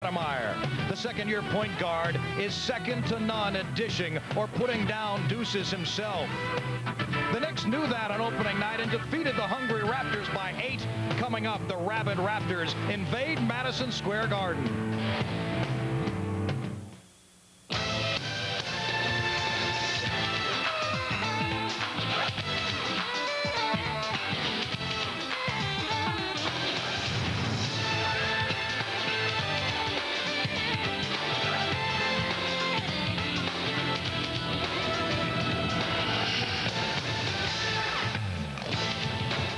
Stoudemire, the second-year point guard, is second to none at dishing or putting down deuces himself. The Knicks knew that on opening night and defeated the hungry Raptors by 8. Coming up, the rabid Raptors invade Madison Square Garden.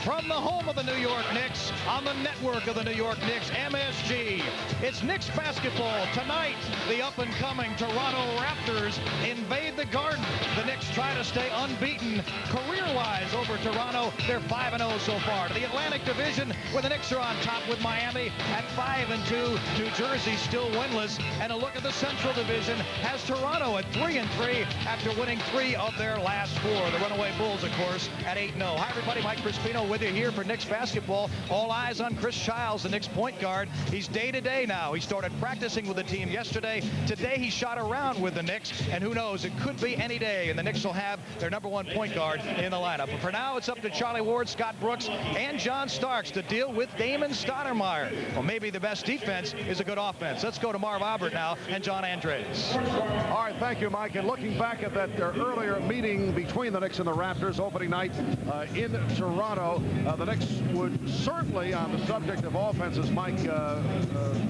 From the home of the New York Knicks, on the network of the New York Knicks, MSG, it's Knicks basketball. Tonight, the up-and-coming Toronto Raptors invade the Garden. The Knicks try to stay unbeaten career-wise over Toronto. They're 5-0 so far. To the Atlantic Division, where the Knicks are on top with Miami at 5-2. New Jersey still winless. And a look at the Central Division has Toronto at 3-3 after winning 3 of their last 4. The runaway Bulls, of course, at 8-0. Hi, everybody. Mike Crispino with you here for Knicks basketball. All eyes on Chris Childs, the Knicks point guard. He's day-to-day now. He started practicing with the team yesterday. Today he shot around with the Knicks, and who knows, it could be any day, and the Knicks will have their #1 point guard in the lineup. But for now, it's up to Charlie Ward, Scott Brooks, and John Starks to deal with Damon Stoudemire. Well, maybe the best defense is a good offense. Let's go to Marv Albert now and John Andres. All right, thank you, Mike. And looking back at that earlier meeting between the Knicks and the Raptors opening night in Toronto, the Knicks would certainly, on the subject of offenses Mike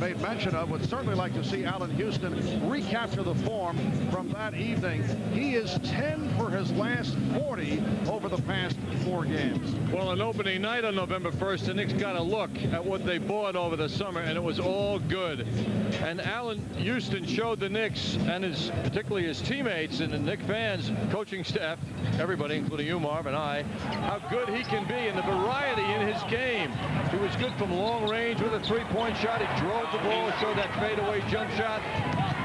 made mention of, would certainly like to see Allen Houston recapture the form from that evening. He is 10 for his last 40 over the past 4 games. Well, on opening night on November 1st, the Knicks got a look at what they bought over the summer, and it was all good. And Allen Houston showed the Knicks, and particularly his teammates and the Knicks fans, coaching staff, everybody, including you, Marv, and I, how good he can be and the variety in his game. He was good from long range with a three-point shot. He drove the ball, showed that fadeaway jump shot,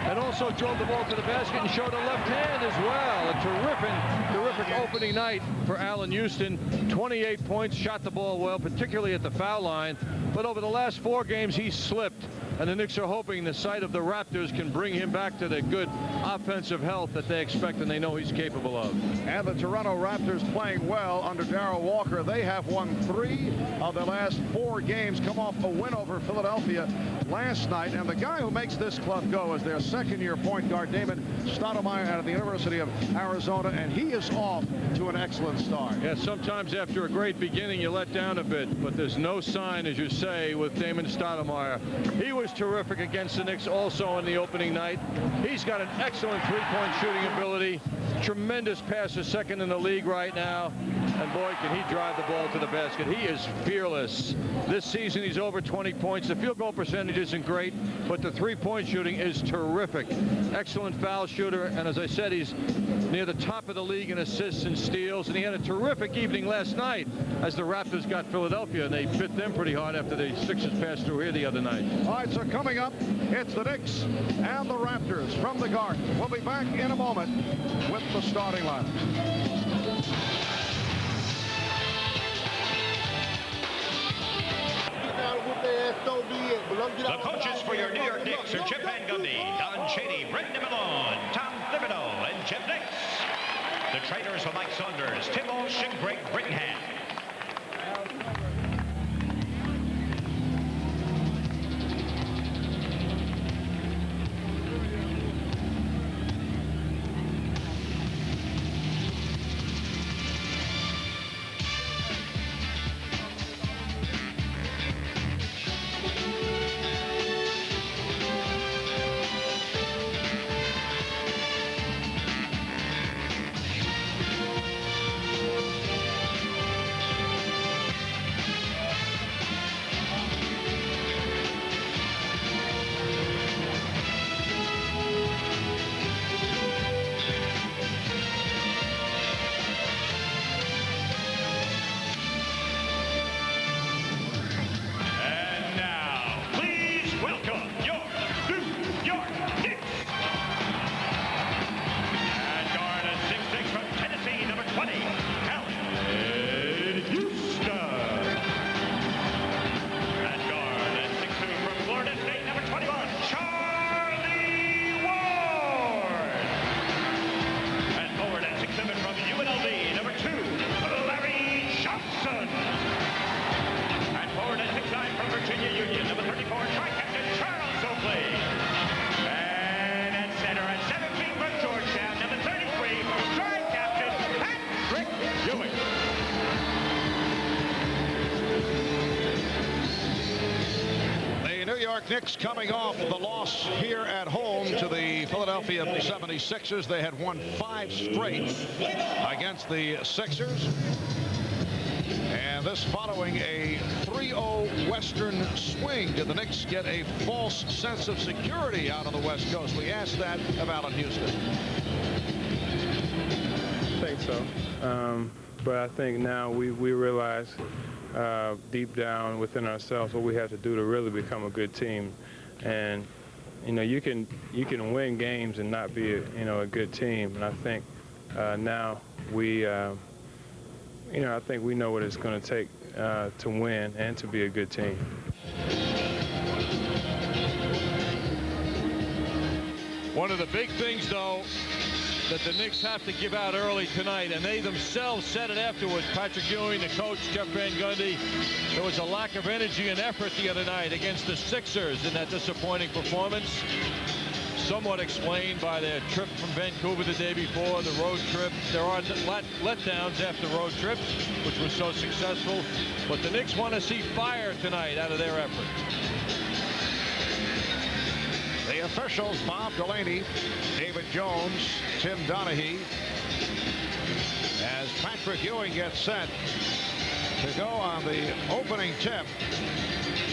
and also drove the ball to the basket and showed a left hand as well. A terrific opening night for Allen Houston. 28 points, shot the ball well, particularly at the foul line. But over the last 4 games, he slipped. And the Knicks are hoping the sight of the Raptors can bring him back to the good offensive health that they expect and they know he's capable of. And the Toronto Raptors playing well under Darryl Walker. They have won 3 of their last 4 games, come off a win over Philadelphia last night. And the guy who makes this club go is their second-year point guard, Damon Stoudemire, out of the University of Arizona. And he is off to an excellent start. Yeah, sometimes after a great beginning, you let down a bit. But there's no sign, as you say, with Damon Stoudemire. He was terrific against the Knicks also in the opening night. He's got an excellent three-point shooting ability. Tremendous passer, second in the league right now. And boy, can he drive the ball to the basket. He is fearless. This season, he's over 20 points. The field goal percentage isn't great, but the three-point shooting is terrific. Excellent foul shooter. And as I said, he's near the top of the league in assists and steals. And he had a terrific evening last night as the Raptors got Philadelphia, and they bit them pretty hard after the Sixers passed through here the other night. All right, so coming up, it's the Knicks and the Raptors from the Garden. We'll be back in a moment with the starting lineup. The coaches for your New York Knicks are Chip Van Gundy, Don Cheney, Brendan Malone, Tom Thibodeau, and Jim Nix. The trainers are Mike Saunders, Tim Walsh, and Greg Brittenham. York Knicks coming off the loss here at home to the Philadelphia 76ers. They had won 5 straight against the Sixers. And this following a 3-0 Western swing. Did the Knicks get a false sense of security out on the West Coast? We asked that of Allen Houston. I think so. But I think now we realize deep down within ourselves what we have to do to really become a good team. And you can win games and not be a good team. And I think now we I think we know what it's going to take to win and to be a good team. One of the big things, though, that the Knicks have to give out early tonight, and they themselves said it afterwards. Patrick Ewing, the coach, Jeff Van Gundy, there was a lack of energy and effort the other night against the Sixers in that disappointing performance. Somewhat explained by their trip from Vancouver the day before, the road trip. There are letdowns after road trips, which was so successful. But the Knicks want to see fire tonight out of their effort. The officials, Bob Delaney, David Jones, Tim Donaghy, as Patrick Ewing gets set to go on the opening tip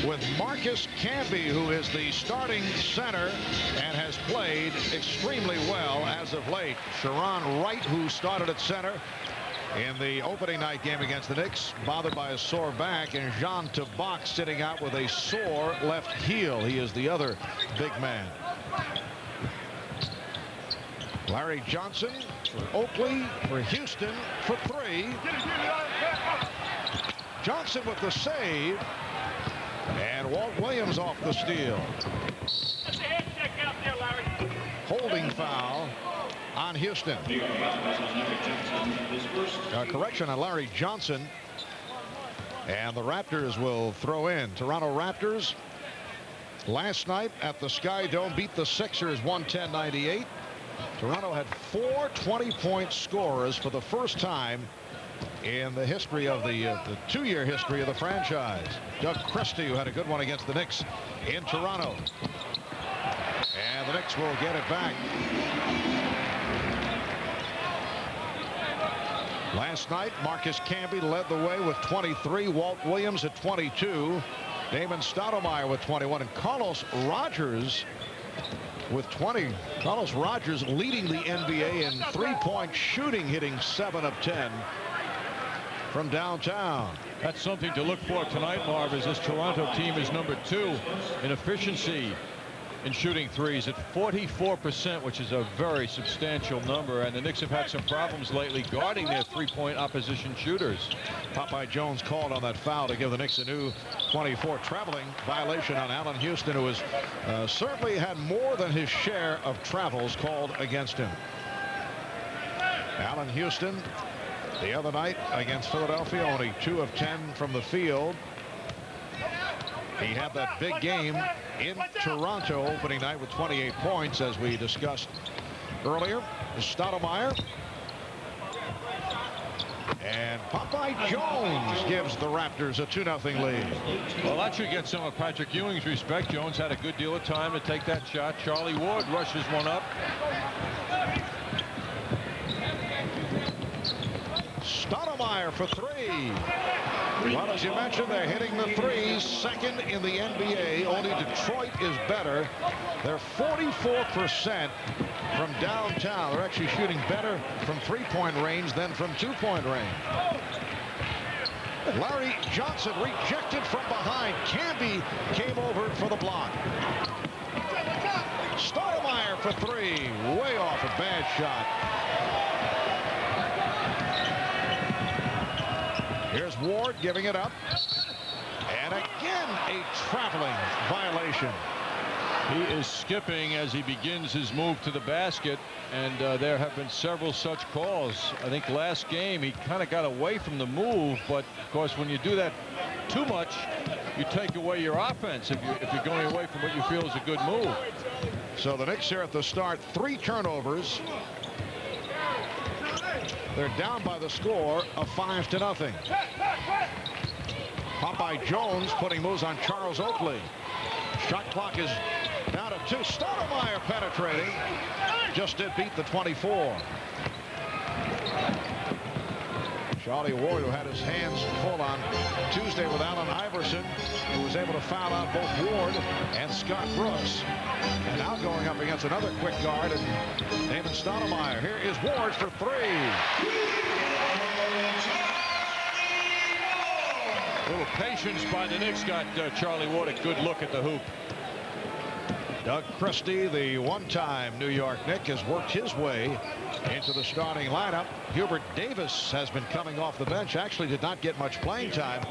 with Marcus Camby, who is the starting center and has played extremely well as of late. Sharon Wright, who started at center in the opening night game against the Knicks, bothered by a sore back, and Jean Tabak sitting out with a sore left heel. He is the other big man. Larry Johnson for Oakley, for Houston for 3. Johnson with the save, and Walt Williams off the steal. Holding foul on Houston. Correction on Larry Johnson. And the Raptors will throw in. Toronto Raptors last night at the Sky Dome beat the Sixers 110-98. Toronto had 4 20-point scorers for the first time in the history of the 2-year history of the franchise. Doug Christie, who had a good one against the Knicks in Toronto. And the Knicks will get it back. Last night, Marcus Camby led the way with 23. Walt Williams at 22. Damon Stoudemire with 21. And Carlos Rogers with 20. Carlos Rogers leading the NBA in 3-point shooting, hitting 7 of 10 from downtown. That's something to look for tonight, Marv, as this Toronto team is number 2 in efficiency in shooting threes at 44%, which is a very substantial number. And the Knicks have had some problems lately guarding their 3-point opposition shooters. Popeye Jones called on that foul to give the Knicks a new 24 traveling violation on Allen Houston, who has certainly had more than his share of travels called against him. Allen Houston the other night against Philadelphia, only 2 of 10 from the field. He had that big game in Toronto opening night with 28 points, as we discussed earlier. Stoudemire. And Popeye Jones gives the Raptors a 2-0 lead. Well, that should get some of Patrick Ewing's respect. Jones had a good deal of time to take that shot. Charlie Ward rushes one up. Stoudemire for 3. Well, as you mentioned, they're hitting the threes, second in the NBA. Only Detroit is better. They're 44% from downtown. They're actually shooting better from 3-point range than from 2-point range. Larry Johnson rejected from behind. Camby came over for the block. Stoudemire for 3. Way off, a bad shot. Here's Ward giving it up. And again, a traveling violation. He is skipping as he begins his move to the basket, and there have been several such calls. I think last game he kind of got away from the move, but of course when you do that too much, you take away your offense if you're going away from what you feel is a good move. So the Knicks here at the start, 3 turnovers. They're down by the score of 5-0. Popeye Jones putting moves on Charles Oakley. Shot clock is down to 2. Stoudemire penetrating. Just did beat the 24. Charlie Ward, who had his hands full on Tuesday with Allen Iverson, who was able to foul out both Ward and Scott Brooks. And now going up against another quick guard, and Damon Stoudemire. Here is Ward for 3. A little patience by the Knicks got Charlie Ward a good look at the hoop. Doug Christie, the one-time New York Knick, has worked his way into the starting lineup. Hubert Davis has been coming off the bench. Actually did not get much playing time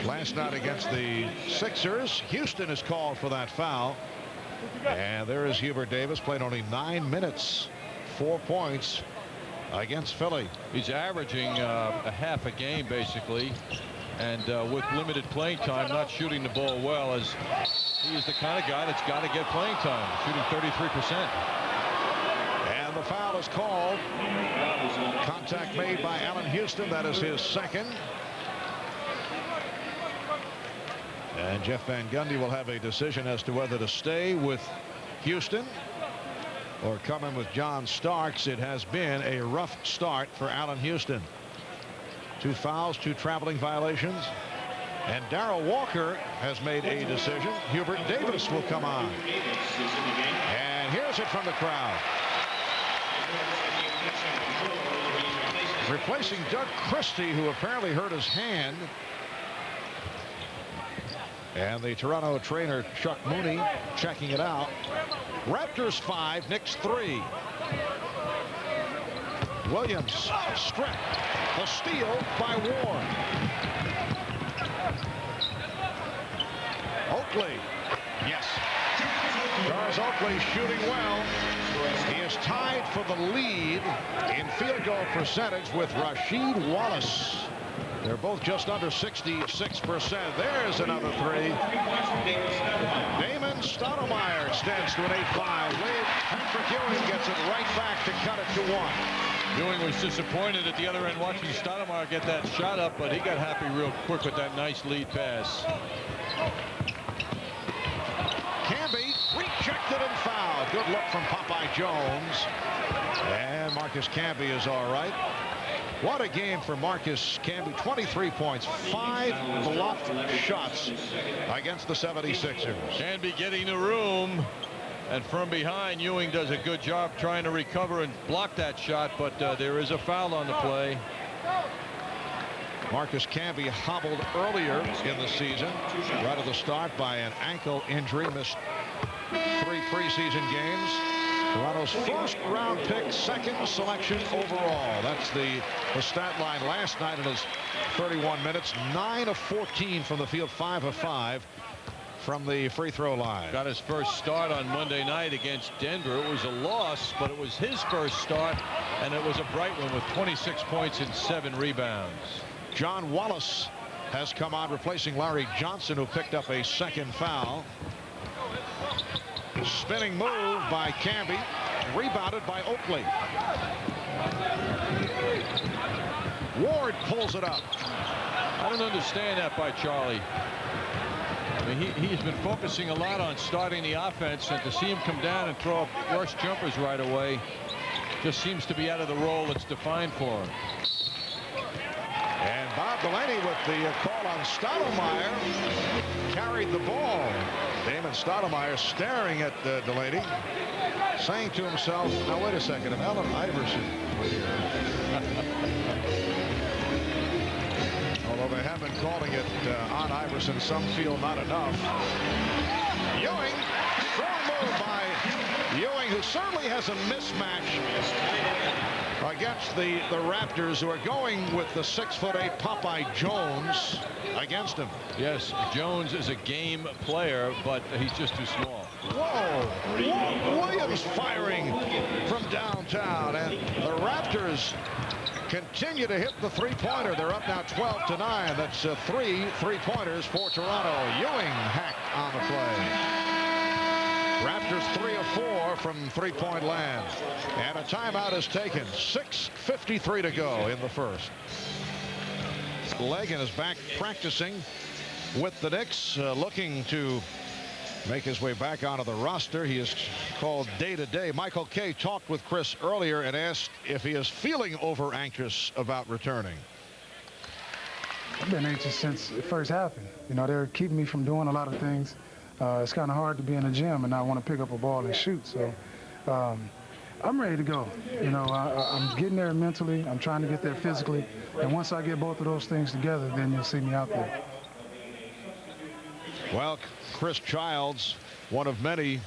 last night against the Sixers. Houston is called for that foul. And there is Hubert Davis, played only 9 minutes, 4 points against Philly. He's averaging a half a game basically, and with limited playing time, not shooting the ball well, as he is the kind of guy that's got to get playing time, shooting 33%. And the foul is called. Contact made by Allen Houston. That is his second. And Jeff Van Gundy will have a decision as to whether to stay with Houston or come in with John Starks. It has been a rough start for Allen Houston. 2 fouls, 2 traveling violations. And Darrell Walker has made a decision. Hubert Davis will come on. And here's it from the crowd. Replacing Doug Christie, who apparently hurt his hand. And the Toronto trainer, Chuck Mooney, checking it out. Raptors 5, Knicks 3. Williams stripped. The steal by Ward. Oakley. Yes. Charles Oakley shooting well. He is tied for the lead in field goal percentage with Rasheed Wallace. They're both just under 66%. There's another 3. Damon Stoudemire extends to an 8-5 lead. Patrick Ewing gets it right back to cut it to 1. Ewing was disappointed at the other end watching Stoudemire get that shot up, but he got happy real quick with that nice lead pass. Camby rejected and fouled. Good look from Popeye Jones. And Marcus Camby is all right. What a game for Marcus Camby. 23 points, 5 blocked shots against the 76ers. Camby getting the room. And from behind, Ewing does a good job trying to recover and block that shot, but there is a foul on the play. Marcus Camby hobbled earlier in the season, right at the start, by an ankle injury. Missed 3 preseason games. Toronto's first-round pick, 2nd selection overall. That's the stat line last night in his 31 minutes. 9 of 14 from the field, 5 of 5 from the free throw line. Got his first start on Monday night against Denver. It was a loss, but it was his first start, and it was a bright one with 26 points and 7 rebounds. John Wallace has come on, replacing Larry Johnson, who picked up a 2nd foul. Spinning move by Camby, rebounded by Oakley. Ward pulls it up. I don't understand that by Charlie. I mean, he's been focusing a lot on starting the offense, and to see him come down and throw up rush jumpers right away just seems to be out of the role that's defined for him. And Bob Delaney with the call on Stoudemire carried the ball. Damon Stoudemire staring at Delaney, saying to himself, now wait a second, if Allen Iverson were here. Although they have been calling it on Iverson, some feel not enough. Ewing, strong move by Ewing, who certainly has a mismatch against the Raptors, who are going with the 6'8" Popeye Jones against him. Yes, Jones is a game player, but he's just too small. Whoa! Williams firing from downtown, and the Raptors continue to hit the 3-pointer. They're up now 12-9. That's 3 3-pointers for Toronto. Ewing hacked on the play. Raptors 3 of 4 from 3-point land. And a timeout is taken. 6:53 to go in the first. Legan is back practicing with the Knicks, looking to make his way back onto the roster. He is called day-to-day. Michael Kay talked with Chris earlier and asked if he is feeling over anxious about returning. I've been anxious since it first happened. You know, they're keeping me from doing a lot of things. It's kind of hard to be in the gym and not want to pick up a ball and shoot. So I'm ready to go. You know, I'm getting there mentally. I'm trying to get there physically. And once I get both of those things together, then you'll see me out there. Well, Chris Childs, one of many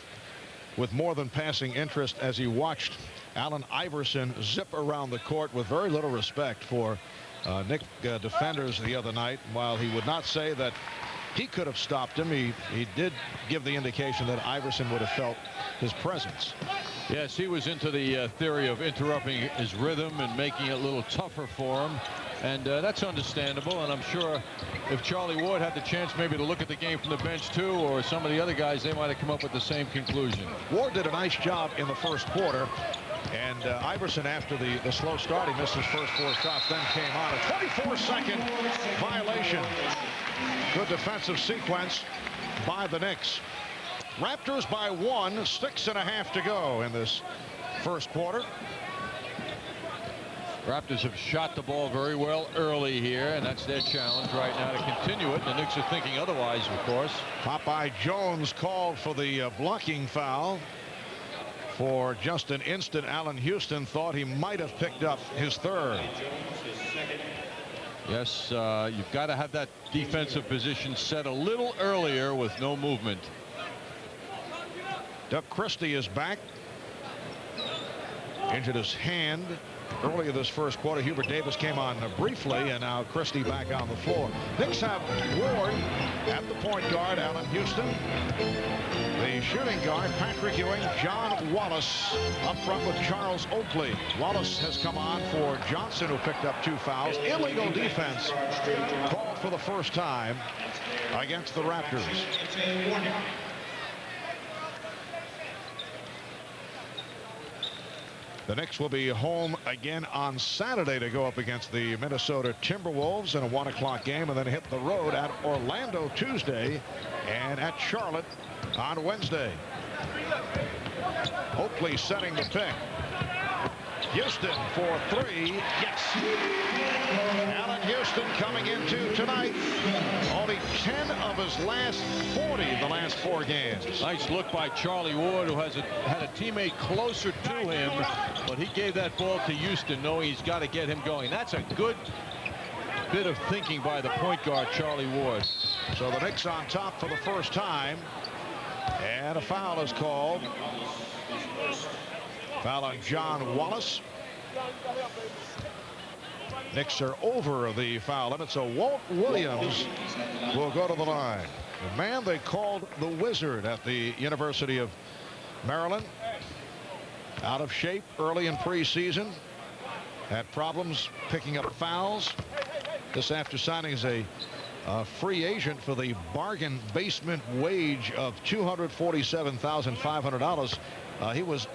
with more than passing interest as he watched Allen Iverson zip around the court with very little respect for Knicks defenders the other night. While he would not say that he could have stopped him, he did give the indication that Iverson would have felt his presence. Yes, he was into the theory of interrupting his rhythm and making it a little tougher for him. And that's understandable. And I'm sure if Charlie Ward had the chance maybe to look at the game from the bench too, or some of the other guys, they might have come up with the same conclusion. Ward did a nice job in the first quarter. And Iverson, after the slow start, he missed his first 4 shots, then came on. A 24-second violation. Good defensive sequence by the Knicks. Raptors by 1, 6.5 to go in this first quarter. Raptors have shot the ball very well early here, and that's their challenge right now to continue it. The Knicks are thinking otherwise, of course. Popeye Jones called for the blocking foul. For just an instant, Allen Houston thought he might have picked up his third. Yes, you've got to have that defensive position set a little earlier with no movement. Doug Christie is back. Injured his hand earlier this first quarter. Hubert Davis came on briefly, and now Christie back on the floor. Knicks have Ward at the point guard, Allen Houston. The shooting guard, Patrick Ewing, John Wallace up front with Charles Oakley. Wallace has come on for Johnson, who picked up 2 fouls. Illegal defense called for the first time against the Raptors. The Knicks will be home again on Saturday to go up against the Minnesota Timberwolves in a 1 o'clock game, and then hit the road at Orlando Tuesday and at Charlotte on Wednesday. Oakley setting the pick. Houston for 3. Yes. Allen Houston coming into tonight. Only 10 of his last 40 the last 4 games. Nice look by Charlie Ward, who has had a teammate closer to him, but he gave that ball to Houston knowing he's got to get him going. That's a good bit of thinking by the point guard, Charlie Ward. So the Knicks on top for the first time, and a foul is called. Foul on John Wallace. Knicks are over the foul limit, so Walt Williams will go to the line. The man they called the Wizard at the University of Maryland. Out of shape early in preseason. Had problems picking up fouls. This after signing as a free agent for the bargain basement wage of $247,500. He was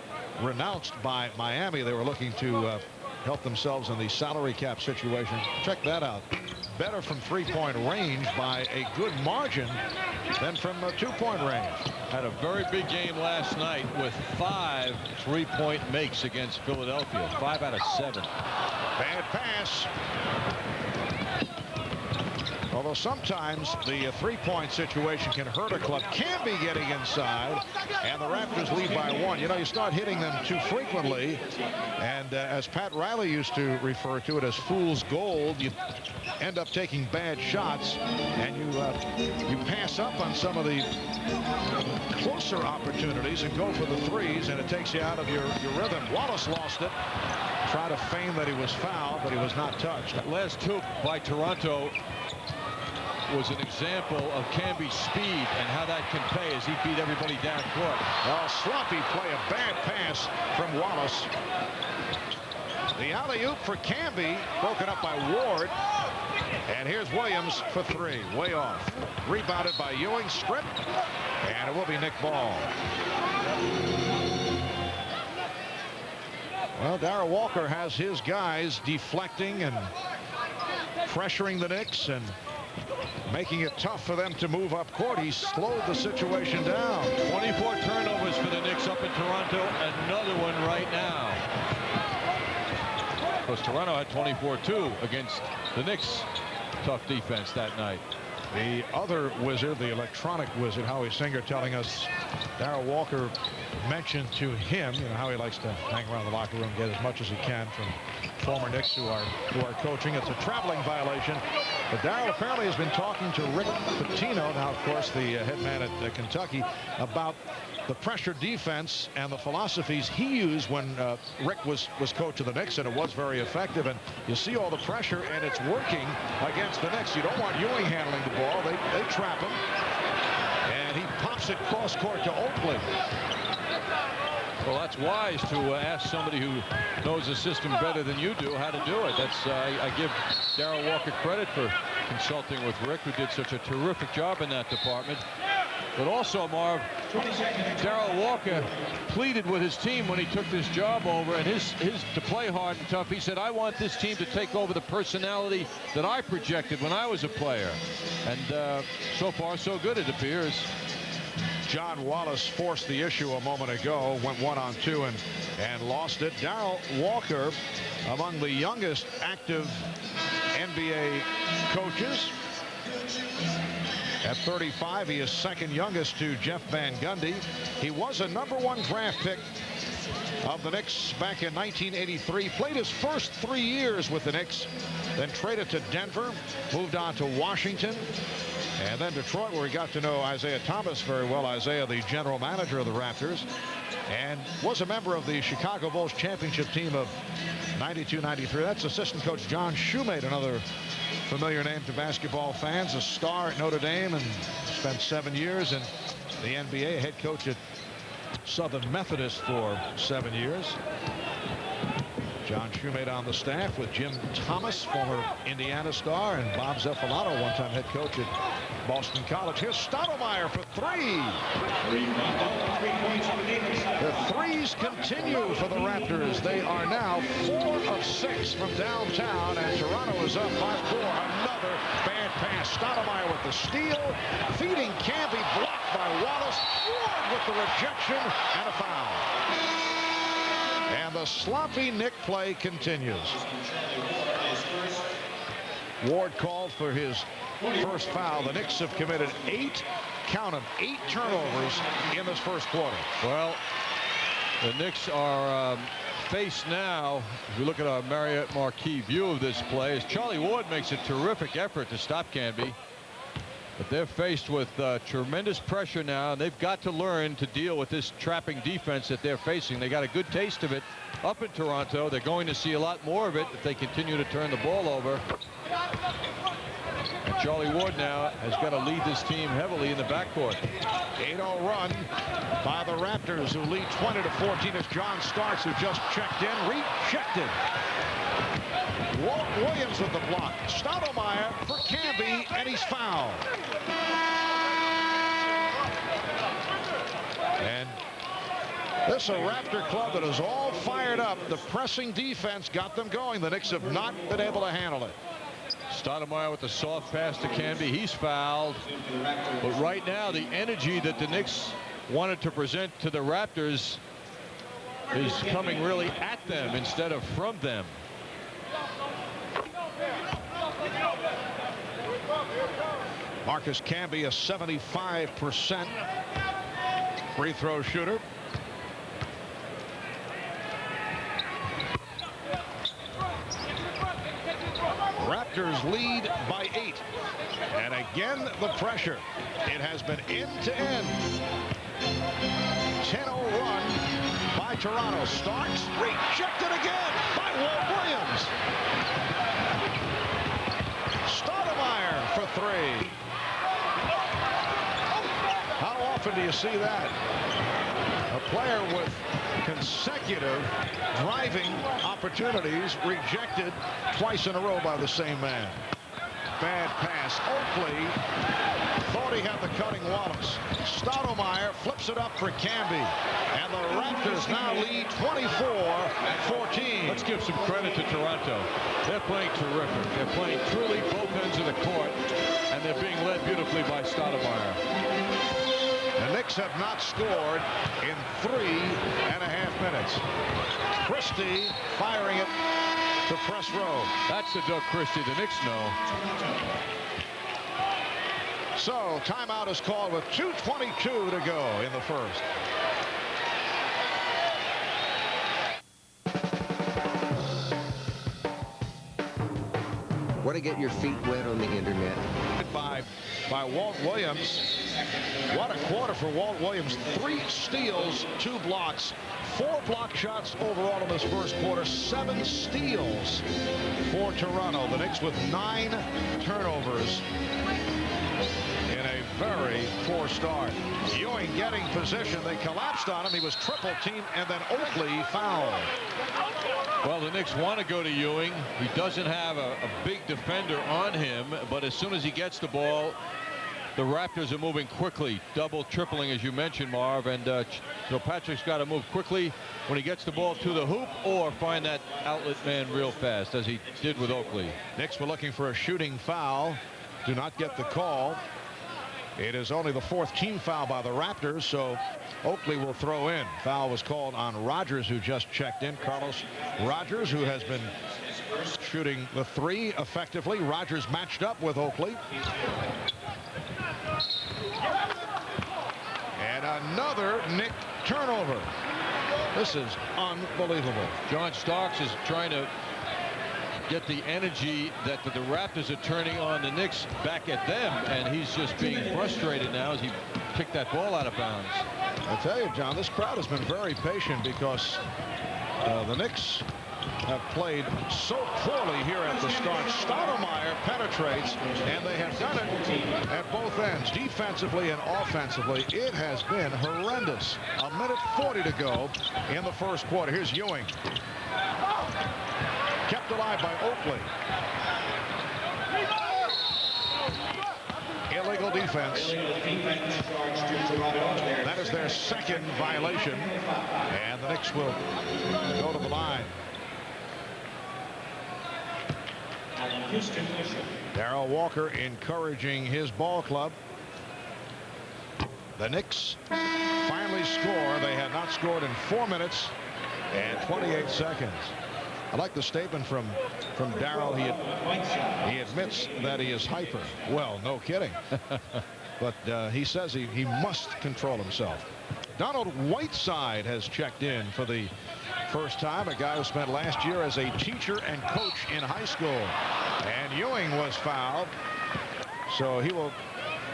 renounced by Miami. They were looking to help themselves in the salary cap situation. Check that out. Better from 3-point range by a good margin than from 2-point range. Had a very big game last night with 5 3-point makes against Philadelphia. 5 out of 7. Bad pass. Although sometimes the 3-point situation can hurt a club. Can be getting inside, and the Raptors lead by 1. You know, you start hitting them too frequently, and as Pat Riley used to refer to it as fool's gold, you end up taking bad shots, and you pass up on some of the closer opportunities and go for the threes, and it takes you out of your rhythm. Wallace lost it. Tried to feign that he was fouled, but he was not touched. That last hoop by Toronto was an example of Camby's speed and how that can pay as he beat everybody down court. Well, sloppy play, a bad pass from Wallace. The alley-oop for Camby, broken up by Ward. And here's Williams for 3, way off. Rebounded by Ewing, stripped, and it will be Nick Ball. Well, Darrell Walker has his guys deflecting and pressuring the Knicks and making it tough for them to move up court. He slowed the situation down. 24 turnovers for the Knicks up in Toronto. Another one right now. Because Toronto had 24 too against the Knicks. Tough defense that night. The other wizard, the electronic wizard, Howie Singer, telling us Darrell Walker mentioned to him, you know, how he likes to hang around the locker room, get as much as he can from former Knicks who are coaching. It's a traveling violation. But Darrell apparently has been talking to Rick Pitino, now of course the head man at Kentucky, about the pressure defense and the philosophies he used when Rick was coach of the Knicks, and it was very effective. And you see all the pressure, and it's working against the Knicks. You don't want Ewing handling the ball. They trap him, and he pops it cross court to Oakley. Well, that's wise to ask somebody who knows the system better than you do how to do it. That's I give Darrell Walker credit for consulting with Rick, who did such a terrific job in that department. But also, Marv, Darrell Walker pleaded with his team when he took this job over, and his to play hard and tough. He said, I want this team to take over the personality that I projected when I was a player. And so far, so good, it appears. John Wallace forced the issue a moment ago, went 1-on-2 and lost it. Darrell Walker, among the youngest active NBA coaches. At 35, he is second youngest to Jeff Van Gundy. He was a #1 draft pick of the Knicks back in 1983. Played his first 3 years with the Knicks, then traded to Denver, moved on to Washington, and then Detroit, where he got to know Isaiah Thomas very well. Isaiah, the general manager of the Raptors, and was a member of the Chicago Bulls championship team of 92-93. That's assistant coach John Shoemate, another familiar name to basketball fans, a star at Notre Dame, and spent 7 years in the NBA, head coach at Southern Methodist for 7 years. John Shoemate on the staff with Jim Thomas, former Indiana star, and Bob Zeffalato, one-time head coach at Boston College. Here's Stoudemire for three. The threes continue for the Raptors. They are now 4 of 6 from downtown, and Toronto is up by 4. Another bad pass. Stoudemire with the steal, feeding Camby, blocked by Wallace. Ward with the rejection and a foul. And the sloppy Knick play continues. Ward called for his first foul. The Knicks have committed 8 turnovers in this first quarter. Well, the Knicks are faced now, if we look at our Marriott Marquis view of this play, as Charlie Ward makes a terrific effort to stop Canby. But they're faced with tremendous pressure now, and they've got to learn to deal with this trapping defense that they're facing. They got a good taste of it up in Toronto. They're going to see a lot more of it if they continue to turn the ball over. And Charlie Ward now has got to lead this team heavily in the backcourt. 8-0 run by the Raptors, who lead 20-14 as John Starks, who just checked in, rejected. Walt Williams with the block. Stoudemire for Camby, and he's fouled. And this is a Raptor club that is all fired up. The pressing defense got them going. The Knicks have not been able to handle it. Stoudemire with the soft pass to Canby. He's fouled. But right now, the energy that the Knicks wanted to present to the Raptors is coming really at them instead of from them. Marcus Camby, a 75% free throw shooter. Raptors lead by 8. And again, the pressure. It has been end-to-end. 10-0 run by Toronto. Starks rejected again by Walt Williams. Stoudemire for 3. How often do you see that? A player with consecutive driving opportunities rejected twice in a row by the same man. Bad pass. Oakley thought he had the cutting Wallace. Stoudemire flips it up for Camby. And the Raptors now lead 24-14. Let's give some credit to Toronto. They're playing terrific. They're playing truly both ends of the court. and they're being led beautifully by Stoudemire. The Knicks have not scored in 3.5 minutes. Christie firing it to press row. That's the Doug Christie the Knicks know. So timeout is called with 2:22 to go in the first. Want to get your feet wet on the internet? By Walt Williams. What a quarter for Walt Williams. 3 steals, 2 blocks, 4 block shots overall in this first quarter, 7 steals for Toronto. The Knicks with 9 turnovers in a very poor start. Ewing getting position. They collapsed on him. He was triple teamed, and then Oakley fouled. Well, the Knicks want to go to Ewing. He doesn't have a big defender on him, but as soon as he gets the ball, the Raptors are moving quickly, double, tripling, as you mentioned, Marv. And so Patrick's got to move quickly when he gets the ball to the hoop or find that outlet man real fast, as he did with Oakley. Knicks were looking for a shooting foul. Do not get the call. It is only the 4th team foul by the Raptors, so Oakley will throw in. Foul was called on Rogers, who just checked in. Carlos Rogers, who has been shooting the 3 effectively. Rogers matched up with Oakley. And another Knick turnover. This is unbelievable. John Starks is trying to get the energy that the Raptors are turning on the Knicks back at them, and he's just being frustrated now as he kicked that ball out of bounds. I tell you, John, this crowd has been very patient because the Knicks have played so poorly here at the start. Stoudemire penetrates, and they have done it at both ends, defensively and offensively. It has been horrendous. 1:40 to go in the first quarter. Here's Ewing. Kept alive by Oakley. Illegal defense. That is their 2nd violation, and the Knicks will go to the line. Darrell Walker encouraging his ball club. The Knicks finally score. They have not scored in 4 minutes and 28 seconds. I like the statement from Darrell. He admits that he is hyper. Well, no kidding. But he says he must control himself. Donald Whiteside has checked in for the first time. A guy who spent last year as a teacher and coach in high school. And Ewing was fouled, so he will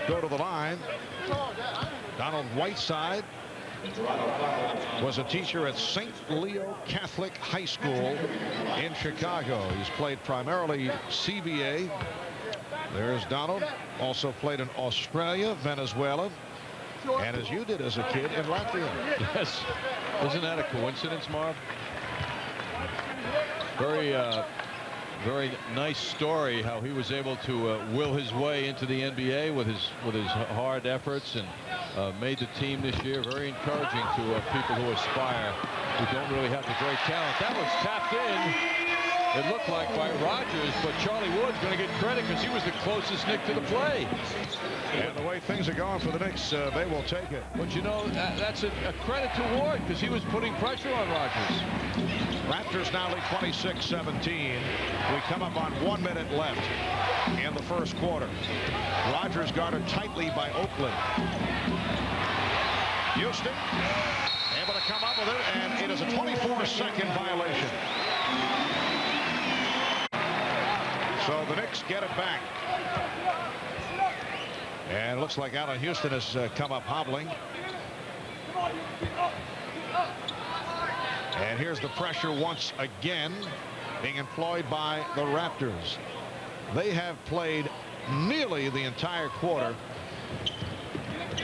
go to the line. Donald Whiteside was a teacher at St. Leo Catholic High School in Chicago. He's played primarily CBA. There's Donald. Also played in Australia, Venezuela, and as you did as a kid, in Latvia. Yes. Isn't that a coincidence, Marv? Very nice story how he was able to will his way into the NBA with his hard efforts, and made the team this year. Very encouraging to people who aspire, who don't really have the great talent. That was tapped in. It looked like by Rogers, but Charlie Ward's going to get credit because he was the closest Knick to the play. And the way things are going for the Knicks, they will take it. But you know, that's a credit to Ward because he was putting pressure on Rogers. Raptors now lead 26-17. We come up on 1 minute left in the first quarter. Rogers guarded tightly by Oakley. Houston able to come up with it, and it is a 24-second violation. So the Knicks get it back. And it looks like Allen Houston has come up hobbling. And here's the pressure once again being employed by the Raptors. They have played nearly the entire quarter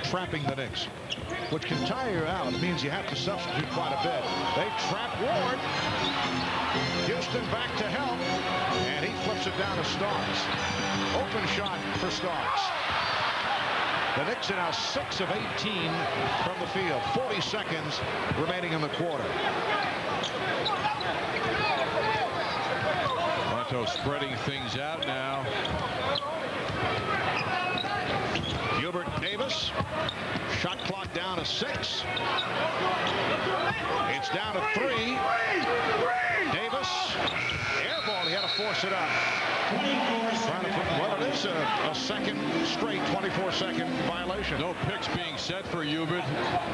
trapping the Knicks, which can tire you out. It means you have to substitute quite a bit. They trap Ward. Houston back to help, and he flips it down to Starks. Open shot for Starks. The Knicks are now 6 of 18 from the field. 40 seconds remaining in the quarter. Toronto spreading things out now. Hubert Davis. Shot clock down to 6. It's down to 3. Davis. Air ball. He had to force it up. Well, it is a second straight 24-second violation. No picks being set for Hubert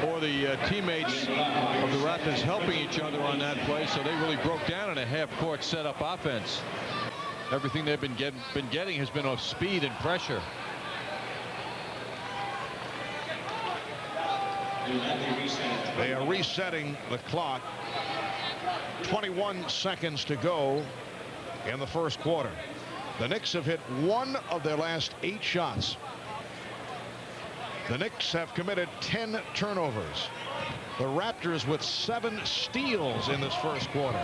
or the teammates of the Raptors helping each other on that play, so they really broke down in a half-court set-up offense. Everything they've been getting has been off speed and pressure. They are resetting the clock. 21 seconds to go in the first quarter. The Knicks have hit 1 of their last 8 shots. The Knicks have committed 10 turnovers. The Raptors with 7 steals in this first quarter.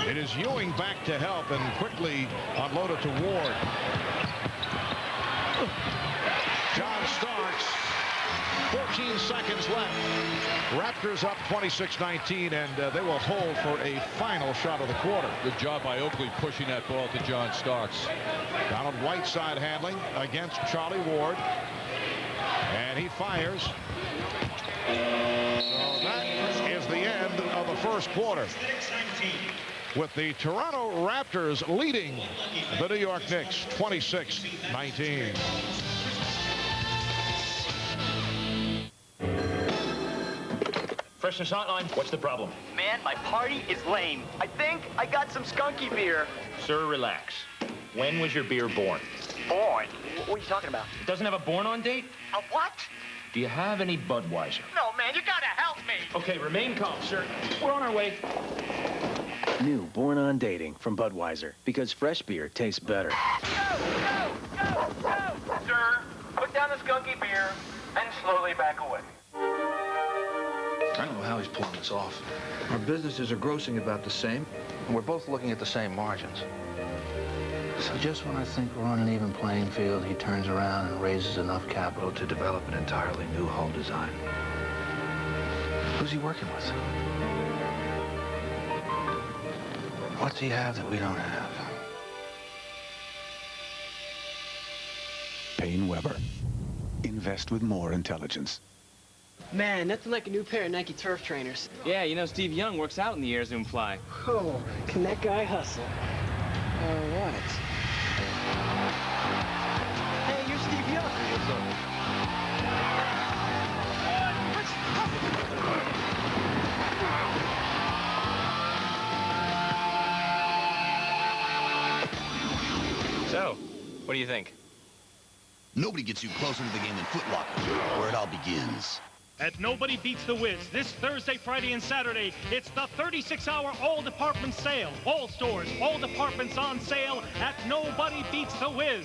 It is Ewing back to help and quickly unloaded to Ward. John Starks. 14 seconds left. Raptors up 26-19, and they will hold for a final shot of the quarter. Good job by Oakley pushing that ball to John Starks. Donald Whiteside handling against Charlie Ward. And he fires. So that is the end of the first quarter, with the Toronto Raptors leading the New York Knicks 26-19. Freshness hotline, what's the problem? Man, my party is lame. I think I got some skunky beer. Sir, relax. When was your beer born? Born? What are you talking about? It doesn't have a born-on date? A what? Do you have any Budweiser? No, man, you gotta help me. Okay, remain calm, sir. We're on our way. New Born on Dating from Budweiser, because fresh beer tastes better. Go! Sir, put down the skunky beer and slowly back away. I don't know how he's pulling this off. Our businesses are grossing about the same, and we're both looking at the same margins. So just when I think we're on an even playing field, he turns around and raises enough capital To develop an entirely new hull design. Who's he working with? What's he have that we don't have? Payne Weber. Invest with more intelligence. Man, nothing like a new pair of Nike Turf trainers. Yeah, you know Steve Young works out in the Air Zoom Fly. Oh, can that guy hustle? All right. Hey, you're Steve Young. What's up? So, what do you think? Nobody gets you closer to the game than Foot Locker, where it all begins. At Nobody Beats the Wiz, this Thursday, Friday, and Saturday, it's the 36-hour all-department sale. All stores, all departments on sale at Nobody Beats the Wiz.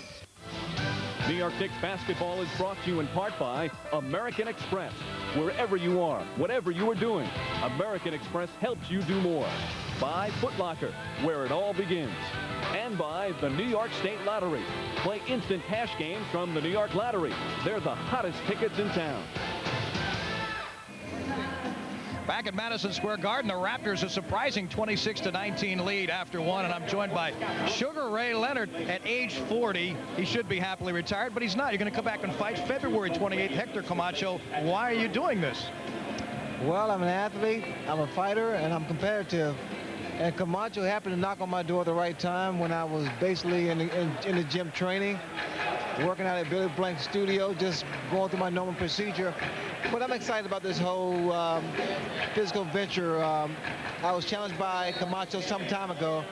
New York Knicks basketball is brought to you in part by American Express. Wherever you are, whatever you are doing, American Express helps you do more. By Foot Locker, where it all begins. And by the New York State Lottery. Play instant cash games from the New York Lottery. They're the hottest tickets in town. Back at Madison Square Garden, the Raptors a surprising 26-19 lead after one, and I'm joined by Sugar Ray Leonard at age 40. He should be happily retired, but he's not. You're going to come back and fight February 28th. Hector Camacho, why are you doing this? Well, I'm an athlete, I'm a fighter, and I'm competitive. And Camacho happened to knock on my door at the right time when I was basically in the gym training, working out at Billy Blank's studio, just going through my normal procedure. But I'm excited about this whole physical venture. I was challenged by Camacho some time ago,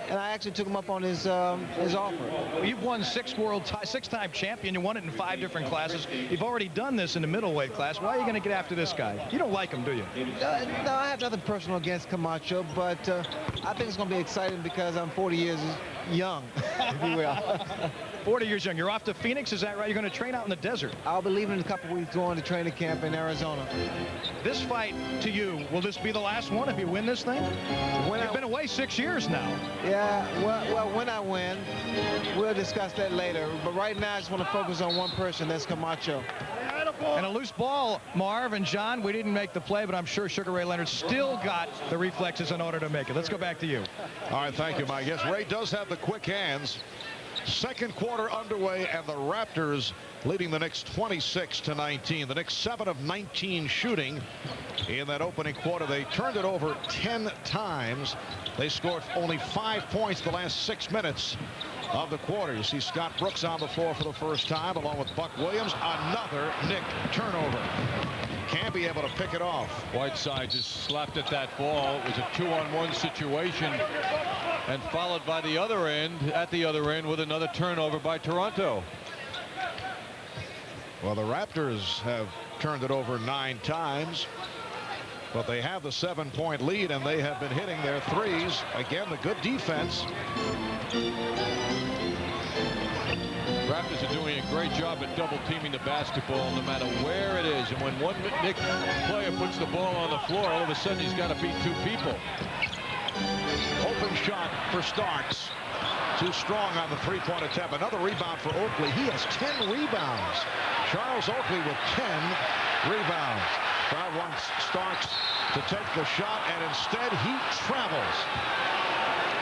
and I actually took him up on his offer. Well, you've won six-time champion. You won it in 5 different classes. You've already done this in the middleweight class. Why are you going to get after this guy? You don't like him, do you? No, I have nothing personal against Camacho, but I think it's going to be exciting because I'm 40 years young, if you will. 40 years young. You're off to Phoenix, is that right? You're going to train out in the desert. I'll be leaving in a couple weeks, going to training camp in Arizona. This fight, to you, will this be the last one if you win this thing? You've been away 6 years now. Yeah, well, when I win, we'll discuss that later. But right now, I just want to focus on one person, that's Camacho. And a loose ball, Marv and John. We didn't make the play, but I'm sure Sugar Ray Leonard still got the reflexes in order to make it. Let's go back to you. All right, thank you, Mike. Yes, Ray does have the quick hands. Second quarter underway, and the Raptors leading the Knicks 26-19. The Knicks 7 of 19 shooting in that opening quarter. They turned it over 10 times. They scored only 5 points the last 6 minutes of the quarter. You see Scott Brooks on the floor for the first time, along with Buck Williams. Another Knick turnover. Can't be able to pick it off. Whiteside just slapped at that ball. It was a 2-on-1 situation, and followed by the other end, at the other end, with another turnover by Toronto. Well, the Raptors have turned it over 9 times, but they have the 7-point lead, and they have been hitting their threes. Again, the good defense. Raptors are doing a great job at double teaming the basketball no matter where it is. And when one Knick player puts the ball on the floor, all of a sudden he's got to beat 2 people. Open shot for Starks. Too strong on the 3-point attempt. Another rebound for Oakley. He has 10 rebounds. Charles Oakley with 10 rebounds. Crowd wants Starks to take the shot, and instead he travels.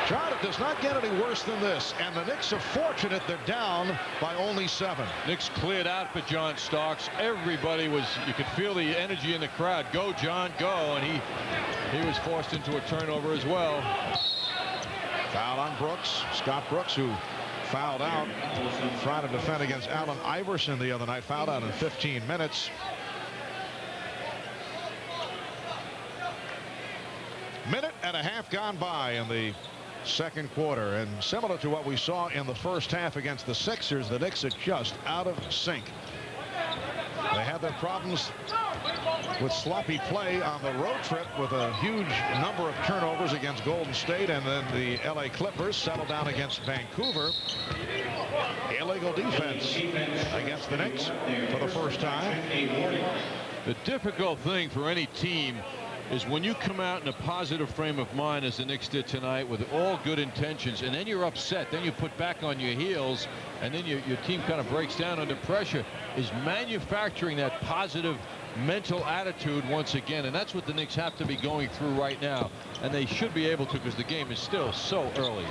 John, it does not get any worse than this, and the Knicks are fortunate they're down by only 7. Knicks cleared out for John Starks. Everybody was, you could feel the energy in the crowd. Go, John, go. And he was forced into a turnover as well. Foul on Brooks. Scott Brooks, who fouled out, trying to defend against Allen Iverson the other night, fouled out in 15 minutes. Minute and a half gone by in the second quarter, and similar to what we saw in the first half against the Sixers, the Knicks are just out of sync. They had their problems with sloppy play on the road trip with a huge number of turnovers against Golden State, and then the LA Clippers settled down against Vancouver. Illegal defense against the Knicks for the first time. The difficult thing for any team is when you come out in a positive frame of mind, as the Knicks did tonight, with all good intentions, and then you're upset, then you put back on your heels, and then your team kind of breaks down under pressure, is manufacturing that positive mental attitude once again. And that's what the Knicks have to be going through right now, and they should be able to, because the game is still so early.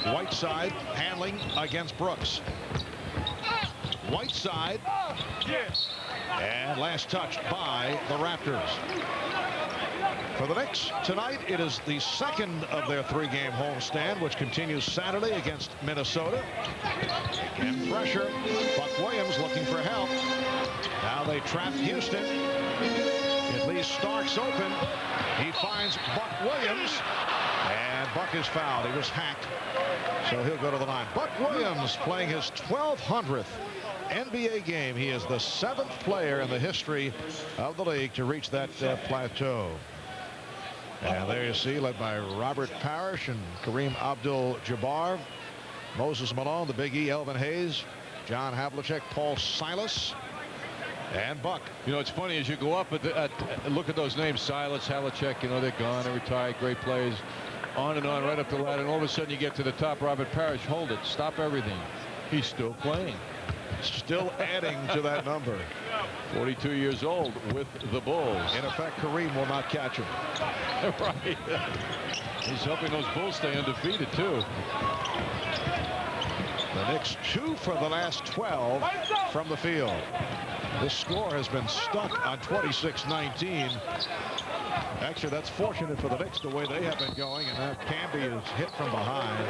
Whiteside handling against Brooks. Whiteside, and last touch by the Raptors. For the Knicks tonight, it is the second of their 3-game homestand, which continues Saturday against Minnesota. Again, pressure. Buck Williams looking for help. Now they trap Houston. It leaves Starks open. He finds Buck Williams, and Buck is fouled. He was hacked, so he'll go to the line. Buck Williams playing his 1200th NBA game. He is the 7th player in the history of the league to reach that plateau. And there you see, led by Robert Parrish and Kareem Abdul-Jabbar, Moses Malone, the Big E, Elvin Hayes, John Havlicek, Paul Silas, and Buck. You know, it's funny, as you go up look at those names, Silas, Havlicek, you know, they're gone, they're retired, great players, on and on, right up the ladder, and all of a sudden you get to the top. Robert Parrish, hold it, stop everything. He's still playing. Still adding to that number. 42 years old with the Bulls. In effect, Kareem will not catch him. Right. He's helping those Bulls stay undefeated, too. The Knicks 2 for the last 12 from the field. This score has been stuck on 26-19. Actually, that's fortunate for the Knicks the way they have been going, and now Camby is hit from behind.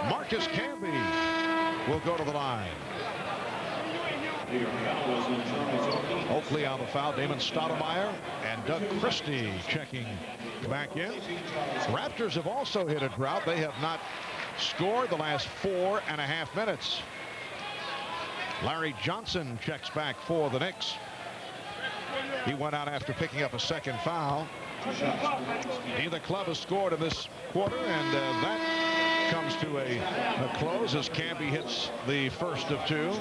Marcus Camby will go to the line. Oakley on the foul. Damon Stoudemire and Doug Christie checking back in. Raptors have also hit a drought. They have not scored the last 4.5 minutes. Larry Johnson checks back for the Knicks. He went out after picking up a second foul. Neither club has scored in this quarter, and that comes to a close as Camby hits the first of 2.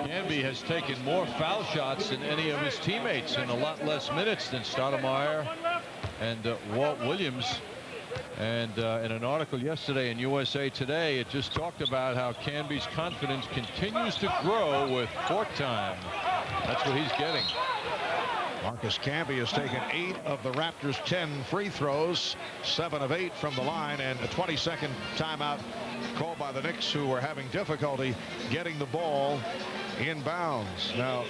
Camby has taken more foul shots than any of his teammates in a lot less minutes than Stoudemire and Walt Williams. And in an article yesterday in USA Today, it just talked about how Camby's confidence continues to grow with court time. That's what he's getting. Marcus Camby has taken 8 of the Raptors' 10 free throws, 7 of 8 from the line, and a 20-second timeout called by the Knicks, who were having difficulty getting the ball inbounds. Now,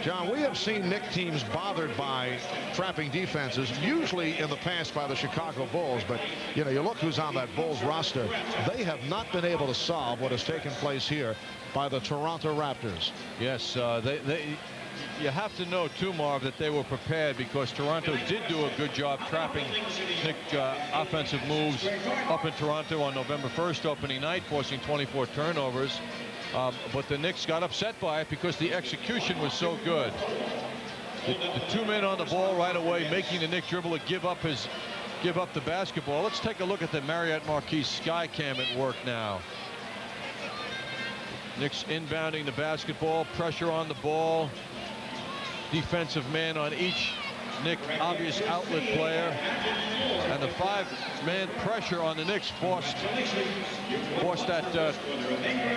John, we have seen Knicks teams bothered by trapping defenses, usually in the past by the Chicago Bulls, but you know, you look who's on that Bulls roster. They have not been able to solve what has taken place here by the Toronto Raptors. Yes, you have to know, too, Marv, that they were prepared, because Toronto did do a good job trapping Knick offensive moves up in Toronto on November 1st opening night, forcing 24 turnovers. But the Knicks got upset by it because the execution was so good. The 2 men on the ball right away, making the Knicks dribble to give up the basketball. Let's take a look at the Marriott Marquis Sky Cam at work now. Knicks inbounding the basketball, pressure on the ball. Defensive man on each Knick obvious outlet player, and the 5-man pressure on the Knicks forced that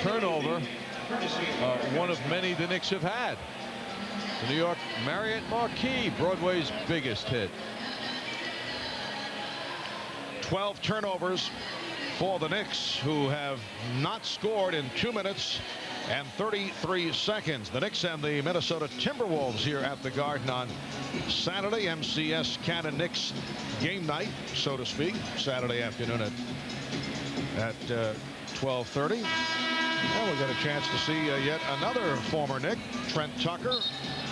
turnover, one of many the Knicks have had. The New York Marriott Marquis, Broadway's biggest hit. 12 turnovers for the Knicks, who have not scored in 2 minutes and 33 seconds. The Knicks and the Minnesota Timberwolves here at the Garden on Saturday. MCS Cannon Knicks game night, so to speak, Saturday afternoon at 12:30. And we'll get a chance to see yet another former Knick, Trent Tucker,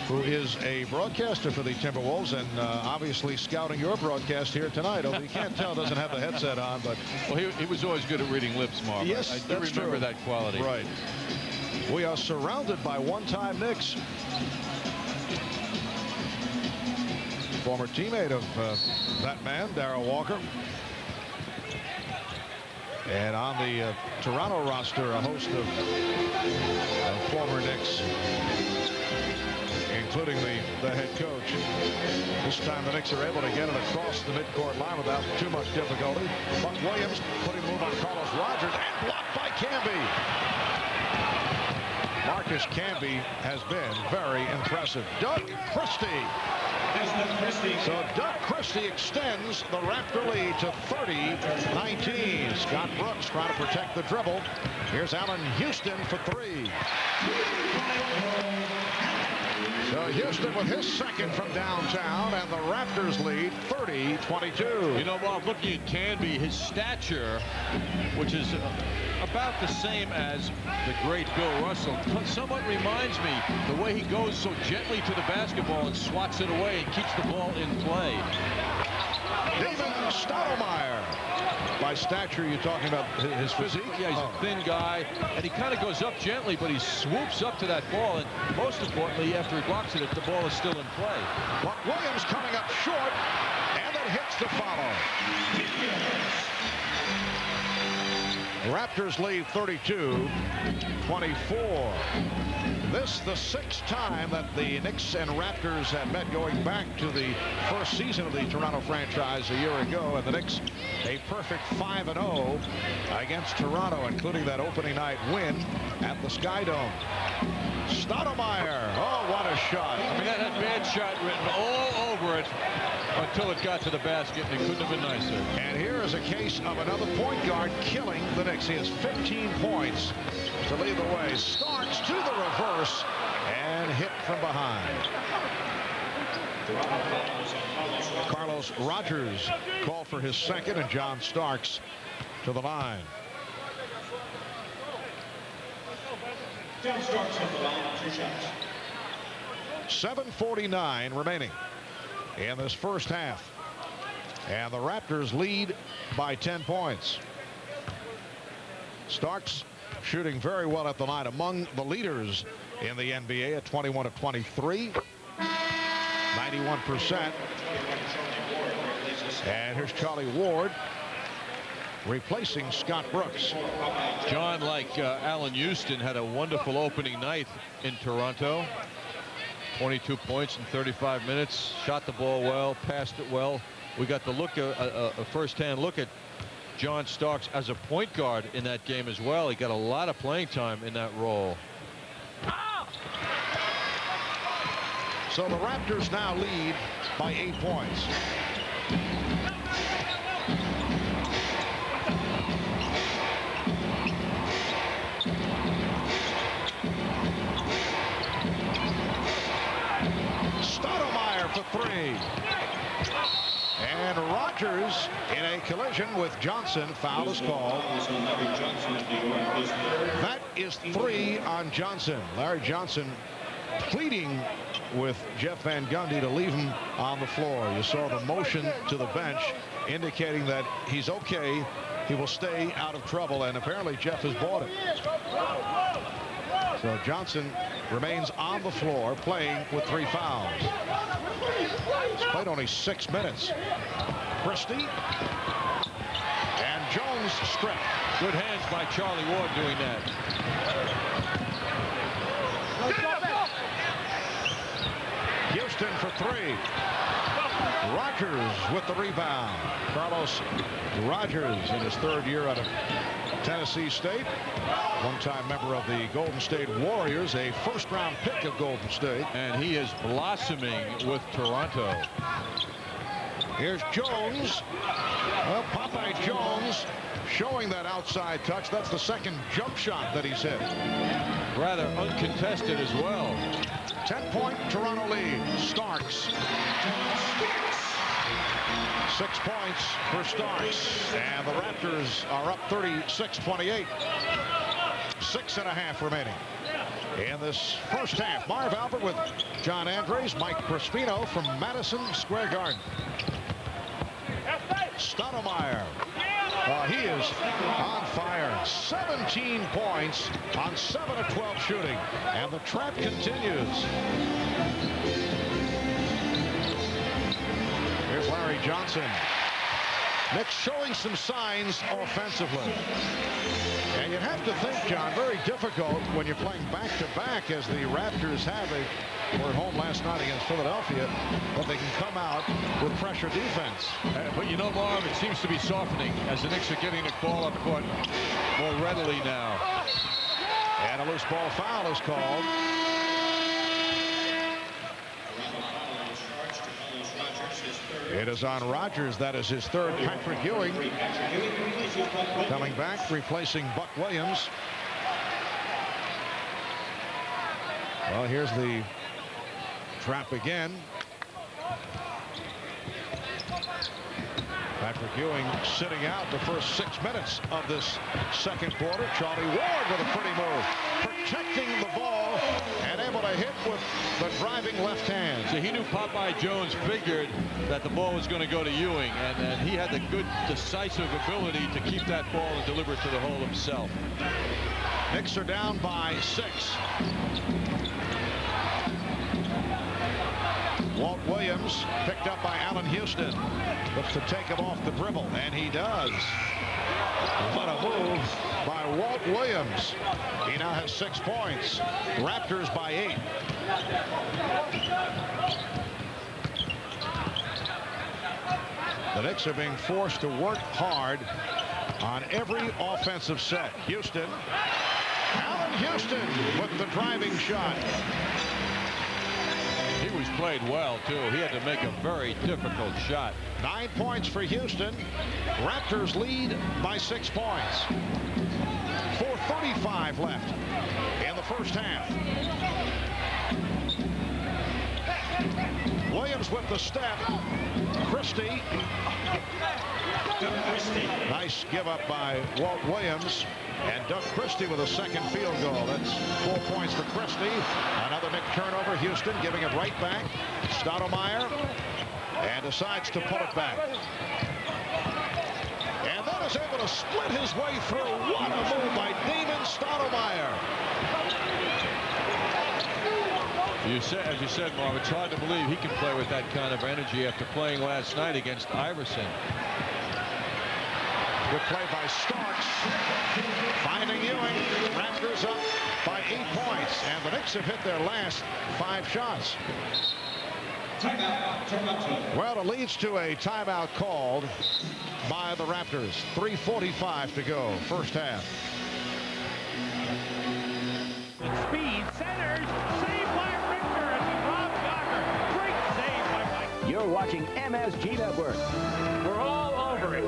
who is a broadcaster for the Timberwolves, and obviously scouting your broadcast here tonight. Although you can't tell, doesn't have the headset on, but well, he was always good at reading lips, Marv. Yes, I do remember that quality. Right. We are surrounded by one-time Knicks. Former teammate of that man, Darrell Walker. And on the Toronto roster, a host of former Knicks, including the head coach. This time the Knicks are able to get it across the midcourt line without too much difficulty. Buck Williams putting move on Carlos Rogers, and blocked by Camby. Marcus Camby has been very impressive. Doug Christie. So Doug Christie extends the Raptor lead to 30-19. Scott Brooks trying to protect the dribble. Here's Allen Houston for 3. So Houston with his second from downtown, and the Raptors lead 30-22. You know, Bob, looking at Canby, his stature, which is about the same as the great Bill Russell, somewhat reminds me the way he goes so gently to the basketball and swats it away and keeps the ball in play. David Stoudemire. By stature, you're talking about his physique? Yeah, he's a thin guy, and he kind of goes up gently, but he swoops up to that ball, and most importantly, after he blocks it, the ball is still in play. Buck Williams coming up short, and then hits the follow. Raptors lead 32-24. This the 6th time that the Knicks and Raptors have met, going back to the first season of the Toronto franchise a year ago, and the Knicks a perfect 5-0 against Toronto, including that opening night win at the Sky Dome. Stoudemire, oh, what a shot. I mean, that had bad shot written all over it until it got to the basket, and it couldn't have been nicer. And here is a case of another point guard killing the Knicks. He has 15 points to lead the way. Starks to the reverse and hit from behind. Carlos Rogers called for his second, and John Starks to the line. John Starks on the line, 2 shots. 7:49 remaining in this first half, and the Raptors lead by 10 points. Starks shooting very well at the line, among the leaders in the NBA at 21 of 23, 91%. And here's Charlie Ward replacing Scott Brooks. John, like Allen Houston, had a wonderful opening night in Toronto. 22 points in 35 minutes, shot the ball well, passed it well. We got the look, a first-hand look at John Starks as a point guard in that game as well. He got a lot of playing time in that role. So the Raptors now lead by 8 points. Stoudemire for 3. And Rogers in a collision with Johnson. Foul is called. That is 3 on Johnson. Larry Johnson pleading with Jeff Van Gundy to leave him on the floor. You saw the motion to the bench indicating that he's okay. He will stay out of trouble, and apparently Jeff has bought it. So Johnson remains on the floor playing with 3 fouls. He's played only 6 minutes. Christie and Jones stripped. Good hands by Charlie Ward doing that. Houston for 3. Rogers with the rebound. Carlos Rogers in his 3rd year out of Tennessee State. One-time member of the Golden State Warriors, a first-round pick of Golden State. And he is blossoming with Toronto. Here's Jones. Well, Popeye Jones showing that outside touch. That's the 2nd jump shot that he's hit. Rather uncontested as well. 10-point Toronto lead. Starks. 6 points for Starks. And the Raptors are up 36-28. 6.5 remaining in this first half. Marv Albert with John Andres, Mike Crispino from Madison Square Garden. Stoudemire. He is on fire. 17 points on 7 of 12 shooting. And the trap continues. Here's Larry Johnson. Knicks showing some signs offensively. And you'd have to think, John, very difficult when you're playing back-to-back as the Raptors have. They were at home last night against Philadelphia, but they can come out with pressure defense. But you know, Marv, it seems to be softening as the Knicks are getting the ball up court more readily now. And a loose ball foul is called. It is on Rogers. That is his 3rd. Patrick Ewing coming back, replacing Buck Williams. Well, here's the trap again. Patrick Ewing sitting out the first 6 minutes of this 2nd quarter. Charlie Ward with a pretty move, protecting the ball and able to hit with the driving left hand. So he knew Popeye Jones figured that the ball was going to go to Ewing, and he had the good decisive ability to keep that ball and deliver it to the hole himself. Knicks are down by 6. Walt Williams picked up by Allen Houston. Looks to take him off the dribble, and he does. What a move by Walt Williams. He now has 6 points. Raptors by 8. The Knicks are being forced to work hard on every offensive set. Houston. Allen Houston with the driving shot. He was played well, too. He had to make a very difficult shot. 9 points for Houston. Raptors lead by 6 points. 4:35 left in the first half. Williams with the step. Christie. Nice give up by Walt Williams. And Doug Christie with a 2nd field goal. That's 4 points for Christie. Another Knick turnover. Houston giving it right back. Stoudemire. And decides to pull it back. And then is able to split his way through. What a move by Damon Stoudemire. As you said, Marv, it's hard to believe he can play with that kind of energy after playing last night against Iverson. Good play by Starks. Finding Ewing. Raptors up by 8 points. And the Knicks have hit their last 5 shots. Well, it leads to a timeout called by the Raptors. 3:45 to go, first half. Speed centers, saved by Richter as he dropped Gawker. You're watching MSG Network. We're all over it.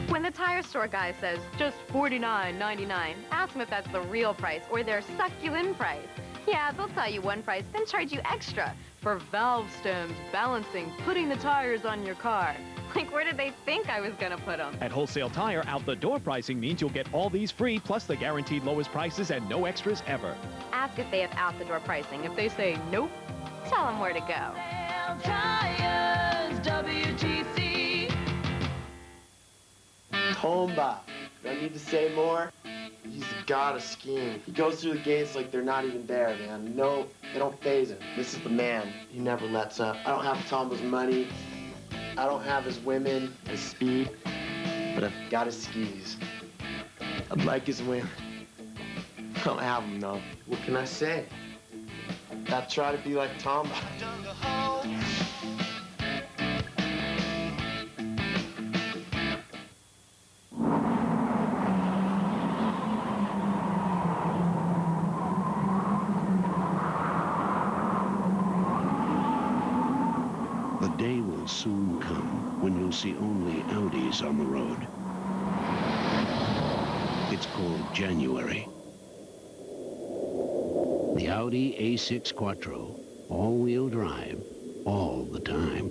When the tire store guy says just $49.99, ask him if that's the real price or their suck-you-in price. Yeah, they'll tell you one price, then charge you extra for valve stems, balancing, putting the tires on your car. Like, where did they think I was gonna put them? At Wholesale Tire, out-the-door pricing means you'll get all these free, plus the guaranteed lowest prices and no extras ever. Ask if they have out-the-door pricing. If they say nope, tell them where to go. Tires, WTC. Tomba. Do I need to say more? He's the god of skiing. He goes through the gates like they're not even there, man. No, they don't phase him. This is the man. He never lets up. I don't have Tomba's money. I don't have his women, his speed, but I've got his skis. I'd like his women. I don't have them, though. What can I say? I try to be like Tomba. The day will soon come when you'll see only Audis on the road. It's called January. The Audi A6 Quattro, all-wheel drive, all the time.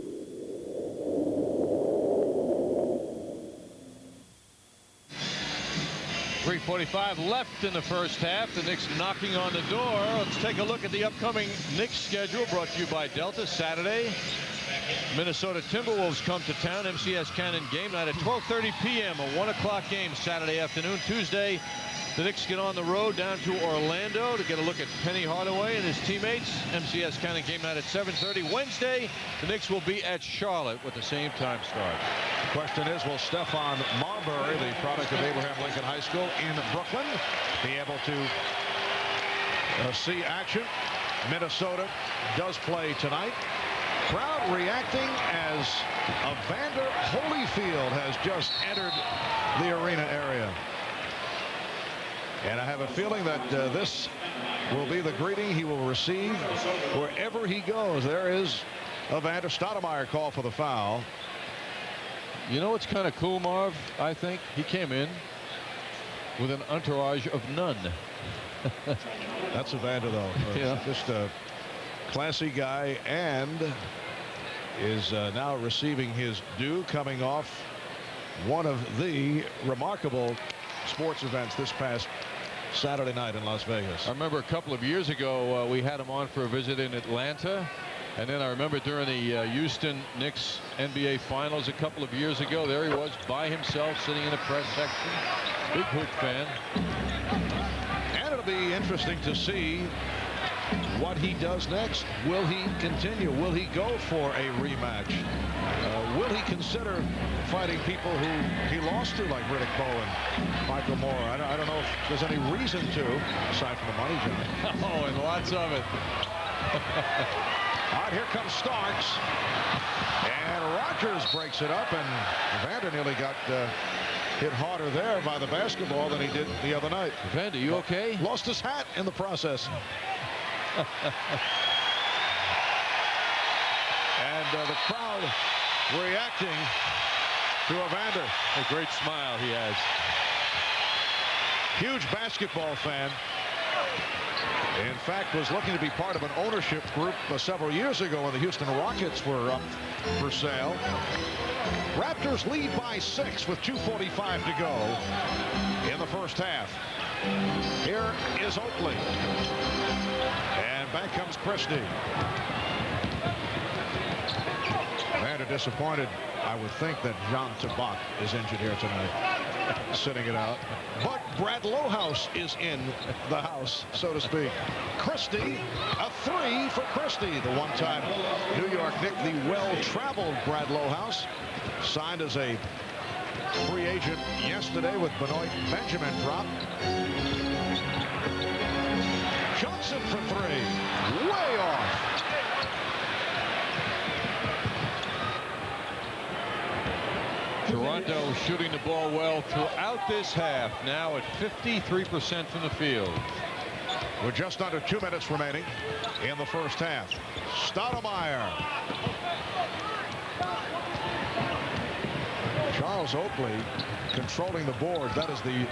.345 left in the first half. The Knicks knocking on the door. Let's take a look at the upcoming Knicks schedule, brought to you by Delta. Saturday, Minnesota Timberwolves come to town. MCS Cannon game night at 12:30 p.m. A 1 o'clock game Saturday afternoon. Tuesday, the Knicks get on the road down to Orlando to get a look at Penny Hardaway and his teammates. MCS Cannon game night at 7:30. Wednesday, the Knicks will be at Charlotte with the same time start. The question is, will Stephon Marbury, the product of Abraham Lincoln High School in Brooklyn, be able to see action? Minnesota does play tonight. Crowd reacting as Evander Holyfield has just entered the arena area. And I have a feeling that this will be the greeting he will receive wherever he goes. There is Evander. Stoudemire call for the foul. You know what's kind of cool, Marv? I think he came in with an entourage of none. That's Evander, though. Yeah. Just a classy guy, and is now receiving his due, coming off one of the remarkable sports events this past Saturday night in Las Vegas. I remember a couple of years ago we had him on for a visit in Atlanta, and then I remember during the Houston Knicks NBA Finals a couple of years ago, there he was by himself sitting in the press section. Big hoop fan. And it'll be interesting to see what he does next. Will he continue? Will he go for a rematch? Will he consider fighting people who he lost to, like Riddick Bowe, Michael Moore? I don't know if there's any reason to, aside from the money, Johnny. Oh, and lots of it. All right, here comes Starks. And Rogers breaks it up, and Evander nearly got hit harder there by the basketball than he did the other night. Evander, you okay? Lost his hat in the process. And the crowd reacting to Evander. A great smile he has. Huge basketball fan. In fact, was looking to be part of an ownership group several years ago when the Houston Rockets were up for sale. Raptors lead by 6 with 2:45 to go in the first half. Here is Oakley. And back comes Christie. Evander disappointed. I would think that Jean Tabak is injured here tonight, sitting it out. But Brad Lohaus is in the house, so to speak. Christie, a 3 for Christie. The one-time New York Knick, the well-traveled Brad Lohaus, signed as a free agent yesterday with Benoit Benjamin drop. Johnson for 3. Way off. Toronto shooting the ball well throughout this half, now at 53% from the field. with just under 2 minutes remaining in the first half. Stoudemire. Charles Oakley controlling the board. That is the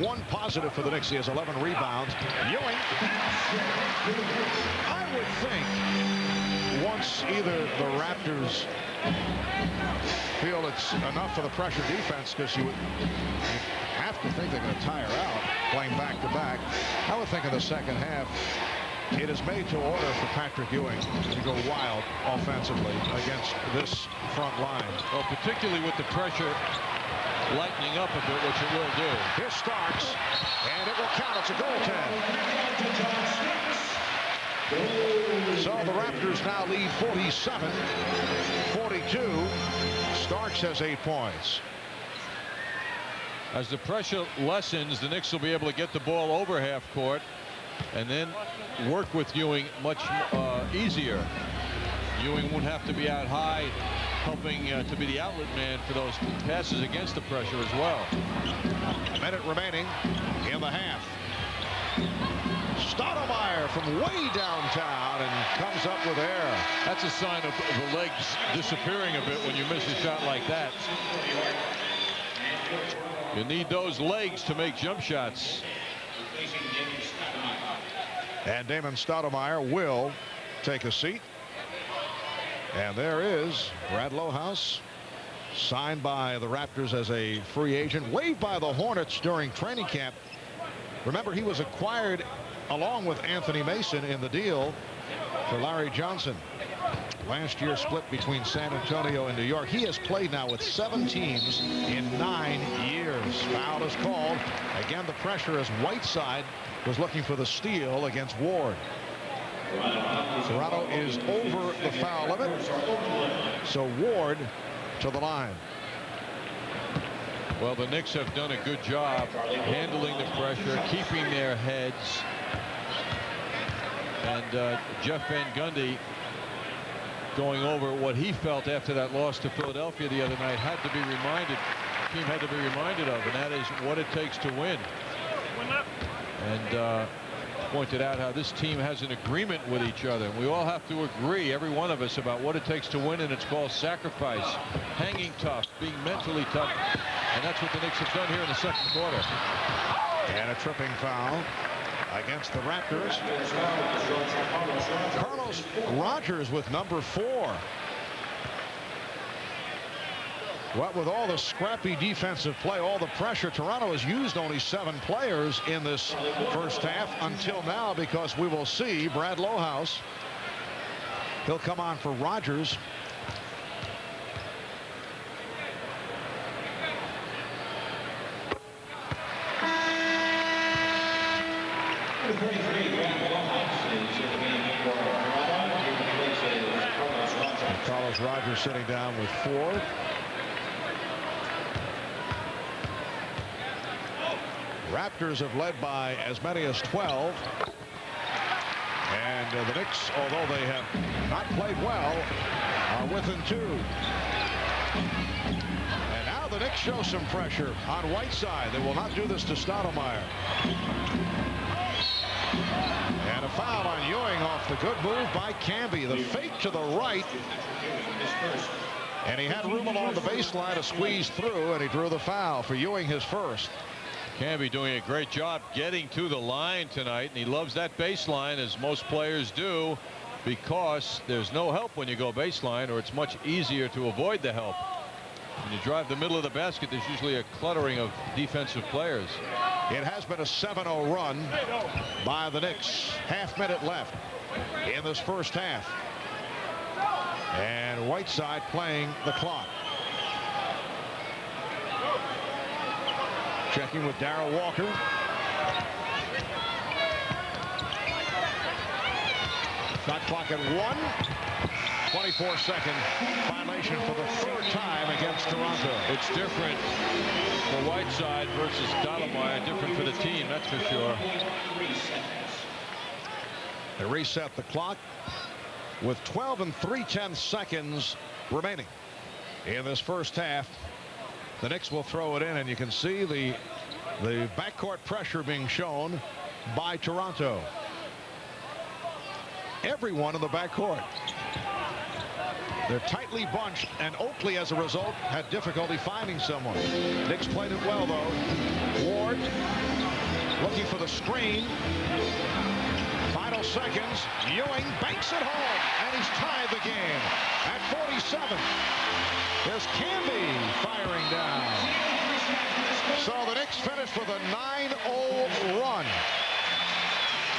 one positive for the Knicks. He has 11 rebounds. Ewing. I would think once either the Raptors feel it's enough for the pressure defense, because you have to think they're going to tire out playing back-to-back. I would think in the second half it is made to order for Patrick Ewing to go wild offensively against this front line. Well, particularly with the pressure lightening up a bit, which it will do. Here's Starks, and it will count. It's a goaltend. So the Raptors now lead 47-42. Starks has 8 points. As the pressure lessens, the Knicks will be able to get the ball over half court and then work with Ewing much easier. Ewing won't have to be out high, helping to be the outlet man for those passes against the pressure as well. A minute remaining in the half. Stoudemire from way downtown and comes up with air. That's a sign of the legs disappearing a bit when you miss a shot like that. You need those legs to make jump shots. And Damon Stoudemire will take a seat. And there is Brad Lohaus, signed by the Raptors as a free agent, waived by the Hornets during training camp. Remember, he was acquired along with Anthony Mason in the deal for Larry Johnson. Last year split between San Antonio and New York. He has played now with 7 teams in 9 years. Foul is called. Again, the pressure as Whiteside was looking for the steal against Ward. Toronto is over the foul limit. So Ward to the line. Well, the Knicks have done a good job handling the pressure, keeping their heads. And Jeff Van Gundy going over what he felt after that loss to Philadelphia the other night had to be reminded, the team had to be reminded of, and that is what it takes to win. And pointed out how this team has an agreement with each other. We all have to agree, every one of us, about what it takes to win, and it's called sacrifice, hanging tough, being mentally tough, and that's what the Knicks have done here in the second quarter. And a tripping foul against the Raptors. Carlos Rogers with number 4. What with all the scrappy defensive play, all the pressure, Toronto has used only 7 players in this first half until now, because we will see Brad Lohaus. He'll come on for Rogers. Carlos Rogers sitting down with 4. Raptors have led by as many as 12. And the Knicks, although they have not played well, are within 2. And now the Knicks show some pressure on Whiteside. They will not do this to Stoudemire. And a foul on Ewing off the good move by Camby. The fake to the right. And he had room along the baseline to squeeze through, and he drew the foul for Ewing, his first. Camby doing a great job getting to the line tonight, and he loves that baseline, as most players do, because there's no help when you go baseline, or it's much easier to avoid the help. When you drive the middle of the basket, there's usually a cluttering of defensive players. It has been a 7-0 run by the Knicks. Half-minute left in this first half. And Whiteside playing the clock. Checking with Darryl Walker. Shot clock at 1. 24-second violation for the 3rd time against Toronto. It's different for Whiteside versus Stoudemire, different for the team, that's for sure. They reset the clock with 12 3/10 seconds remaining in this first half. The Knicks will throw it in, and you can see the backcourt pressure being shown by Toronto. Everyone in the backcourt. They're tightly bunched, and Oakley, as a result, had difficulty finding someone. Knicks played it well, though. Ward looking for the screen. Final seconds. Ewing banks it home, and he's tied the game at 47. There's Canby firing down. So the Knicks finish with a 9-0 run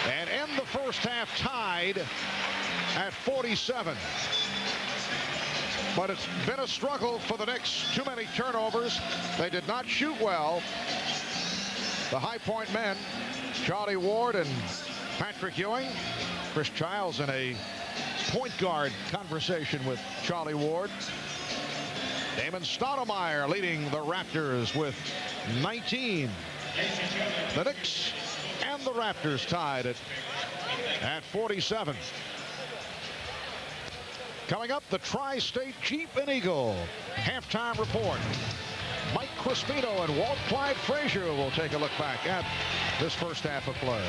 and end the first half tied at 47. But it's been a struggle for the Knicks. Too many turnovers. They did not shoot well. The High Point men, Charlie Ward and Patrick Ewing. Chris Childs in a point guard conversation with Charlie Ward. Damon Stoudemire leading the Raptors with 19. The Knicks and the Raptors tied at 47. Coming up, the Tri-State Jeep and Eagle halftime report. Mike Crispino and Walt Clyde Frazier will take a look back at this first half of play.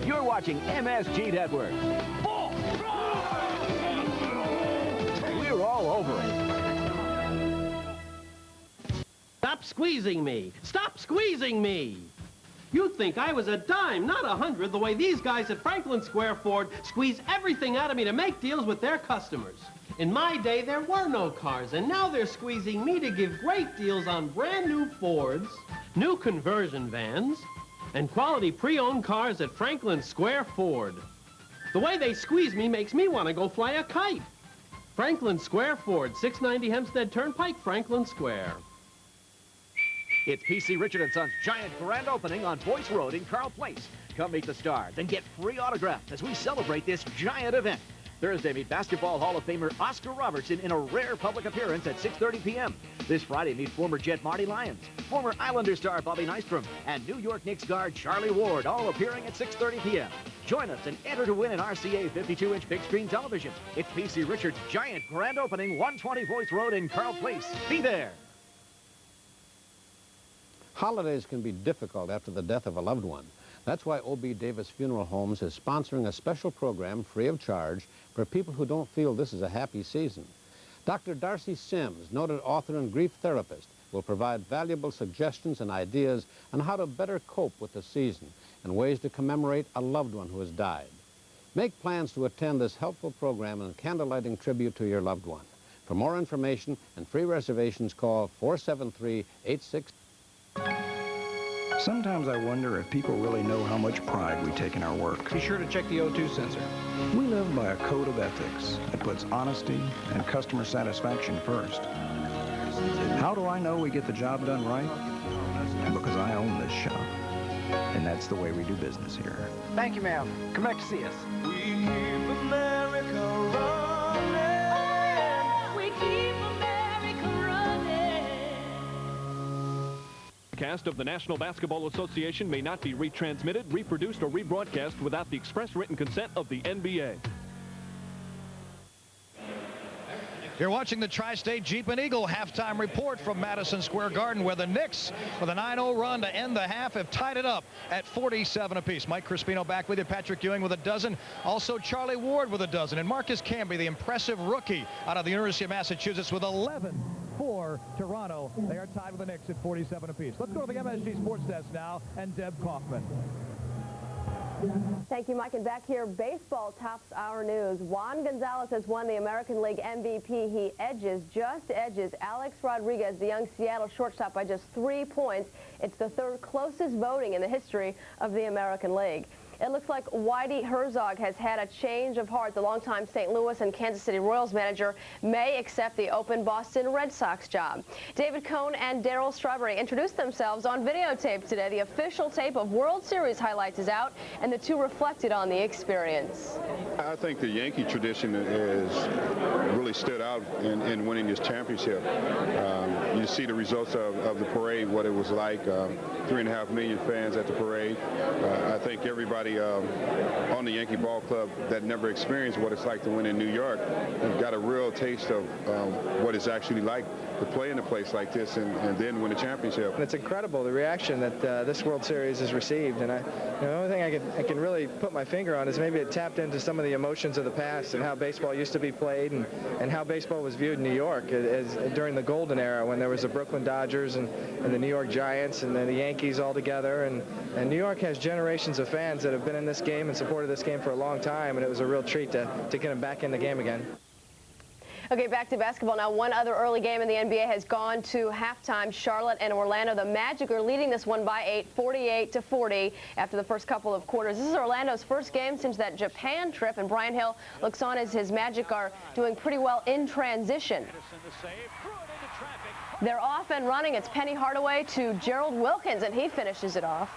You're watching MSG Network. We're all over it. Stop squeezing me. Stop squeezing me. You'd think I was a dime, not 100, the way these guys at Franklin Square Ford squeeze everything out of me to make deals with their customers. In my day, there were no cars, and now they're squeezing me to give great deals on brand new Fords, new conversion vans, and quality pre-owned cars at Franklin Square Ford. The way they squeeze me makes me want to go fly a kite. Franklin Square Ford, 690 Hempstead Turnpike, Franklin Square. It's P.C. Richard & Son's giant grand opening on Boyce Road in Carl Place. Come meet the stars and get free autographs as we celebrate this giant event. Thursday, meet Basketball Hall of Famer Oscar Robertson in a rare public appearance at 6:30 p.m. This Friday, meet former Jet Marty Lyons, former Islander star Bobby Nystrom, and New York Knicks guard Charlie Ward, all appearing at 6:30 p.m. Join us and enter to win an RCA 52-inch big screen television. It's P.C. Richard's giant grand opening, 120 Boyce Road in Carl Place. Be there. Holidays can be difficult after the death of a loved one. That's why O.B. Davis Funeral Homes is sponsoring a special program free of charge for people who don't feel this is a happy season. Dr. Darcy Sims, noted author and grief therapist, will provide valuable suggestions and ideas on how to better cope with the season and ways to commemorate a loved one who has died. Make plans to attend this helpful program and candlelighting tribute to your loved one. For more information and free reservations, call 473-86. Sometimes I wonder if people really know how much pride we take in our work. Be sure to check the O2 sensor. We live by a code of ethics that puts honesty and customer satisfaction first. How do I know we get the job done right? Because I own this shop. And that's the way we do business here. Thank you, ma'am. Come back to see us. We keep America running. We keep America running. Broadcast of the National Basketball Association may not be retransmitted, reproduced, or rebroadcast without the express written consent of the NBA. You're watching the Tri-State Jeep and Eagle halftime report from Madison Square Garden, where the Knicks, with a 9-0 run to end the half, have tied it up at 47 apiece. Mike Crispino back with you, Patrick Ewing with a dozen, also Charlie Ward with a dozen, and Marcus Camby, the impressive rookie out of the University of Massachusetts, with 11 for Toronto. They are tied with the Knicks at 47 apiece. Let's go to the MSG Sports Desk now, and Deb Kaufman. Thank you, Mike. And back here, baseball tops our news. Juan Gonzalez has won the American League MVP. He just edges Alex Rodriguez, the young Seattle shortstop, by just 3 points. It's the third closest voting in the history of the American League. It looks like Whitey Herzog has had a change of heart. The longtime St. Louis and Kansas City Royals manager may accept the open Boston Red Sox job. David Cohn and Darryl Strawberry introduced themselves on videotape today. The official tape of World Series highlights is out, and the two reflected on the experience. I think the Yankee tradition has really stood out in winning this championship. You see the results of the parade, what it was like. 3.5 million fans at the parade. I think everybody on the Yankee Ball Club that never experienced what it's like to win in New York have got a real taste of what it's actually like play in a place like this and then win a championship. It's incredible the reaction that this World Series has received, and the only thing I can really put my finger on is maybe it tapped into some of the emotions of the past and how baseball used to be played and how baseball was viewed in New York as during the golden era when there was the Brooklyn Dodgers and the New York Giants and then the Yankees all together, and New York has generations of fans that have been in this game and supported this game for a long time, and it was a real treat to get them back in the game again. Okay, back to basketball now. One other early game in the NBA has gone to halftime. Charlotte and Orlando. The Magic are leading this one by 8, 48-40 after the first couple of quarters. This is Orlando's first game since that Japan trip, and Brian Hill looks on as his Magic are doing pretty well in transition. They're off and running. It's Penny Hardaway to Gerald Wilkins, and he finishes it off.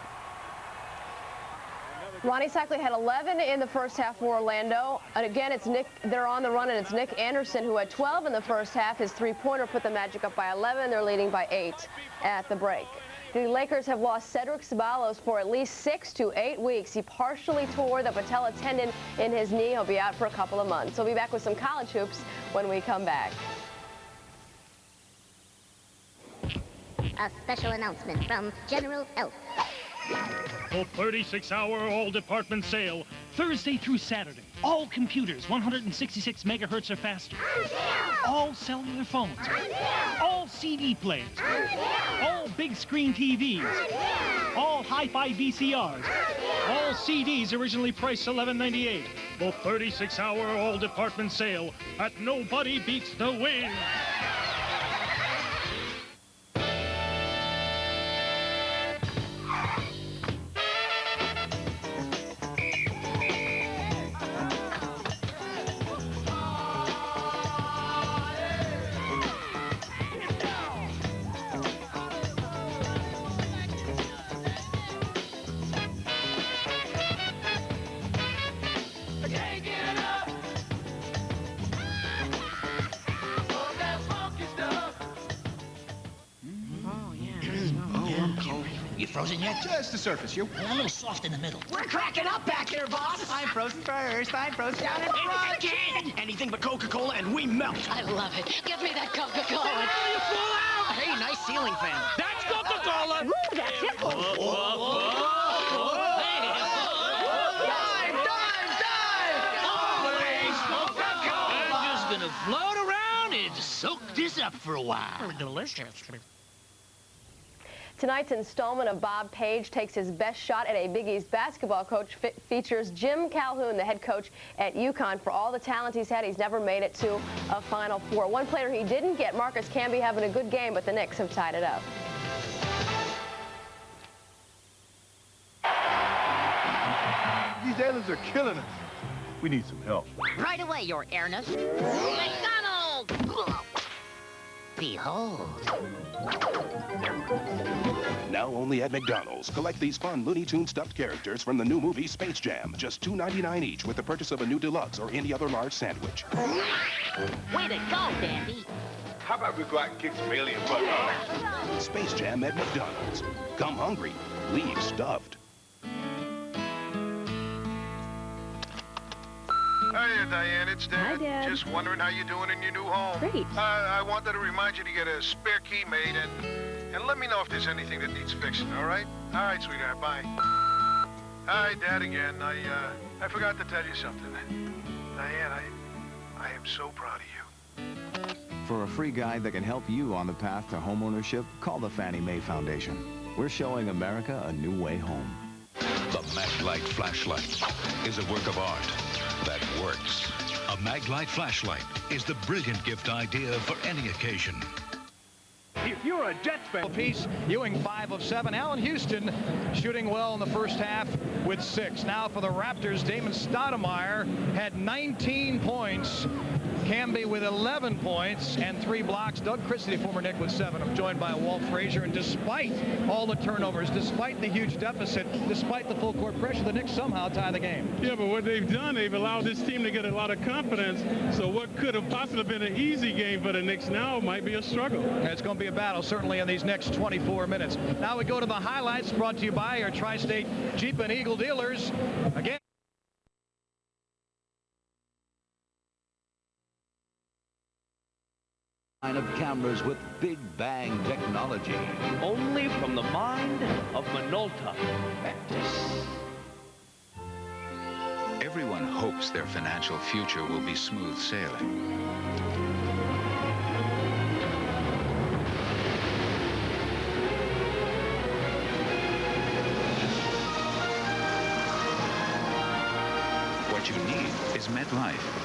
Ronnie Sackley had 11 in the first half for Orlando. And again, they're on the run, and it's Nick Anderson who had 12 in the first half. His three-pointer put the Magic up by 11. They're leading by 8 at the break. The Lakers have lost Cedric Ceballos for at least 6 to 8 weeks. He partially tore the patella tendon in his knee. He'll be out for a couple of months. We'll be back with some college hoops when we come back. A special announcement from General Elf. A 36-hour all-department sale, Thursday through Saturday. All computers, 166 megahertz or faster. All cellular phones. All CD players. All big-screen TVs. All hi-fi VCRs. All CDs originally priced $11.98. The 36-hour all-department sale at Nobody Beats the Wiz. Frozen yet? Just the surface. You? A little soft in the middle. We're cracking up back here, boss. I'm frozen first. I'm frozen down in front. Again! Anything but Coca-Cola and we melt. I love it. Give me that Coca-Cola. You fall out! Hey, nice ceiling fan. That's Coca-Cola. Ooh, that's it. I'm just gonna float around and soak this up for a while. Delicious. Tonight's installment of Bob Page Takes His Best Shot at a Big East Basketball Coach features Jim Calhoun, the head coach at UConn. For all the talent he's had, he's never made it to a Final Four. One player he didn't get, Marcus Camby, having a good game, but the Knicks have tied it up. These aliens are killing us. We need some help. Right away, Your Airness. McDonald's! Behold. Now only at McDonald's. Collect these fun Looney Tunes stuffed characters from the new movie Space Jam. Just $2.99 each with the purchase of a new deluxe or any other large sandwich. Way to go, Dandy. How about we go out and kick some alien butt? Space Jam at McDonald's. Come hungry. Leave stuffed. Hiya, Diane, it's Dad. Hi, Dad. Just wondering how you're doing in your new home. Great. I wanted to remind you to get a spare key made and let me know if there's anything that needs fixing, all right? All right, sweetheart, bye. Hi, Dad again. I forgot to tell you something. Diane, I am so proud of you. For a free guide that can help you on the path to homeownership, call the Fannie Mae Foundation. We're showing America a new way home. The Maglite flashlight is a work of art that works. A Maglite flashlight is the brilliant gift idea for any occasion. If you're a Jets fan, piece, Ewing 5 of 7. Allen Houston shooting well in the first half with 6. Now for the Raptors, Damon Stoudemire had 19 points. Camby with 11 points and 3 blocks. Doug Christie, former Knick, with 7. I'm joined by Walt Frazier. And despite all the turnovers, despite the huge deficit, despite the full court pressure, the Knicks somehow tie the game. Yeah, but what they've done, they've allowed this team to get a lot of confidence. So what could have possibly been an easy game for the Knicks now might be a struggle. It's going to be a battle, certainly, in these next 24 minutes. Now we go to the highlights brought to you by your Tri-State Jeep and Eagle dealers. Again. Line of cameras with Big Bang technology. Only from the mind of Minolta. Everyone hopes their financial future will be smooth sailing. What you need is MetLife.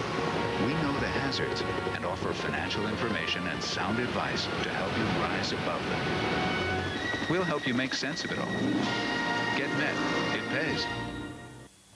We know the hazards and offer financial information and sound advice to help you rise above them. We'll help you make sense of it all. Get Met. It pays.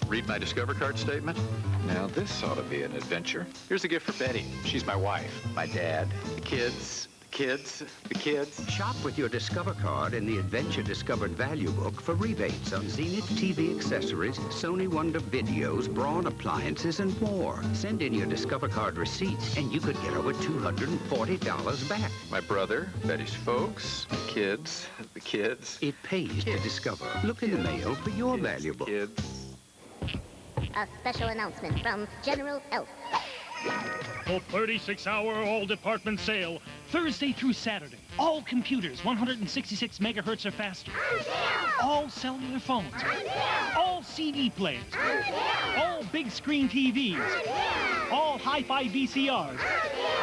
Read my Discover Card statement? Now this ought to be an adventure. Here's a gift for Betty. She's my wife, my dad, the kids. The kids. Shop with your Discover Card in the Adventure Discovered Value Book for rebates on Zenith TV accessories, Sony Wonder videos, Braun appliances, and more. Send in your Discover Card receipts, and you could get over $240 back. My brother, Betty's folks, the kids. It pays to discover. Look in the mail for your value book. A special announcement from General Elf. A 36-hour all-department sale, Thursday through Saturday. All computers, 166 megahertz or faster. All cellular phones. All CD players. All big-screen TVs. All hi-fi VCRs.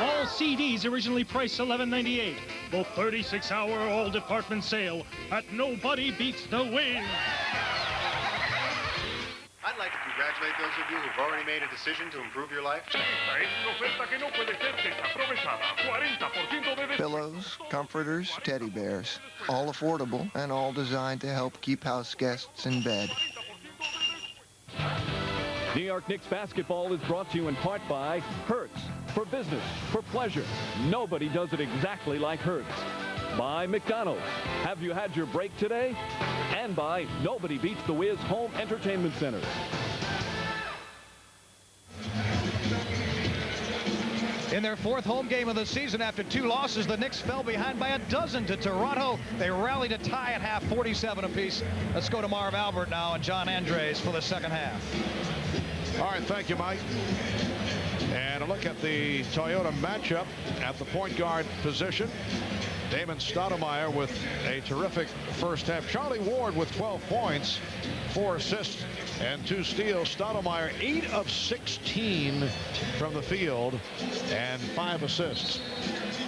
All CDs originally priced $11.98. The 36-hour all-department sale at Nobody Beats the Wind. I'd like to congratulate those of you who've already made a decision to improve your life. Pillows, comforters, teddy bears, all affordable and all designed to help keep house guests in bed. New York Knicks basketball is brought to you in part by Hertz. For business, for pleasure, nobody does it exactly like Hertz. By McDonald's. Have you had your break today? And by Nobody Beats the Wiz Home Entertainment Center. In their fourth home game of the season after 2 losses, the Knicks fell behind by 12 to Toronto. They rallied a tie at half, 47 apiece. Let's go to Marv Albert now and John Andres for the second half. All right, thank you, Mike. And a look at the Toyota matchup at the point guard position. Damon Stoudemire with a terrific first half. Charlie Ward with 12 points, 4 assists, and 2 steals. Stoudemire 8 of 16 from the field and 5 assists.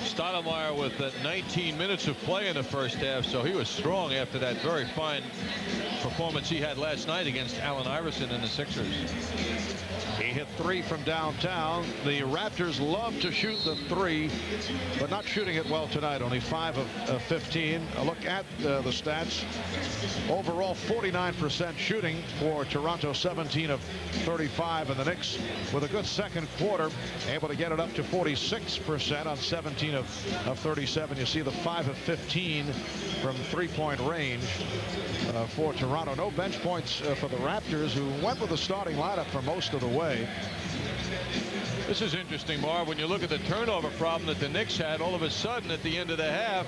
Stoudemire with 19 minutes of play in the first half, so he was strong after that very fine performance he had last night against Allen Iverson and the Sixers. He hit 3 from downtown. The Raptors love to shoot the 3, but not shooting it well tonight. Only 5 of 15. A look at the stats. Overall, 49% shooting for Toronto, 17 of 35. And the Knicks, with a good second quarter, able to get it up to 46% on 17 of 37. You see the 5 of 15 from three-point range for Toronto. No bench points for the Raptors, who went with the starting lineup for most of the way. This is interesting, Marv. When you look at the turnover problem that the Knicks had, all of a sudden at the end of the half,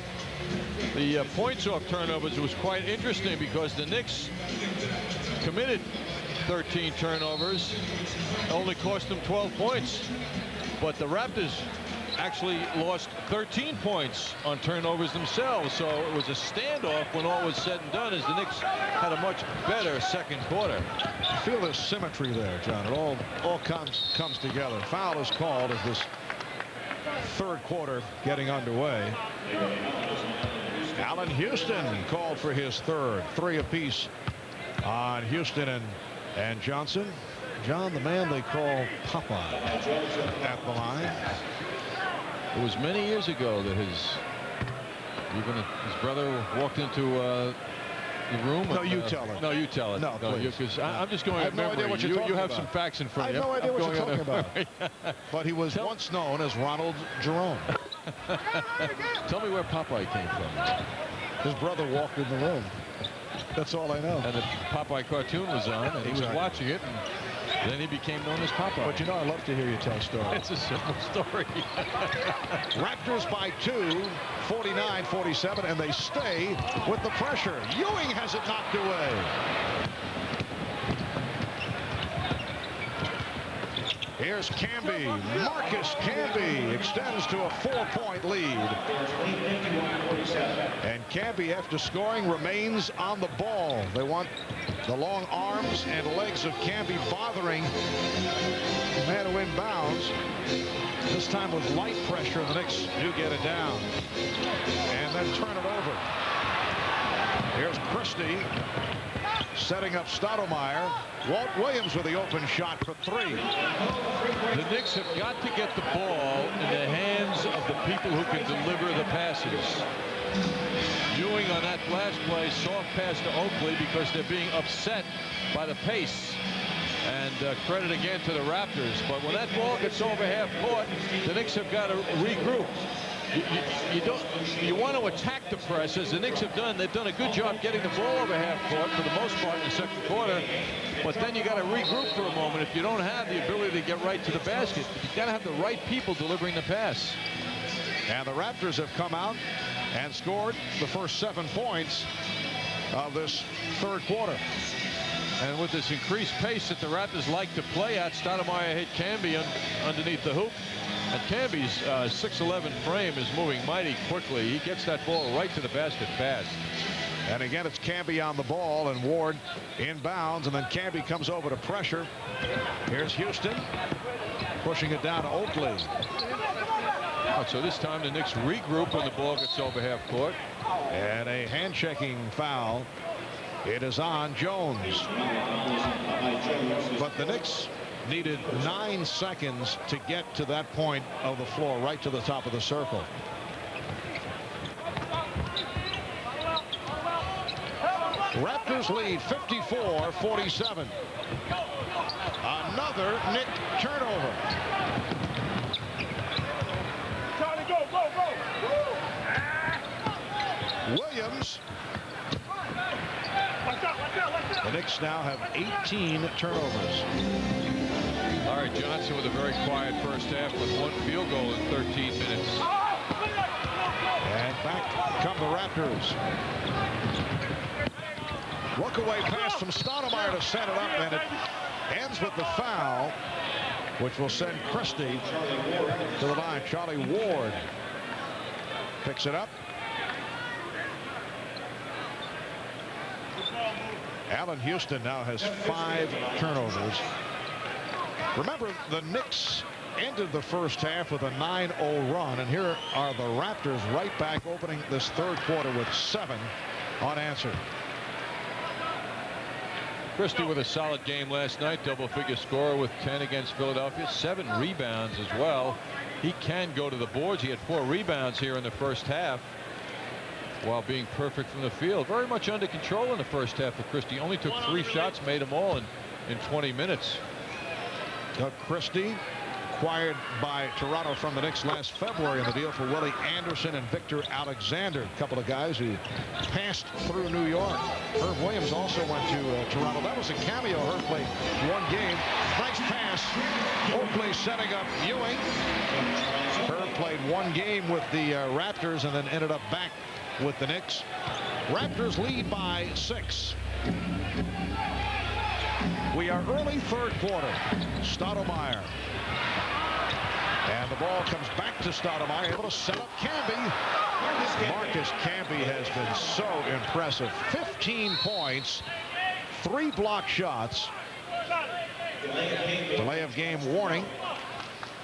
the points off turnovers was quite interesting because the Knicks committed 13 turnovers, only cost them 12 points. But the Raptors actually lost 13 points on turnovers themselves. So it was a standoff when all was said and done, as the Knicks had a much better second quarter. I feel there's symmetry there, John. It all comes together. Foul is called as this third quarter getting underway. Allen Houston called for his third. 3 apiece on Houston and Johnson. John, the man they call Popeye at the line. It was many years ago that his brother walked into the room. No, you tell it. No, you tell it. No, please. Because I'm just going. I have no idea what you're talking you have about. some facts in front of you. I have no idea what you're talking about. But he was once known as Ronald Jerome. Tell me where Popeye came from. His brother walked in the room. That's all I know. And the Popeye cartoon was on, and he was watching it. And then he became known as Popeye. But you know, I love to hear you tell stories. It's a simple story. Raptors by 2, 49-47, and they stay with the pressure. Ewing has it knocked away. Here's Camby. Marcus Camby extends to a 4-point lead. And Camby, after scoring, remains on the ball. They want the long arms and legs of Camby bothering the man who inbounds. This time with light pressure, the Knicks do get it down. And then turn it over. Here's Christie setting up Stoudemire. Walt Williams with the open shot for 3. The Knicks have got to get the ball in the hands of the people who can deliver the passes. Ewing on that last play, soft pass to Oakley because they're being upset by the pace. And credit again to the Raptors. But when that ball gets over half court, the Knicks have got to regroup. You want to attack the press, as the Knicks have done. They've done a good job getting the ball over half court for the most part in the second quarter. But then you got to regroup for a moment. If you don't have the ability to get right to the basket, you got to have the right people delivering the pass. And the Raptors have come out and scored the first 7 points of this third quarter. And with this increased pace that the Raptors like to play at, Stoudemire hit Camby underneath the hoop. And Camby's 6'11" frame is moving mighty quickly. He gets that ball right to the basket fast. And again, it's Camby on the ball, and Ward inbounds, and then Camby comes over to pressure. Here's Houston pushing it down to Oakley. So this time the Knicks regroup when the ball gets over half court. And a hand-checking foul. It is on Jones. But the Knicks needed 9 seconds to get to that point of the floor, right to the top of the circle. Raptors lead 54-47. Another Knick turnover. Charlie, go, go, go. Williams. Watch out, watch out, watch out. The Knicks now have 18 turnovers. All right, Johnson with a very quiet first half with 1 field goal in 13 minutes. And back come the Raptors. Look away pass from Stoudemire to set it up, and it ends with the foul, which will send Christie to the line. Charlie Ward picks it up. Allen Houston now has 5 turnovers. Remember, the Knicks ended the first half with a 9-0 run, and here are the Raptors right back opening this third quarter with 7 unanswered. Christie with a solid game last night, double-figure scorer with 10 against Philadelphia, 7 rebounds as well. He can go to the boards. He had 4 rebounds here in the first half while being perfect from the field. Very much under control in the first half of Christie. Only took 3 shots, made them all in 20 minutes. Doug Christie, acquired by Toronto from the Knicks last February in the deal for Willie Anderson and Victor Alexander, a couple of guys who passed through New York. Herb Williams also went to Toronto. That was a cameo. Herb played 1 game. Nice pass. Oakley setting up Ewing. Herb played 1 game with the Raptors and then ended up back with the Knicks. Raptors lead by 6. We are early third quarter. Stoudemire. And the ball comes back to Stoudemire, able to set up Camby. Marcus Camby has been so impressive. 15 points, 3 block shots. Delay of game warning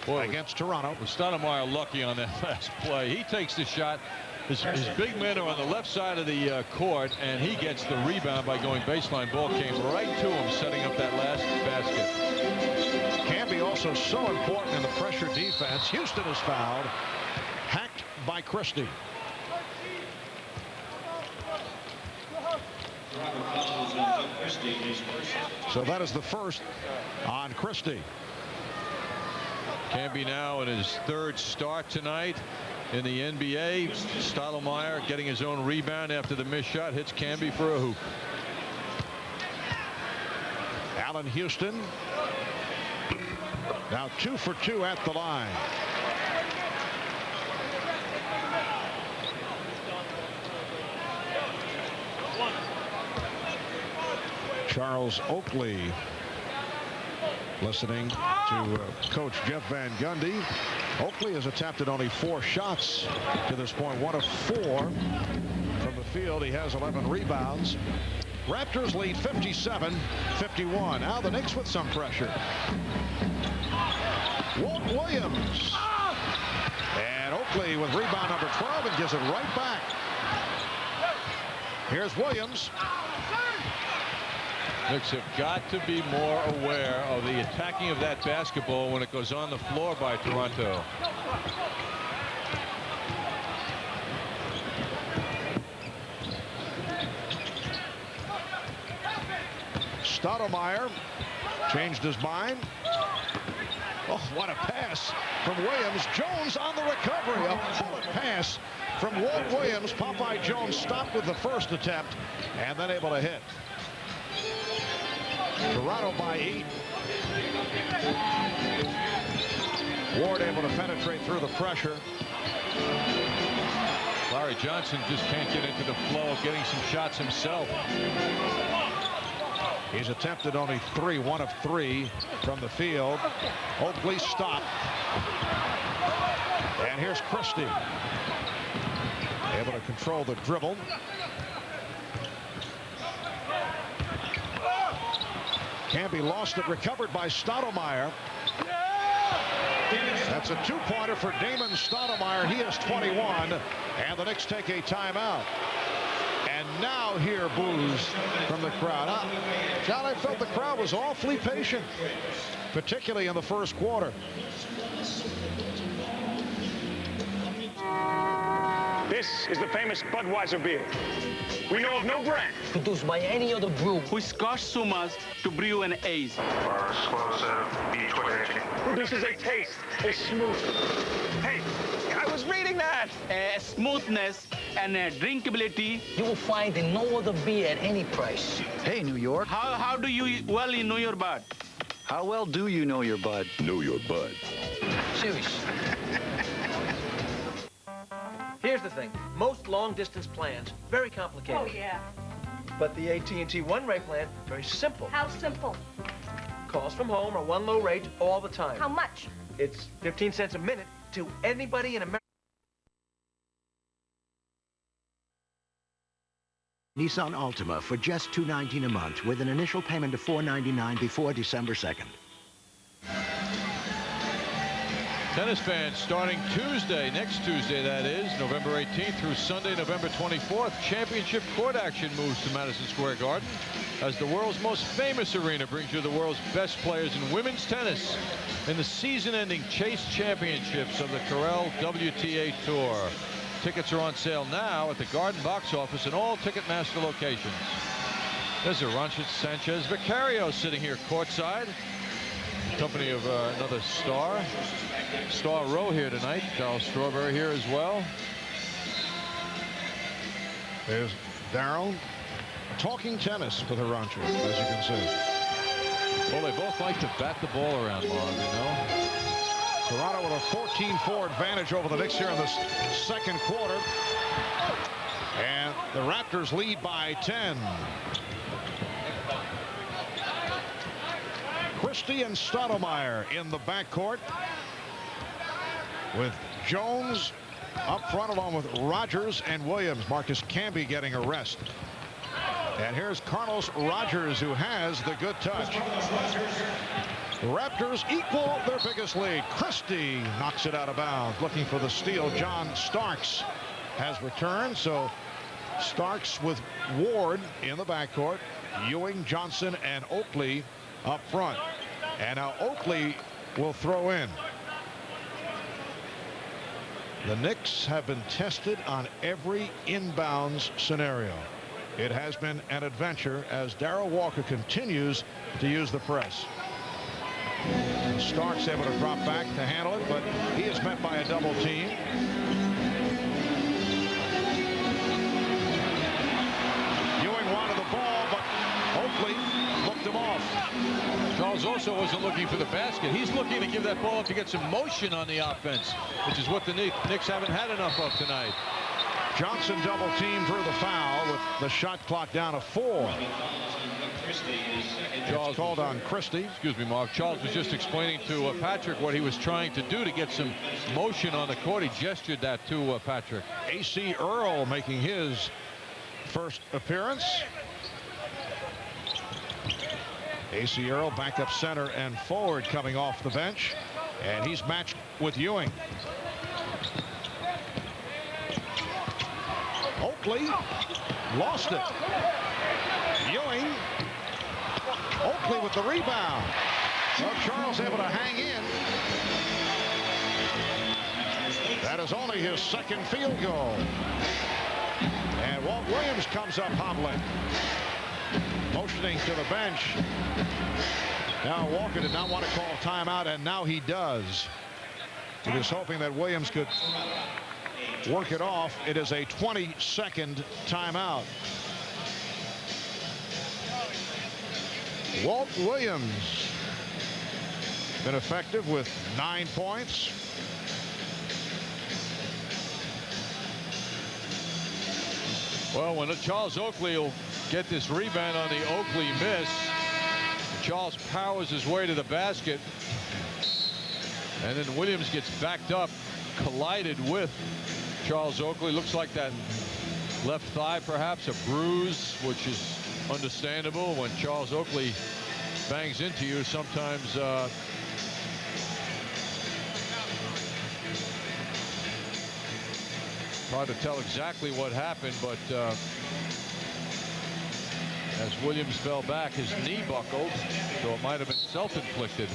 against Toronto. Was Stoudemire lucky on that last play? He takes the shot. His big men are on the left side of the court, and he gets the rebound by going baseline. Ball came right to him, setting up that last basket. Camby also so important in the pressure defense. Houston is fouled. Hacked by Christie. So that is the first on Christie. Camby now in his 3rd start tonight in the NBA. Stoudemire getting his own rebound after the missed shot, hits Camby for a hoop. Allen Houston now 2 for 2 at the line. Charles Oakley Listening to Coach Jeff Van Gundy, Oakley has attempted only 4 shots to this point, 1 of 4 from the field. He has 11 rebounds. Raptors lead 57-51. Now the Knicks with some pressure. Walt Williams. And Oakley with rebound number 12 and gives it right back. Here's Williams. Knicks have got to be more aware of the attacking of that basketball when it goes on the floor by Toronto. Stoudemire changed his mind. Oh, what a pass from Williams. Jones on the recovery. A bullet pass from Walt Williams. Popeye Jones stopped with the first attempt and then able to hit. Toronto by 8. Ward able to penetrate through the pressure. Larry Johnson just can't get into the flow of getting some shots himself. He's attempted only 3, 1 of 3 from the field. Oakley stopped. And here's Christie. Able to control the dribble. Camby lost it, recovered by Stoudemire. That's a 2-pointer for Damon Stoudemire. He has 21, and the Knicks take a timeout. And now hear boos from the crowd. John, I felt the crowd was awfully patient, particularly in the first quarter. This is the famous Budweiser beer. We know of no brand produced by any other brew who scotch so much to brew an ace. For explosive beach Produces a taste, a smooth. Hey, I was reading that. smoothness and drinkability you will find in no other beer at any price. Hey, New York. How do you know your bud? How well do you know your bud? Know your bud. Serious. Here's the thing. Most long-distance plans, very complicated. Oh, yeah. But the AT&T one-rate plan, very simple. How simple? Calls from home are one low rate all the time. How much? It's 15 cents a minute to anybody in America. Nissan Altima for just $219 a month with an initial payment of $499 before December 2nd. Tennis fans, starting Tuesday, next Tuesday that is, November 18th through Sunday, November 24th, championship court action moves to Madison Square Garden as the world's most famous arena brings you the world's best players in women's tennis in the season-ending Chase Championships of the Corel WTA Tour. Tickets are on sale now at the Garden box office and all Ticketmaster locations. There's Aranches Sanchez Vicario sitting here courtside. Company of another star row here tonight. Darryl Strawberry here as well. There's Darryl talking tennis with Aranches, as you can see. Well, they both like to bat the ball around, Marv, you know. Toronto with a 14-4 advantage over the Knicks here in this second quarter. And the Raptors lead by 10. Christie and Stoudemire in the backcourt with Jones up front along with Rogers and Williams. Marcus Camby getting a rest. And here's Carlos Rogers, who has the good touch. The Raptors equal their biggest lead. Christie knocks it out of bounds. Looking for the steal. John Starks has returned. So Starks with Ward in the backcourt. Ewing, Johnson, and Oakley up front. And now Oakley will throw in. The Knicks have been tested on every inbounds scenario. It has been an adventure as Darrell Walker continues to use the press. Starks able to drop back to handle it, but he is met by a double team. Ewing wanted the ball, but Oakley looked him off. Charles also wasn't looking for the basket. He's looking to give that ball up to get some motion on the offense, which is what the Knicks haven't had enough of tonight. Johnson double team through the foul with the shot clock down to 4. Charles called on Christie. Excuse me, Mark. Charles was just explaining to Patrick what he was trying to do to get some motion on the court. He gestured that to Patrick. A.C. Earl making his first appearance. A.C. Earl, backup center and forward, coming off the bench, and he's matched with Ewing. Oakley lost it. Ewing. Oakley with the rebound. Well, Charles able to hang in. That is only his second field goal. And Walt Williams comes up hobbling, motioning to the bench. Now Walker did not want to call timeout, and now he does. He was hoping that Williams could work it off. It is a 20-second timeout. Walt Williams been effective with 9 points. Well, when Charles Oakley will get this rebound on the Oakley miss, Charles powers his way to the basket, and then Williams gets backed up, collided with Charles Oakley. Looks like that left thigh, perhaps a bruise, which is understandable when Charles Oakley bangs into you. Sometimes hard to tell exactly what happened, but as Williams fell back, his knee buckled, so it might have been self-inflicted.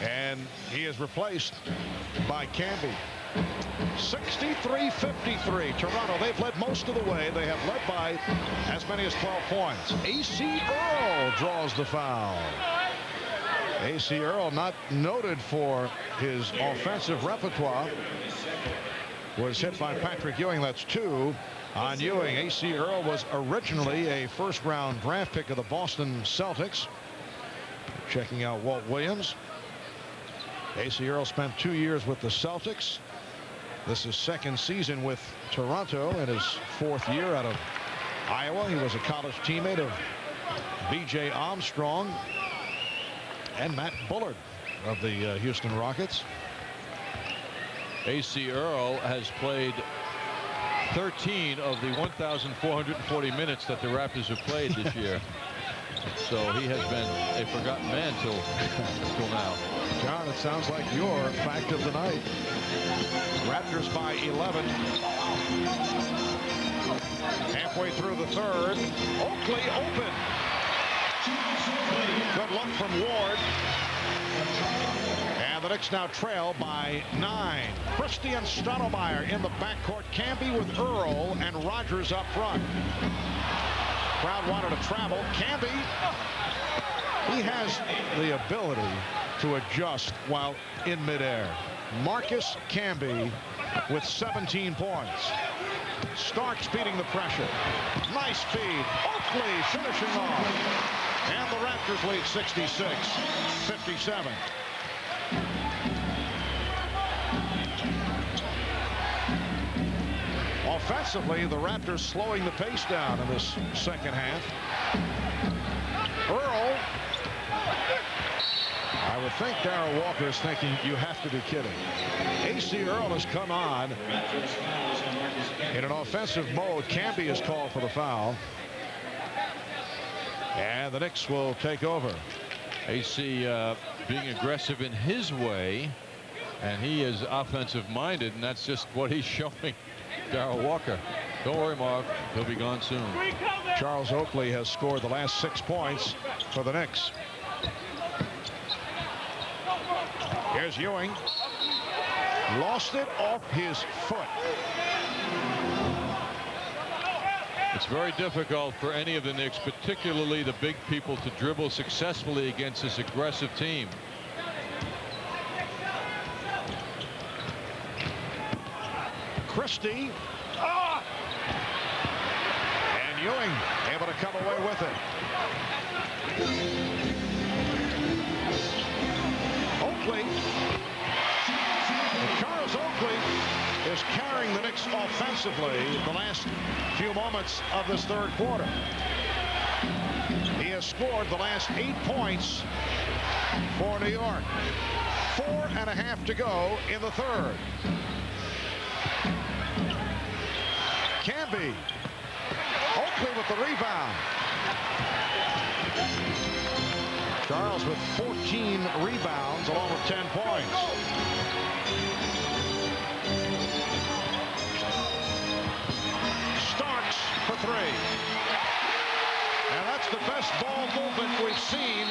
And he is replaced by Canby. 63-53. Toronto, they've led most of the way. They have led by as many as 12 points. A.C. Earl draws the foul. A.C. Earl, not noted for his offensive repertoire, was hit by Patrick Ewing. That's 2 on Ewing. A.C. Earl was originally a first-round draft pick of the Boston Celtics. Checking out Walt Williams. A.C. Earl spent 2 years with the Celtics. This is second season with Toronto and his 4th year out of Iowa. He was a college teammate of B.J. Armstrong and Matt Bullard of the Houston Rockets. A.C. Earl has played 13 of the 1,440 minutes that the Raptors have played this year. So he has been a forgotten man till now. John, it sounds like your fact of the night. Raptors by 11. Halfway through the third. Oakley open. Good look from Ward. And the Knicks now trail by 9. Christie and Stottlemyre in the backcourt. Canby with Earl and Rogers up front. Crowd wanted to travel. Canby, he has the ability to adjust while in midair. Marcus Camby with 17 points. Starks beating the pressure. Nice feed. Oakley finishing off. And the Raptors lead 66-57. Offensively, the Raptors slowing the pace down in this second half. Earl. I would think Darryl Walker is thinking, you have to be kidding. A.C. Earl has come on in an offensive mode. Canby is called for the foul. And the Knicks will take over. A.C. being aggressive in his way, and he is offensive minded, and that's just what he's showing Darryl Walker. Don't worry, Mark, he'll be gone soon. Charles Oakley has scored the last 6 points for the Knicks. Here's Ewing. Lost it off his foot. It's very difficult for any of the Knicks, particularly the big people, to dribble successfully against this aggressive team. Christie. And Ewing able to come away with it. Oakley. And Charles Oakley is carrying the Knicks offensively the last few moments of this third quarter. He has scored the last 8 points for New York. 4.5 to go in the third. Canby. Oakley with the rebound. Charles with 14 rebounds along with 10 points. Starks for 3. And that's the best ball movement we've seen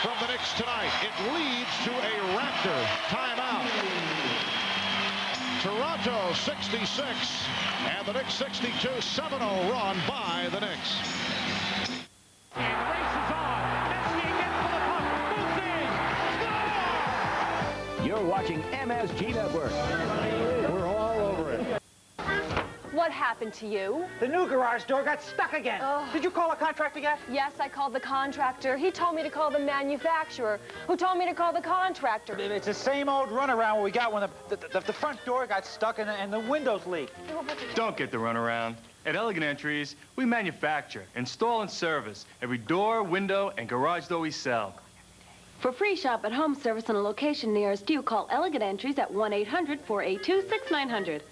from the Knicks tonight. It leads to a Raptor timeout. Toronto 66 and the Knicks 62. 7-0 run by the Knicks. And races on. Messier gets for the puck. Moves in. Score! You're watching MSG Network. We're all over it. What happened to you? The new garage door got stuck again. Oh. Did you call a contractor yet? Yes, I called the contractor. He told me to call the manufacturer, who told me to call the contractor. It's the same old runaround we got when the front door got stuck and the windows leaked. Don't get the runaround. At Elegant Entries, we manufacture, install, and service every door, window, and garage door we sell. For free shop-at-home service on a location nearest you, call Elegant Entries at 1-800-482-6900.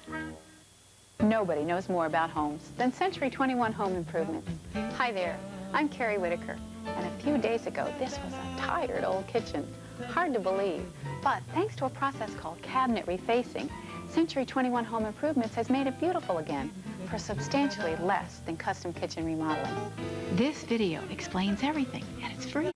Nobody knows more about homes than Century 21 Home Improvements. Hi there, I'm Carrie Whitaker, and a few days ago, this was a tired old kitchen. Hard to believe, but thanks to a process called cabinet refacing, Century 21 Home Improvements has made it beautiful again for substantially less than custom kitchen remodeling. This video explains everything, and it's free.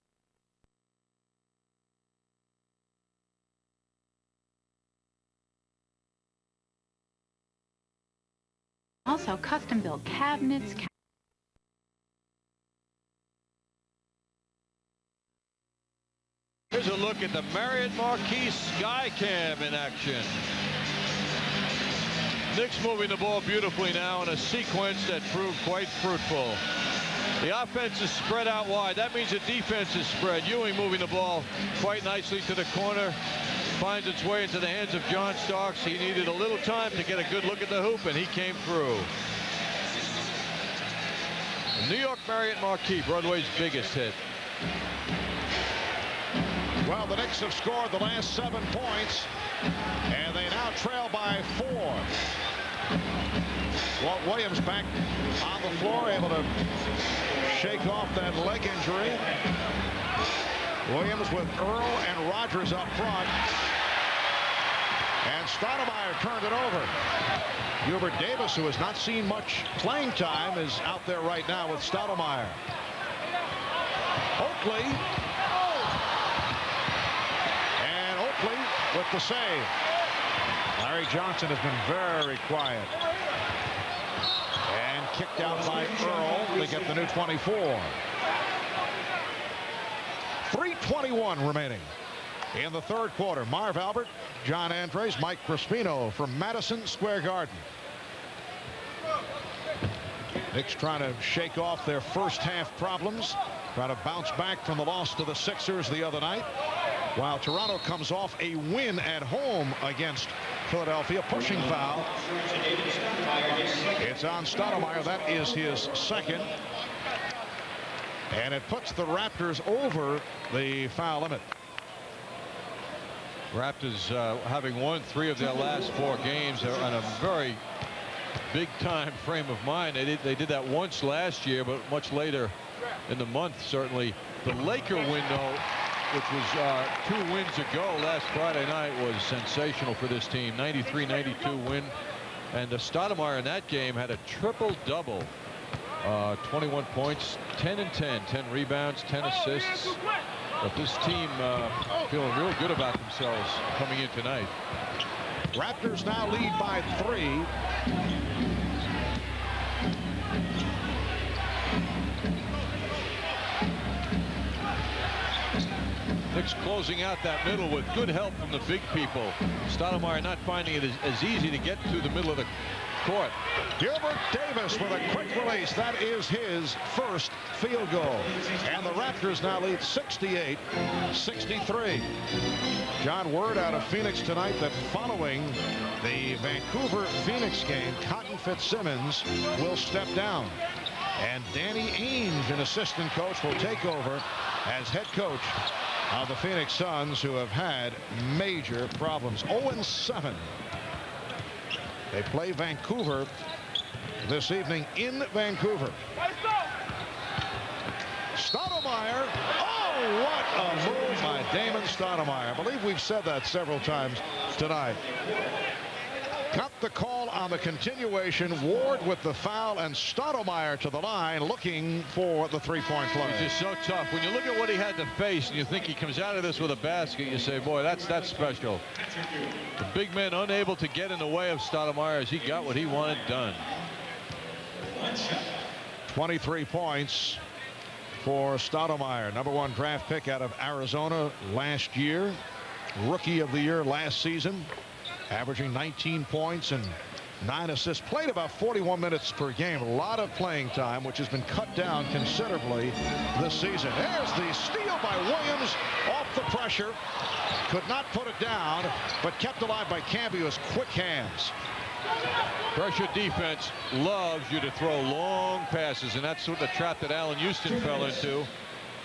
Also, custom-built cabinets. Here's a look at the Marriott Marquis Skycam in action. Knicks moving the ball beautifully now in a sequence that proved quite fruitful. The offense is spread out wide. That means the defense is spread. Ewing moving the ball quite nicely to the corner. Finds its way into the hands of John Starks. He needed a little time to get a good look at the hoop, and he came through. The New York Marriott Marquis, Broadway's biggest hit. Well, the Knicks have scored the last 7 points, and they now trail by 4. Walt Williams back on the floor, able to shake off that leg injury. Williams with Earl and Rogers up front. And Stoudemire turned it over. Hubert Davis, who has not seen much playing time, is out there right now with Stoudemire. Oakley. And Oakley with the save. Larry Johnson has been very quiet. And kicked out by Earl to get the new 24. 3:21 remaining in the third quarter. Marv Albert, John Andres, Mike Crispino from Madison Square Garden. Knicks trying to shake off their first half problems, try to bounce back from the loss to the Sixers the other night, while Toronto comes off a win at home against Philadelphia. Pushing foul. It's on Stoudemire. That is his second. And it puts the Raptors over the foul limit. Raptors having won 3 of their last 4 games. They're on a very big time frame of mind. They did that once last year, but much later in the month. Certainly the Laker window, which was 2 wins ago last Friday night, was sensational for this team. 93-92 win. And Stoudemire in that game had a triple-double. 21 points, 10 and 10, 10 rebounds, 10 assists. But this team feeling real good about themselves coming in tonight. Raptors now lead by 3. Knicks closing out that middle with good help from the big people. Stoudemire not finding it as easy to get to the middle of the court. Gilbert Davis with a quick release. That is his first field goal. And the Raptors now lead 68-63. John, word out of Phoenix tonight that following the Vancouver-Phoenix game, Cotton Fitzsimmons will step down. And Danny Ainge, an assistant coach, will take over as head coach of the Phoenix Suns, who have had major problems. 0-7. They play Vancouver this evening in Vancouver. Stoudemire. Oh, what a move by Damon Stoudemire. I believe we've said that several times tonight. Got the call on the continuation. Ward with the foul, and Stoudemire to the line looking for the three-point play. It's just so tough. When you look at what he had to face and you think he comes out of this with a basket, you say, boy, that's special. The big man unable to get in the way of Stoudemire as he got what he wanted done. 23 points for Stoudemire, #1 draft pick out of Arizona last year. Rookie of the year last season, averaging 19 points and 9 assists. Played about 41 minutes per game. A lot of playing time, which has been cut down considerably this season. There's the steal by Williams off the pressure. Could not put it down, but kept alive by Cambia's quick hands. Pressure defense loves you to throw long passes, and that's what the trap that Allen Houston fell into.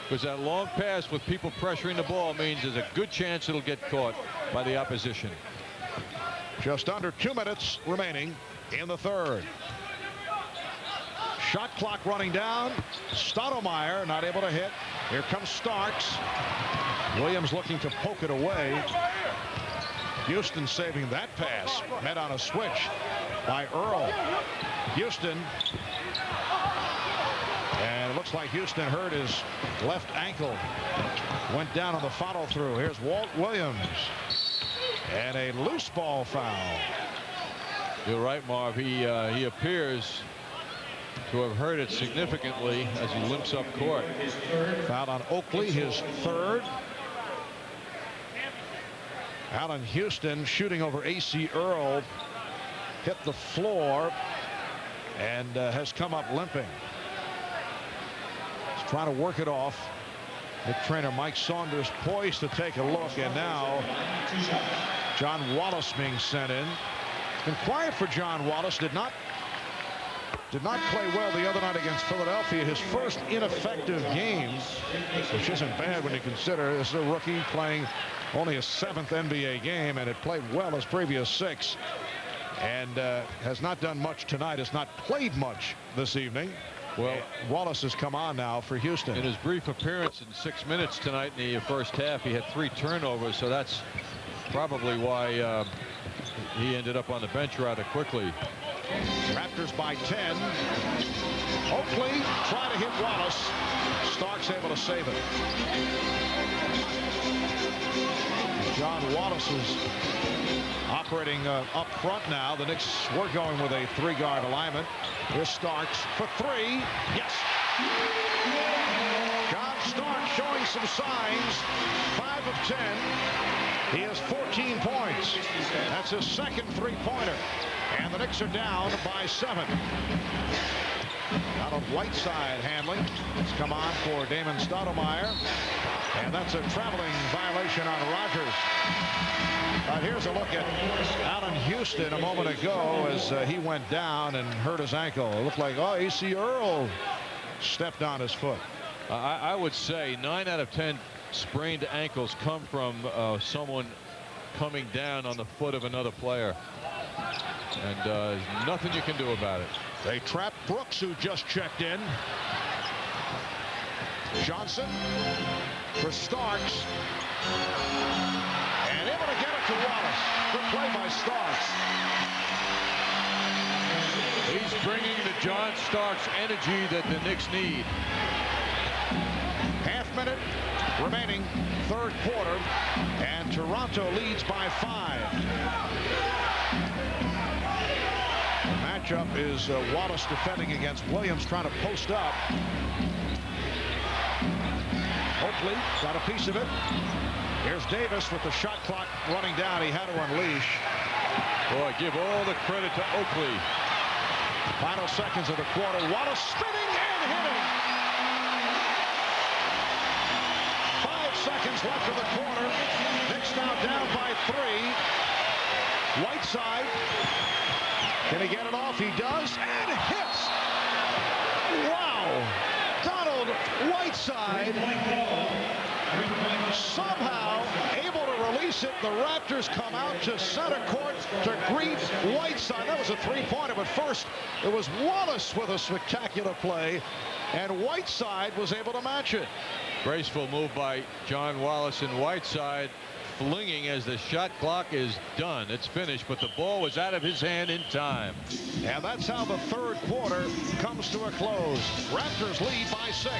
Because that long pass with people pressuring the ball means there's a good chance it'll get caught by the opposition. Just under 2 minutes remaining in the third. Shot clock running down. Stoudemire not able to hit. Here comes Starks. Williams looking to poke it away. Houston saving that pass. Met on a switch by Earl. Houston. And it looks like Houston hurt his left ankle. Went down on the follow through. Here's Walt Williams. And a loose ball foul. You're right, Marv. He appears to have hurt it significantly as he limps up court. Foul on Oakley, his third. Allen Houston shooting over A.C. Earl. Hit the floor and has come up limping. He's trying to work it off. The trainer Mike Saunders poised to take a look, and now John Wallace being sent in. It's been quiet for John Wallace. Did not play well the other night against Philadelphia. His first ineffective game, which isn't bad when you consider this is a rookie playing only his 7th NBA game, and it played well his previous 6, and has not done much tonight. Has not played much this evening. Well, Wallace has come on now for Houston. In his brief appearance in 6 minutes tonight in the first half, he had 3 turnovers, so that's probably why he ended up on the bench rather quickly. Raptors by 10. Oakley trying to hit Wallace. Starks able to save it. John Wallace is operating up front now. The Knicks were going with a 3-guard alignment. Here's Starks for 3. Yes. John Starks showing some signs. 5 of 10. He has 14 points. That's his second 3-pointer. And the Knicks are down by 7. Out of Whiteside handling. It's come on for Damon Stoudemire. And that's a traveling violation on Rogers. Here's a look at Allen Houston a moment ago as he went down and hurt his ankle. It looked like, A.C. Earl stepped on his foot. I would say 9 out of 10 sprained ankles come from someone coming down on the foot of another player. And there's nothing you can do about it. They trapped Brooks, who just checked in. Johnson for Starks. And able to get it to Wallace. Good play by Starks. He's bringing the John Starks energy that the Knicks need. Half-minute remaining, third quarter, and Toronto leads by 5. The matchup is Wallace defending against Williams, trying to post up. Oakley got a piece of it. Here's Davis with the shot clock running down. He had to unleash. Boy, give all the credit to Oakley. Final seconds of the quarter. Wallace spinning and hitting. 5 seconds left of the quarter. Knicks now down by 3. Whiteside. Can he get it off? He does. And hits. Wow. Whiteside somehow able to release it. The Raptors come out to center court to greet Whiteside. That was a three-pointer, but first it was Wallace with a spectacular play, and Whiteside was able to match it. Graceful move by John Wallace and Whiteside, flinging as the shot clock is done. It's finished, but the ball was out of his hand in time. And that's how the third quarter comes to a close. Raptors lead by 6.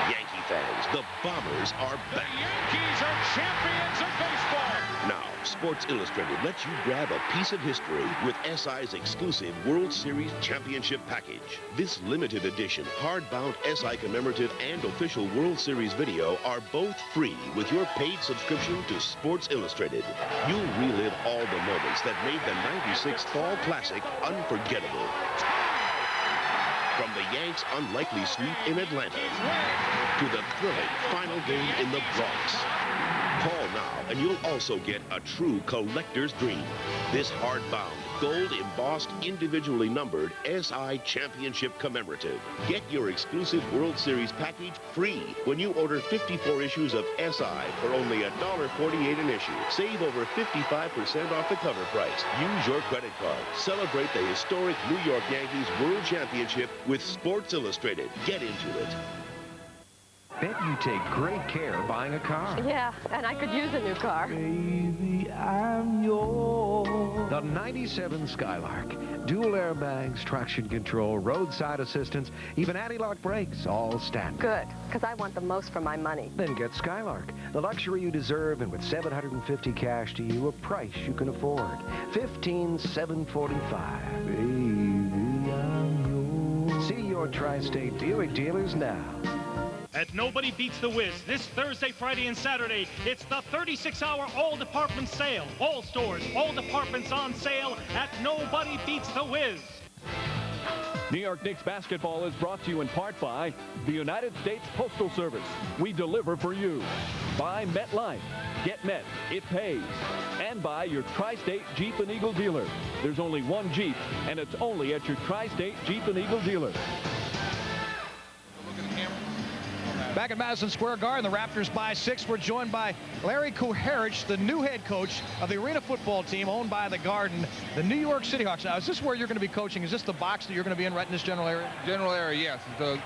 Yankee fans, the Bombers are back. The Yankees are champions of baseball. Now, Sports Illustrated lets you grab a piece of history with SI's exclusive World Series Championship package. This limited edition, hardbound SI commemorative and official World Series video are both free with your paid subscription to Sports Illustrated. You'll relive all the moments that made the '96 Fall Classic unforgettable. From the Yanks' unlikely sweep in Atlanta to the thrilling final game in the Bronx. Call now and you'll also get a true collector's dream. This hardbound, gold embossed, individually numbered SI Championship commemorative. Get your exclusive World Series package free when you order 54 issues of SI for only $1.48 an issue. Save over 55% off the cover price. Use your credit card. Celebrate the historic New York Yankees World Championship with Sports Illustrated. Get into it. Bet you take great care buying a car. Yeah, and I could use a new car. Baby, I'm yours. The 97 Skylark. Dual airbags, traction control, roadside assistance, even anti-lock brakes, all standard. Good, because I want the most for my money. Then get Skylark. The luxury you deserve, and with $750 cash to you, a price you can afford. $15,745. Baby, I'm yours. See your Tri-State Buick dealers now. At Nobody Beats the Whiz, this Thursday, Friday, and Saturday, it's the 36-hour all-department sale. All stores, all departments on sale at Nobody Beats the Whiz. New York Knicks basketball is brought to you in part by the United States Postal Service. We deliver for you. By MetLife. Get Met. It pays. And by your Tri-State Jeep and Eagle dealer. There's only one Jeep, and it's only at your Tri-State Jeep and Eagle dealer. Back at Madison Square Garden, the Raptors by 6. We're joined by Larry Kuharich, the new head coach of the arena football team owned by the Garden, the New York City Hawks. Now, is this where you're going to be coaching? Is this the box that you're going to be in right in this general area? General area, yes. The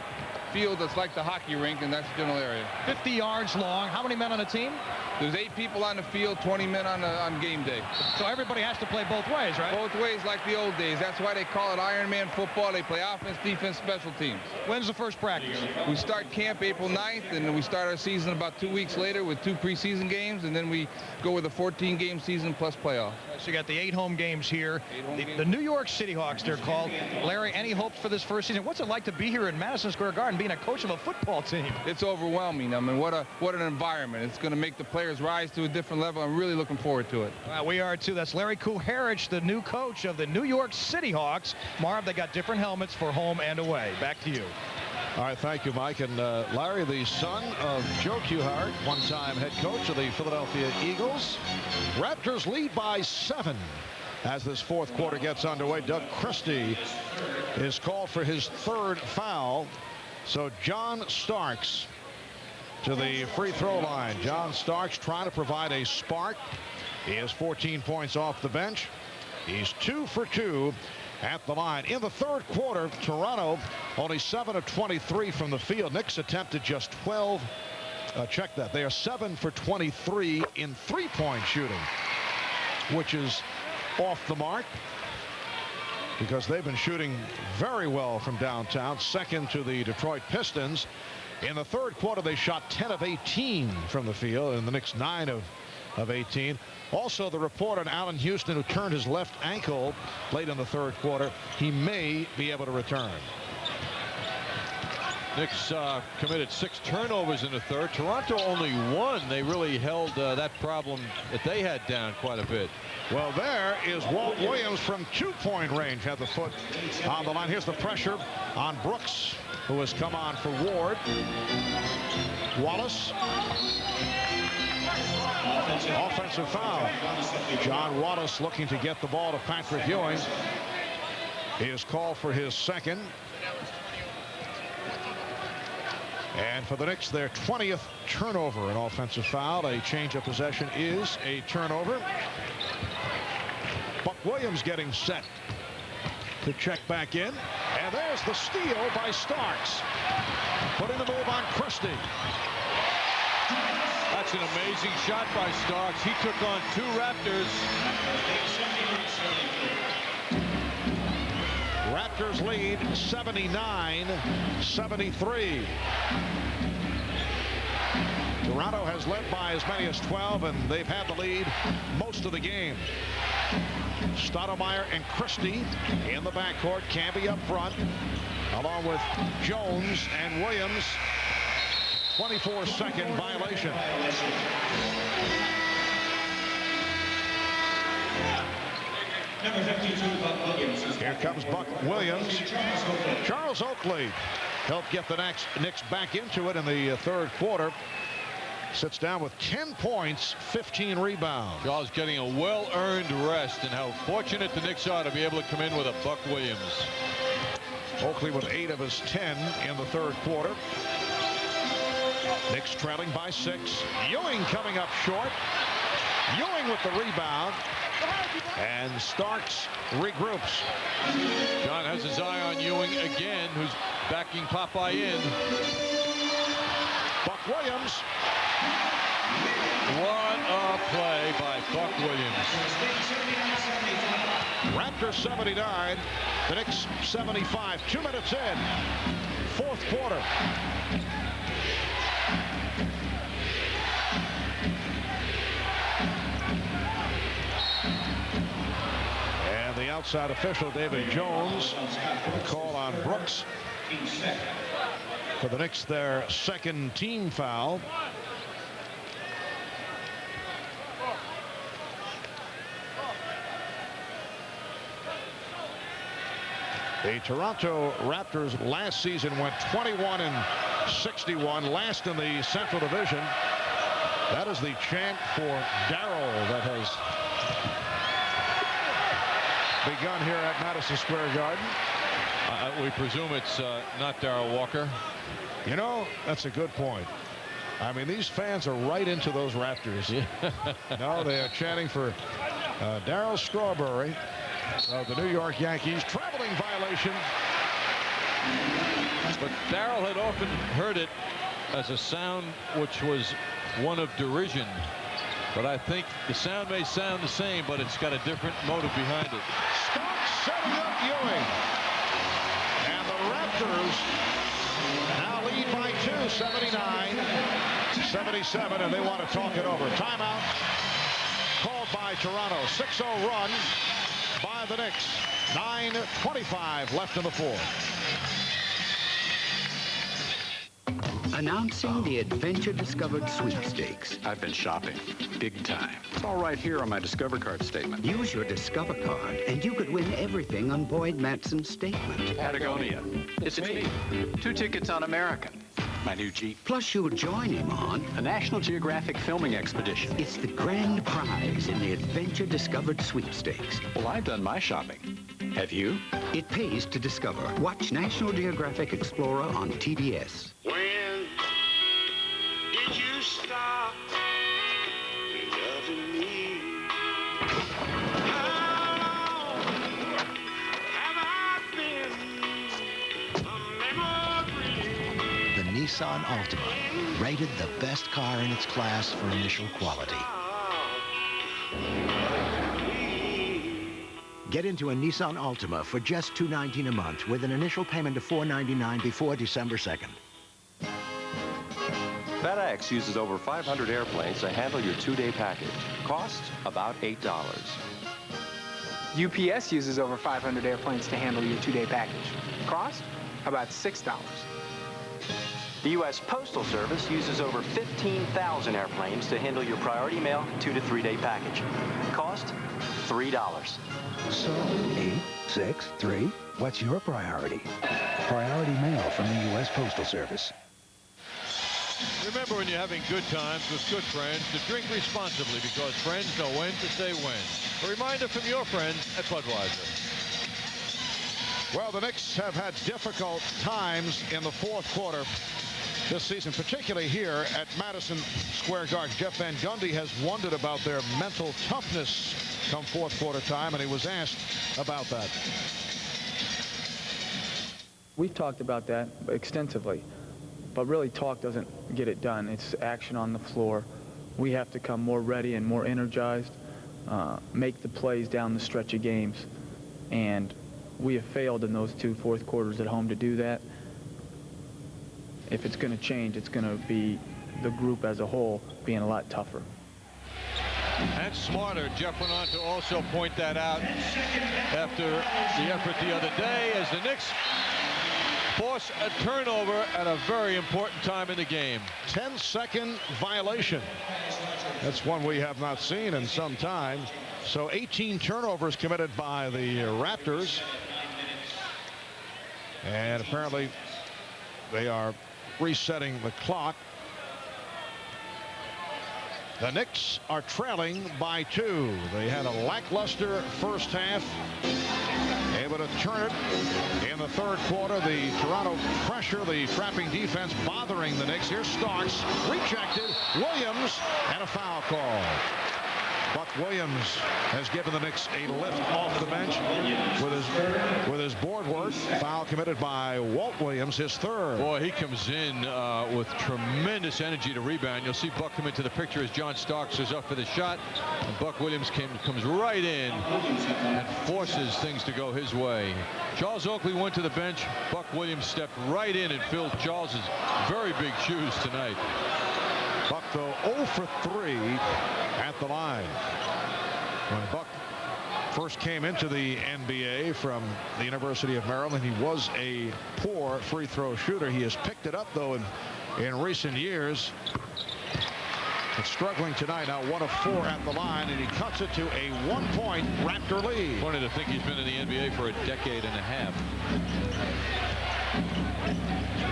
field that's like the hockey rink, and that's the general area. 50 yards long. How many men on the team? There's 8 people on the field, 20 men on game day. So everybody has to play both ways, right? Both ways, like the old days. That's why they call it Iron Man football. They play offense, defense, special teams. When's the first practice? We start camp April 9th, and we start our season about 2 weeks later with 2 preseason games, and then we go with a 14-game season plus playoff. So you got the 8 home games here. The New York City Hawks, they're called. Larry, any hopes for this first season? What's it like to be here in Madison Square Garden being a coach of a football team? It's overwhelming. I mean, what an environment. It's going to make the players rise to a different level. I'm really looking forward to it. We are too. That's Larry Kuharich, the new coach of the New York City Hawks. Marv, they got different helmets for home and away. Back to you. All right, thank you, Mike. And Larry, the son of Joe Kuharich, one-time head coach of the Philadelphia Eagles. Raptors lead by 7 as this fourth quarter gets underway. Doug Christie is called for his 3rd foul. So John Starks to the free throw line. John Starks trying to provide a spark. He has 14 points off the bench. He's 2 for 2 at the line. In the third quarter, Toronto only 7 of 23 from the field. Knicks attempted just 12. Check that. They are 7 for 23 in three-point shooting, which is off the mark because they've been shooting very well from downtown, second to the Detroit Pistons. In the third quarter, they shot 10 of 18 from the field, and the Knicks 9 of 18. Also, the report on Allen Houston, who turned his left ankle late in the third quarter, he may be able to return. Knicks committed 6 turnovers in the third. Toronto only 1. They really held that problem that they had down quite a bit. Well, there is Walt Williams from 2-point range. Had the foot on the line. Here's the pressure on Brooks, who has come on for Ward. Wallace. Offensive foul. John Wallace looking to get the ball to Patrick Ewing. He is called for his 2nd. And for the Knicks, their 20th turnover, an offensive foul. A change of possession is a turnover. Buck Williams getting set to check back in. And there's the steal by Starks. Putting the move on Christie. That's an amazing shot by Starks. He took on 2 Raptors. Raptors lead 79-73. Toronto has led by as many as 12, and they've had the lead most of the game. Stoudemire and Christie in the backcourt. Camby up front, along with Jones and Williams. 24-second violation. Number 52, Buck Williams. Here comes Buck Williams. Charles Oakley helped get the Knicks back into it in the third quarter. Sits down with 10 points, 15 rebounds. Charles getting a well-earned rest, and how fortunate the Knicks are to be able to come in with a Buck Williams. Oakley with 8 of his 10 in the third quarter. Knicks trailing by 6. Ewing coming up short. Ewing with the rebound. And Starks regroups. John has his eye on Ewing again, who's backing Popeye in. Buck Williams. What a play by Buck Williams. Raptors 79, the Knicks 75. 2 minutes in, fourth quarter. And the outside official, David Jones, the call on Brooks. For the Knicks, their second team foul. The Toronto Raptors last season went 21-61, last in the Central Division. That is the chant for Darryl that has begun here at Madison Square Garden. We presume it's not Darryl Walker. You know, that's a good point. I mean, these fans are right into those Raptors. Yeah. No, they are chanting for Darryl Strawberry of the New York Yankees. Traveling violation. But Darryl had often heard it as a sound which was one of derision. But I think the sound may sound the same, but it's got a different motive behind it. Starks setting up Ewing. And the Raptors now lead by 2, 79-77, and they want to talk it over. Timeout called by Toronto. 6-0 run by the Knicks. 9:25 left in the fourth. Announcing the Adventure Discovered Sweepstakes. I've been shopping, big time. It's all right here on my Discover card statement. Use your Discover card, and you could win everything on Boyd Matson's statement. Patagonia. It's me. 2 tickets on American. My new Jeep. Plus, you'll join him on a National Geographic filming expedition. It's the grand prize in the Adventure Discovered Sweepstakes. Well, I've done my shopping. Have you? It pays to discover. Watch National Geographic Explorer on TBS. When did you stop loving me? How long have I been a memory? The Nissan Altima, rated the best car in its class for initial quality. Get into a Nissan Altima for just $219 a month with an initial payment of $499 before December 2nd. FedEx uses over 500 airplanes to handle your 2-day package. Costs about $8. UPS uses over 500 airplanes to handle your 2-day package. Cost about $6. The U.S. Postal Service uses over 15,000 airplanes to handle your priority mail 2- to 3-day package. Cost $3. So, 8, 6, 3, what's your priority? Priority mail from the U.S. Postal Service. Remember, when you're having good times with good friends, to drink responsibly, because friends know when to say when. A reminder from your friends at Budweiser. Well, the Knicks have had difficult times in the fourth quarter. this season, particularly here at Madison Square Garden. Jeff Van Gundy has wondered about their mental toughness come fourth quarter time, and he was asked about that. We've talked about that extensively, but really talk doesn't get it done. It's action on the floor. We have to come more ready and more energized, make the plays down the stretch of games, and we have failed in those 2 fourth quarters at home to do that. If it's going to change, it's going to be the group as a whole being a lot tougher. And smarter. Jeff went on to also point that out after the effort the other day as the Knicks force a turnover at a very important time in the game. 10-second violation. That's one we have not seen in some time. So 18 turnovers committed by the Raptors. And apparently they are resetting the clock. The Knicks are trailing by 2. They had a lackluster first half. Able to turn it in the third quarter. The Toronto pressure, the trapping defense bothering the Knicks. Here Starks, rejected. Williams, and a foul call. Buck Williams has given the Knicks a lift off the bench with his board work. Foul committed by Walt Williams, his third. Boy, he comes in with tremendous energy to rebound. You'll see Buck come into the picture as John Starks is up for the shot. And Buck Williams comes right in and forces things to go his way. Charles Oakley went to the bench. Buck Williams stepped right in and filled Charles's very big shoes tonight. Buck, though, 0 for 3 at the line. When Buck first came into the NBA from the University of Maryland, he was a poor free throw shooter. He has picked it up, though, in recent years. But struggling tonight, now 1 of 4 at the line, and he cuts it to a 1-point Raptor lead. Funny to think he's been in the NBA for a decade and a half.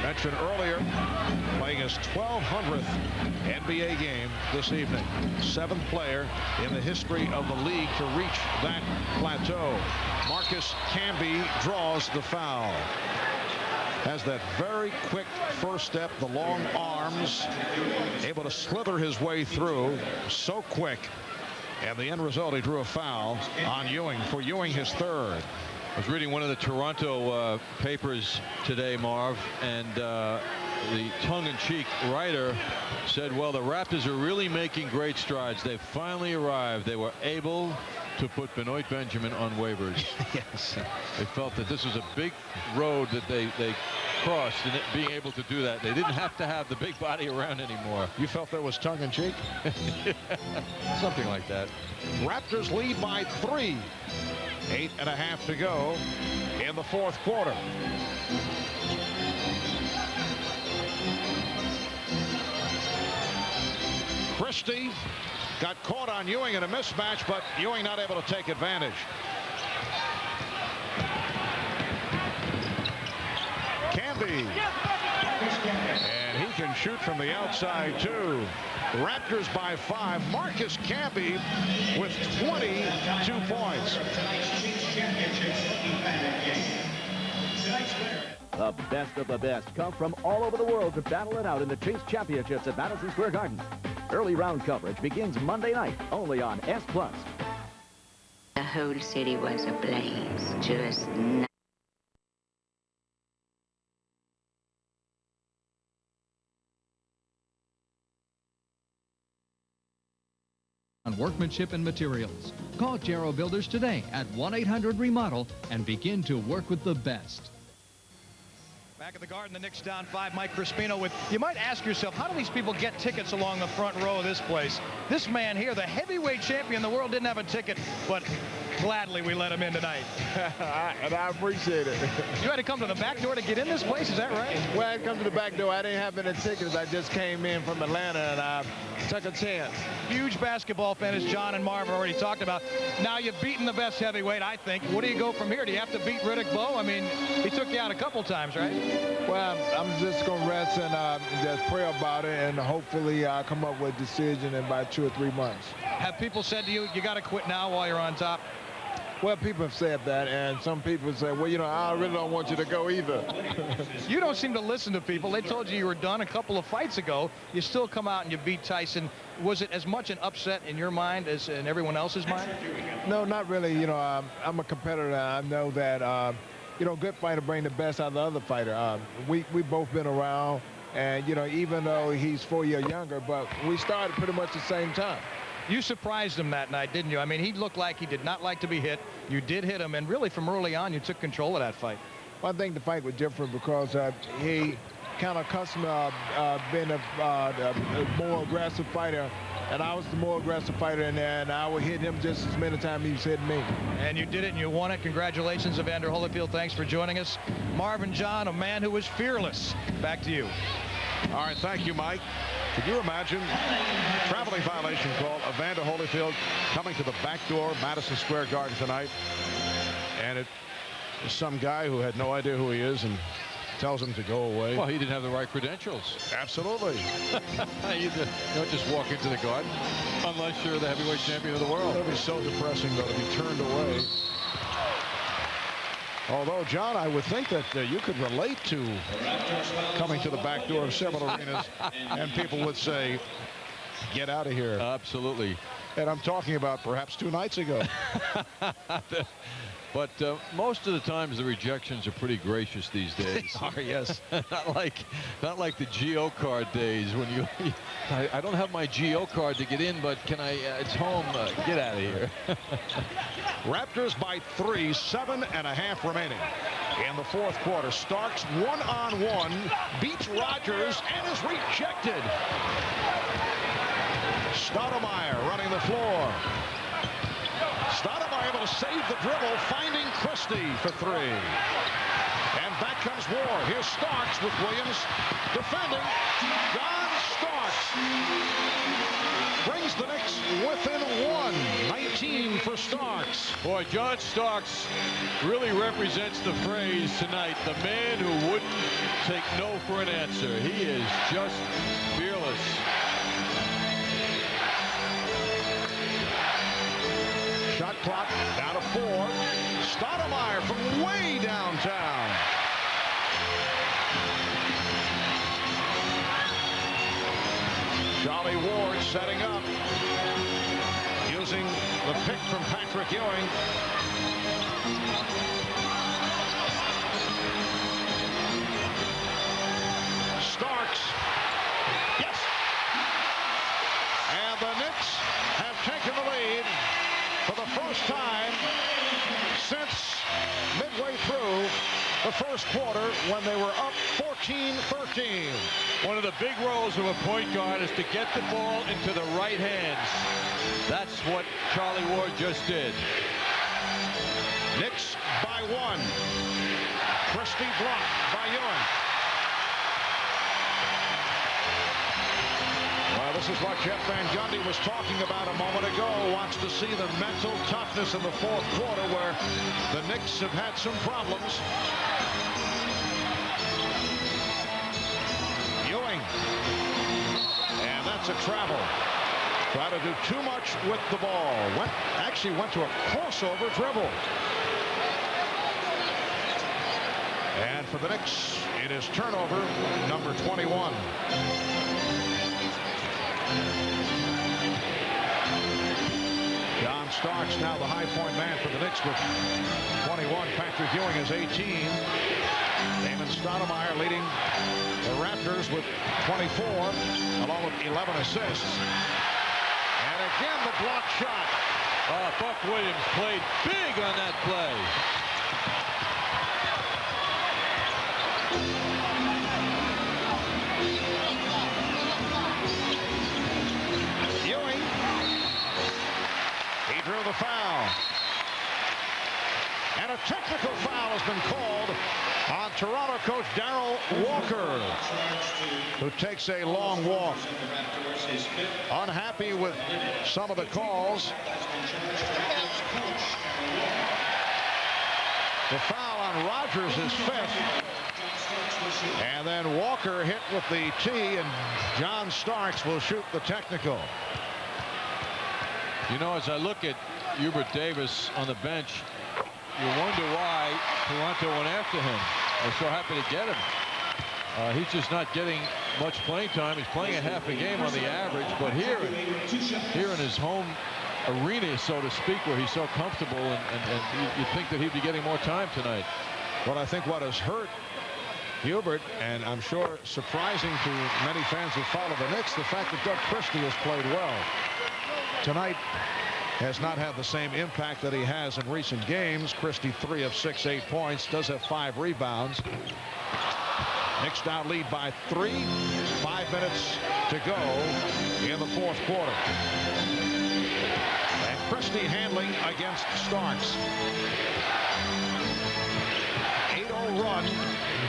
Mentioned earlier, playing his 1200th NBA game this evening. 7th player in the history of the league to reach that plateau. Marcus Camby draws the foul. Has that very quick first step, the long arms, able to slither his way through so quick. And the end result, he drew a foul on Ewing, for Ewing his third. I was reading one of the Toronto papers today, Marv, and the tongue-in-cheek writer said, well, the Raptors are really making great strides. They've finally arrived. They were able to put Benoit Benjamin on waivers. Yes. They felt that this was a big road that they crossed, and being able to do that, they didn't have to have the big body around anymore. You felt there was tongue-in-cheek? Something like that. Raptors lead by 3. 8.5 to go in the fourth quarter. Christie got caught on Ewing in a mismatch, but Ewing not able to take advantage. Camby. And he can shoot from the outside, too. Raptors by 5. Marcus Camby with 22 points. The best of the best come from all over the world to battle it out in the Chase Championships at Madison Square Garden. Early round coverage begins Monday night, only on S+. The whole city was ablaze, just on workmanship and materials. Call Gero Builders today at 1-800-REMODEL and begin to work with the best. Back at the Garden, the Knicks down 5. Mike Crispino with, you might ask yourself, how do these people get tickets along the front row of this place? This man here, the heavyweight champion of the world, didn't have a ticket, but gladly we let him in tonight. And I appreciate it. You had to come to the back door to get in this place, is that right? Well, I had to come to the back door. I didn't have any tickets. I just came in from Atlanta, and I took a chance. Huge basketball fan, as John and Marv already talked about. Now you've beaten the best heavyweight, I think. What do you go from here? Do you have to beat Riddick Bowe? I mean, he took you out a couple times, right? Well, I'm just going to rest and just pray about it, and hopefully I'll come up with a decision in about 2 or 3 months. Have people said to you, you got to quit now while you're on top? Well, people have said that, and some people say, well, you know, I really don't want you to go either. You don't seem to listen to people. They told you were done a couple of fights ago. You still come out and you beat Tyson. Was it as much an upset in your mind as in everyone else's mind? No, not really. You know, I'm a competitor. I know that, you know, good fighter bring the best out of the other fighter. We both been around, and, you know, even though he's 4 years younger, but we started pretty much the same time. You surprised him that night, didn't you? I mean, he looked like he did not like to be hit. You did hit him, and really from early on, you took control of that fight. Well, I think the fight was different because he kind of accustomed being a more aggressive fighter, and I was the more aggressive fighter, and I would hit him just as many times he was hitting me. And you did it, and you won it. Congratulations, Evander Holyfield. Thanks for joining us. Marvin John, a man who was fearless. Back to you. All right, thank you, Mike. Could you imagine traveling violation call, Evander Holyfield coming to the back door, Madison Square Garden tonight, and it is some guy who had no idea who he is and tells him to go away. Well, he didn't have the right credentials. Absolutely. You don't just walk into the garden unless you're the heavyweight champion of the world. It'll be so depressing, though, to be turned away. Although, John, I would think that you could relate to coming to the back door of several arenas and people would say, get out of here. Absolutely. And I'm talking about perhaps 2 nights ago. But most of the times the rejections are pretty gracious these days. They are, yes. not like the GO card days when you I don't have my GO card to get in, but can I it's home, get out of here. Raptors by 3, 7.5 remaining in the 4th quarter. Starks 1-on-1, beats Rogers and is rejected. Stoudemire running the floor. Stoudemire able to save the dribble, finding Christie for 3. And back comes Ward. Here's Starks with Williams defending. John Starks brings the Knicks within 1. 19 for Starks. Boy, John Starks really represents the phrase tonight, the man who wouldn't take no for an answer. He is just fearless. Shot clock down to 4. Stoudemire from way downtown. Charlie Ward setting up. Using the pick from Patrick Ewing. Starks. Yes. And the Knicks have taken the lead for the first time since midway through the first quarter when they were up 14-13. One of the big roles of a point guard is to get the ball into the right hands. That's what Charlie Ward just did. Knicks by 1. Christie blocked by Ewing. Well, this is what Jeff Van Gundy was talking about a moment ago. Wants to see the mental toughness in the 4th quarter where the Knicks have had some problems. Ewing. And that's a travel. Try to do too much with the ball. Actually went to a crossover dribble. And for the Knicks, it is turnover number 21. John Starks now the high point man for the Knicks with 21. Patrick Ewing is 18. Damon Stoudemire leading the Raptors with 24, along with 11 assists. And again, the block shot. Buck Williams played big on that play. Ewing. He drew the foul. And a technical foul has been called on Toronto coach Darrell Walker, who takes a long walk. Unhappy with some of the calls. The foul on Rogers is 5th. And then Walker hit with the tee, and John Starks will shoot the technical. You know, as I look at Hubert Davis on the bench, you wonder why Toronto went after him. They're so happy to get him. He's just not getting much playing time. He's playing a half a game on the average, but here in his home arena, so to speak, where he's so comfortable, and you'd think that he'd be getting more time tonight. But I think what has hurt Hubert, and I'm sure surprising to many fans who follow the Knicks, the fact that Doug Christie has played well tonight has not had the same impact that he has in recent games. Christie 3 of 6, 8 points, does have 5 rebounds. Knicks now lead by 3. 5 minutes to go in the fourth quarter. And Christie handling against Starks. 8-0 run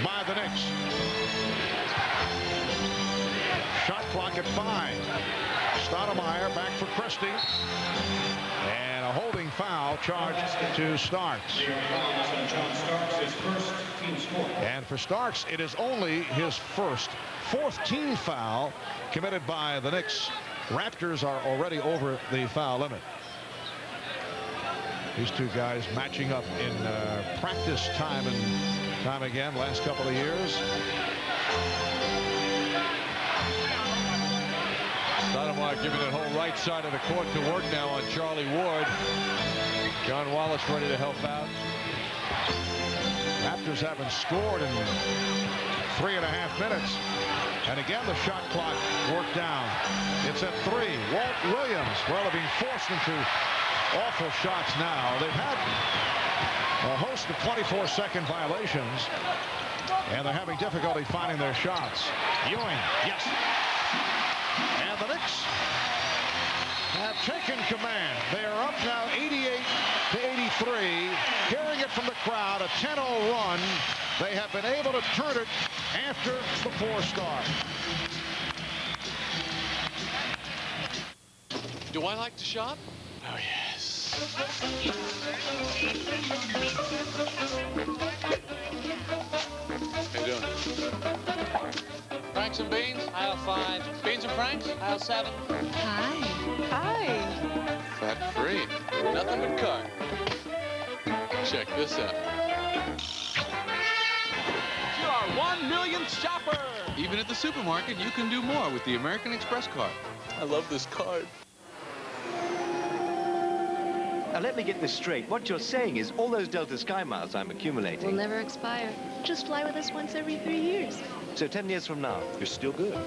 by the Knicks. Shot clock at 5. Stoudemire back for Christie. And a holding foul charged to Starks. And for Starks, it is only his fourth team foul committed by the Knicks. Raptors are already over the foul limit. These two guys matching up in practice time and time again last couple of years. Stoudemire giving that whole right side of the court to work now on Charlie Ward. John Wallace ready to help out. Raptors haven't scored in 3.5 minutes. And again, the shot clock worked down. It's at 3. Walt Williams, well, they're being forced into awful shots now. They've had a host of 24-second violations, and they're having difficulty finding their shots. Ewing, yes. And the Knicks have taken command. They are up now 88-83. Hearing it from the crowd, a 10-0 run. They have been able to turn it after the 4 start. Do I like to shop? Oh, yes. How you doing? Franks and beans? Aisle 5. Beans and Franks? Aisle 7. Hi. Hi. Fat free. Nothing but carb. Check this out. You are 1 millionth shopper. Even at the supermarket, you can do more with the American Express card. I love this card. Now, let me get this straight. What you're saying is all those Delta Sky miles I'm accumulating Will never expire. Just fly with us once every 3 years. So 10 years from now, you're still good.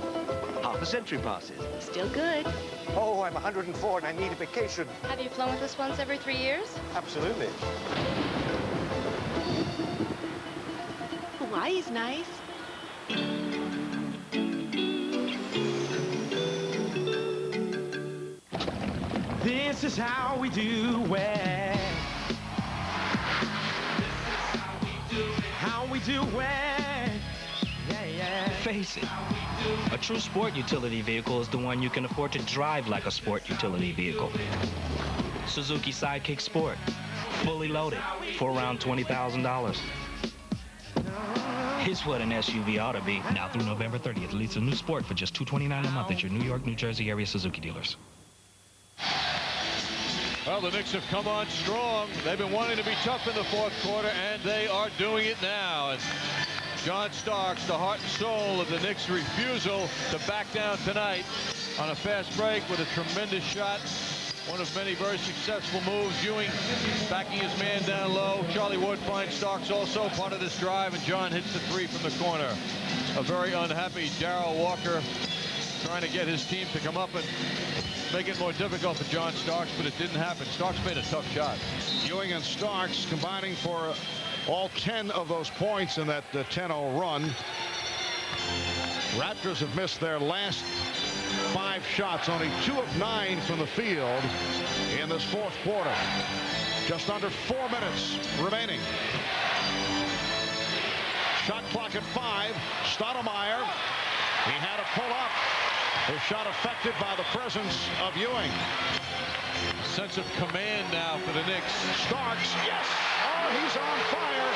Half a century passes. Still good. Oh, I'm 104 and I need a vacation. Have you flown with us once every 3 years? Absolutely. Hawaii's nice. This is how we do it. How we do it. Yeah, yeah. Face it, a true sport utility vehicle is the one you can afford to drive like a sport utility vehicle. Suzuki Sidekick Sport, fully loaded, for around $20,000. Here's what an SUV ought to be. Now through November 30th, lease a new Sport for just $229 a month at your New York, New Jersey area Suzuki dealers. Well, the Knicks have come on strong. They've been wanting to be tough in the fourth quarter, and they are doing it now. And John Starks, the heart and soul of the Knicks' refusal to back down tonight on a fast break with a tremendous shot. One of many very successful moves. Ewing backing his man down low. Charlie Ward finds Starks also part of this drive, and John hits the 3 from the corner. A very unhappy Darrell Walker trying to get his team to come up and make it more difficult for John Starks, but it didn't happen. Starks made a tough shot. Ewing and Starks combining for all 10 of those points in that 10-0 run. Raptors have missed their last 5 shots, only 2 of 9 from the field in this fourth quarter. Just under 4 minutes remaining. Shot clock at 5. Stoudemire. He had a pull up. His shot affected by the presence of Ewing. A sense of command now for the Knicks. Starks, yes! Oh, he's on fire.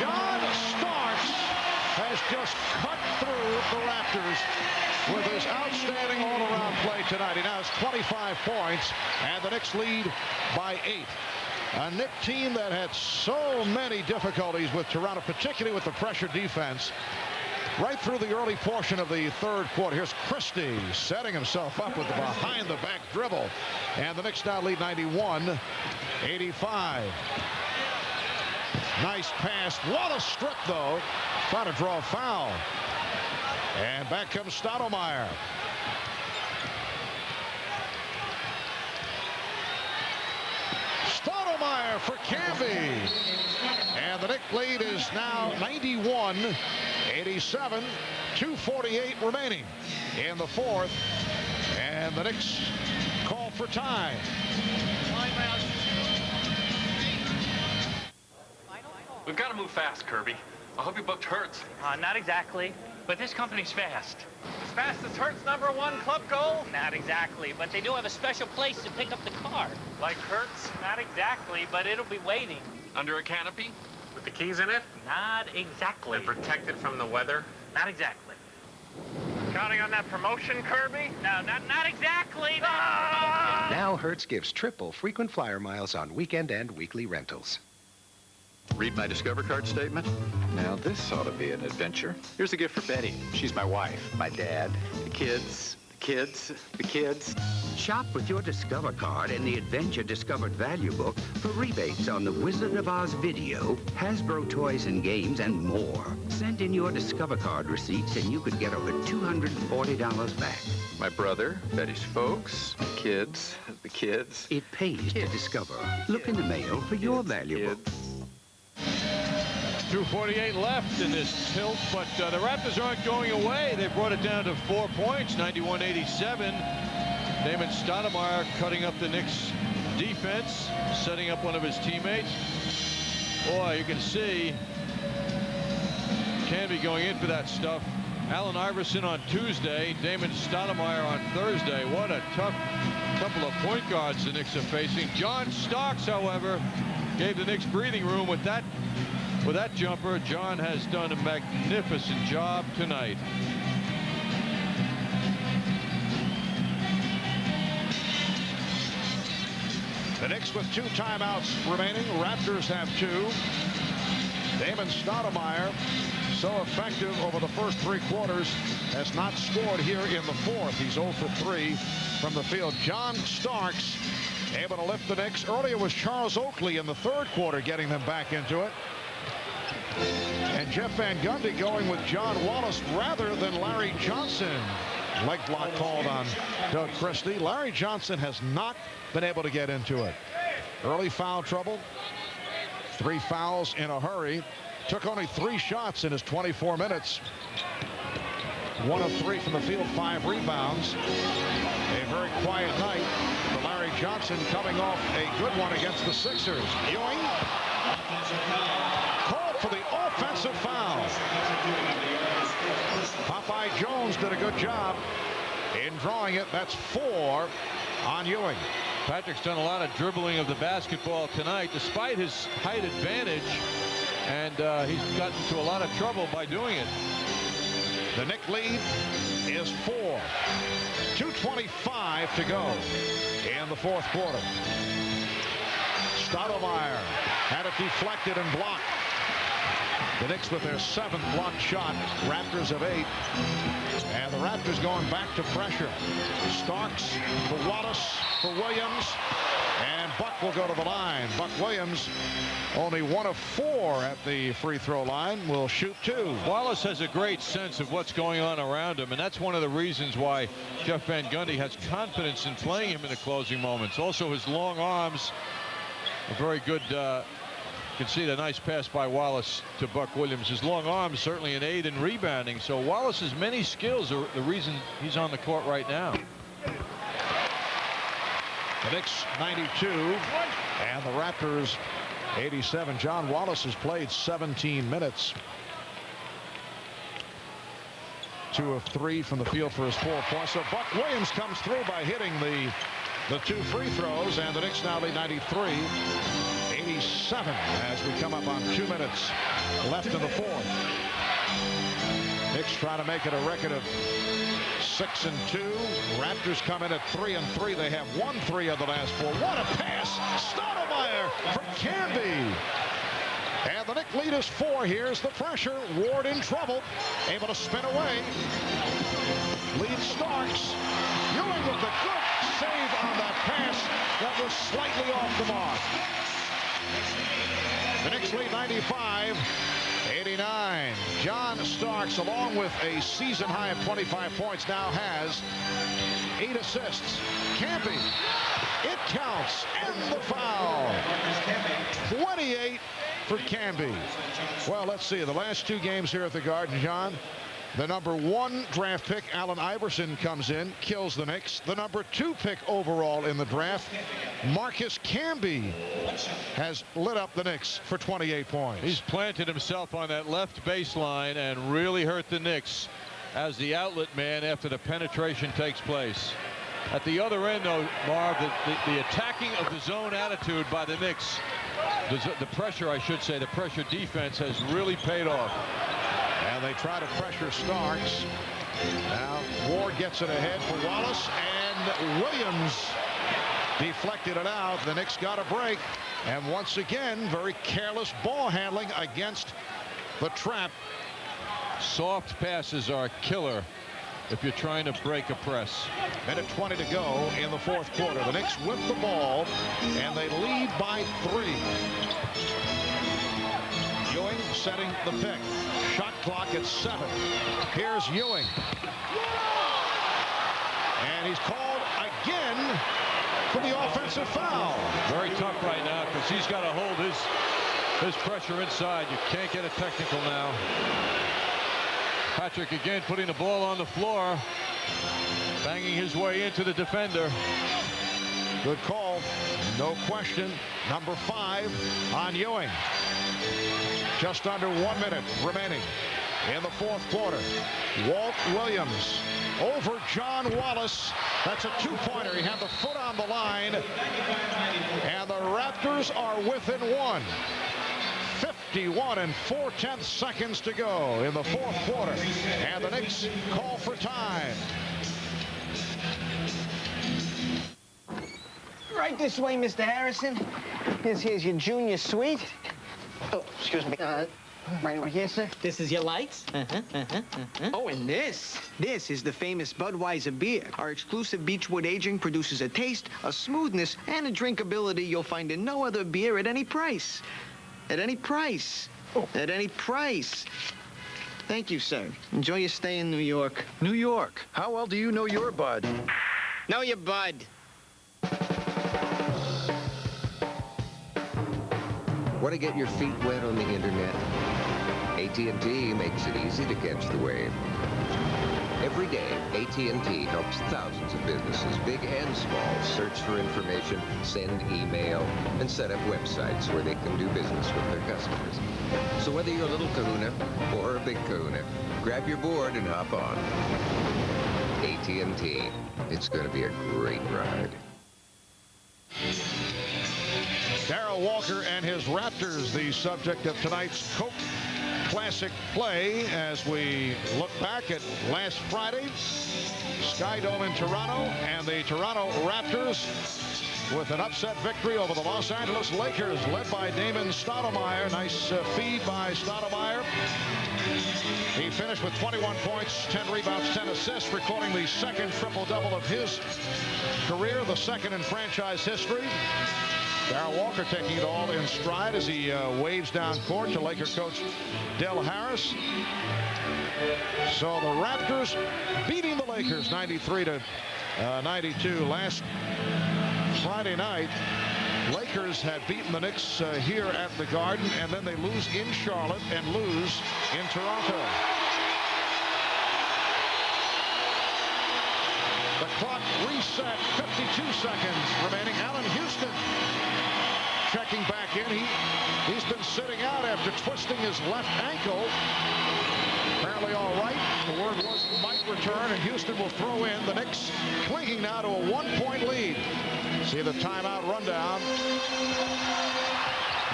John Starks has just cut through the Raptors with his outstanding all-around play tonight. He now has 25 points, and the Knicks lead by 8. A Knick team that had so many difficulties with Toronto, particularly with the pressure defense. Right through the early portion of the third quarter. Here's Christie setting himself up with the behind-the-back dribble. And the Knicks now lead 91-85. Nice pass. What a strip, though. Trying to draw a foul. And back comes Stoudemire. Stoudemire for Camby. And the Knick lead is now 91-87. 2:48 remaining in the fourth. And the Knicks call for time. We've got to move fast, Kirby. I hope you booked Hertz. Not exactly, but this company's fast. As fast as Hertz' #1 club goal? Not exactly, but they do have a special place to pick up the car. Like Hertz? Not exactly, but it'll be waiting. Under a canopy? With the keys in it? Not exactly. And protected from the weather? Not exactly. Counting on that promotion, Kirby? No, not exactly. Now Hertz gives triple frequent flyer miles on weekend and weekly rentals. Read my Discover Card statement? Now this ought to be an adventure. Here's a gift for Betty. She's my wife, my dad, the kids, the kids. Shop with your Discover Card and the Adventure Discovered Value Book for rebates on the Wizard of Oz video, Hasbro toys and games, and more. Send in your Discover Card receipts and you could get over $240 back. My brother, Betty's folks, the kids. It pays to discover. Look in the mail for your value book. 2:48 left in this tilt, but the Raptors aren't going away. They brought it down to 4 points, 91-87. Damon Stoudemire cutting up the Knicks defense, setting up one of his teammates. Boy, you can see Canby going in for that stuff. Allen Iverson on Tuesday, Damon Stoudemire on Thursday. What a tough couple of point guards the Knicks are facing. John Starks, however, gave the Knicks breathing room with that jumper. John has done a magnificent job tonight. The Knicks with 2 timeouts remaining. Raptors have 2. Damon Stoudemire, so effective over the first 3 quarters, has not scored here in the fourth. He's 0 for 3 from the field. John Starks able to lift the Knicks. Earlier was Charles Oakley in the third quarter getting them back into it. And Jeff Van Gundy going with John Wallace rather than Larry Johnson. Leg block called on Doug Christie. Larry Johnson has not been able to get into it. Early foul trouble. 3 fouls in a hurry. Took only 3 shots in his 24 minutes. 1 of 3 from the field, 5 rebounds. A very quiet night for Larry Johnson, coming off a good one against the Sixers. Ewing called for the offensive foul. Popeye Jones did a good job in drawing it. That's 4 on Ewing. Patrick's done a lot of dribbling of the basketball tonight, despite his height advantage, and he's gotten into a lot of trouble by doing it. The Knick lead is 4. 2:25 to go in the fourth quarter. Stoudemire had it deflected and blocked. The Knicks with their 7th blocked shot. Raptors have 8. And the Raptors going back to pressure. Starks for Wallace for Williams. And Buck will go to the line. Buck Williams, only 1 of 4 at the free throw line, will shoot 2. Wallace has a great sense of what's going on around him, and that's one of the reasons why Jeff Van Gundy has confidence in playing him in the closing moments. Also, his long arms are very good. You can see the nice pass by Wallace to Buck Williams. His long arms certainly an aid in rebounding. So Wallace's many skills are the reason he's on the court right now. The Knicks 92 and the Raptors 87. John Wallace has played 17 minutes. 2 of 3 from the field for his 4 points. So Buck Williams comes through by hitting the 2 free throws, and the Knicks now lead 93-87 as we come up on 2 minutes left in the fourth. Knicks trying to make it a record of 6-2. Raptors come in at 3-3. They have won 3 of the last 4. What a pass! Stoudemire from Canby. And the Knicks lead is 4. Here's the pressure. Ward in trouble. Able to spin away. Lead Starks. Ewing with the good save on that pass that was slightly off the mark. The Knicks lead 95-89. John Starks, along with a season high of 25 points, now has 8 assists. Campy, it counts, and the foul. 28 for Canby. Well, let's see. The last 2 games here at the Garden, John. The number 1 draft pick, Allen Iverson, comes in, kills the Knicks. The number 2 pick overall in the draft, Marcus Camby, has lit up the Knicks for 28 points. He's planted himself on that left baseline and really hurt the Knicks as the outlet man after the penetration takes place. At the other end, though, Marv, the attacking of the zone attitude by the Knicks, the pressure, I should say, the pressure defense has really paid off. And they try to pressure Starks. Now Ward gets it ahead for Wallace, and Williams deflected it out. The Knicks got a break, and once again, very careless ball handling against the trap. Soft passes are killer if you're trying to break a press. Minute 20 to go in the 4th quarter. The Knicks with the ball, and they lead by 3. Ewing setting the pick. Shot clock at 7. Here's Ewing. And he's called again for the offensive foul. Very tough right now because he's got to hold his pressure inside. You can't get a technical now. Patrick again putting the ball on the floor, banging his way into the defender. Good call, no question. Number 5 on Ewing. Just under 1 minute remaining in the 4th quarter. Walt Williams over John Wallace. That's a 2-pointer. He had the foot on the line. And the Raptors are within 1. 51 and 4/10 seconds to go in the 4th quarter. And the Knicks call for time. Right this way, Mr. Harrison. Here's your junior suite. Oh, excuse me. Right over here, sir. This is your lights? Oh, and this is the famous Budweiser beer. Our exclusive Beechwood aging produces a taste, a smoothness, and a drinkability you'll find in no other beer at any price. At any price. Oh. At any price. Thank you, sir. Enjoy your stay in New York. New York? How well do you know your Bud? Know your Bud. Want to get your feet wet on the internet? AT&T makes it easy to catch the wave. Every day, AT&T helps thousands of businesses, big and small, search for information, send email, and set up websites where they can do business with their customers. So whether you're a little kahuna or a big kahuna, grab your board and hop on. AT&T. It's going to be a great ride. Darrell Walker and his Raptors, the subject of tonight's Coke Classic play, as we look back at last Friday, Skydome in Toronto, and the Toronto Raptors with an upset victory over the Los Angeles Lakers, led by Damon Stoudemire. Nice feed by Stoudemire. He finished with 21 points, 10 rebounds, 10 assists, recording the 2nd triple-double of his career, the 2nd in franchise history. Darrell Walker taking it all in stride as he waves down court to Laker coach Del Harris. So the Raptors beating the Lakers 93-92 last Friday night. Lakers had beaten the Knicks here at the Garden, and then they lose in Charlotte and lose in Toronto. The clock reset, 52 seconds remaining. Allen Houston checking back in. He's been sitting out after twisting his left ankle. Apparently all right. The word was might return, and Houston will throw in. The Knicks clinging now to a 1-point lead. See the timeout rundown.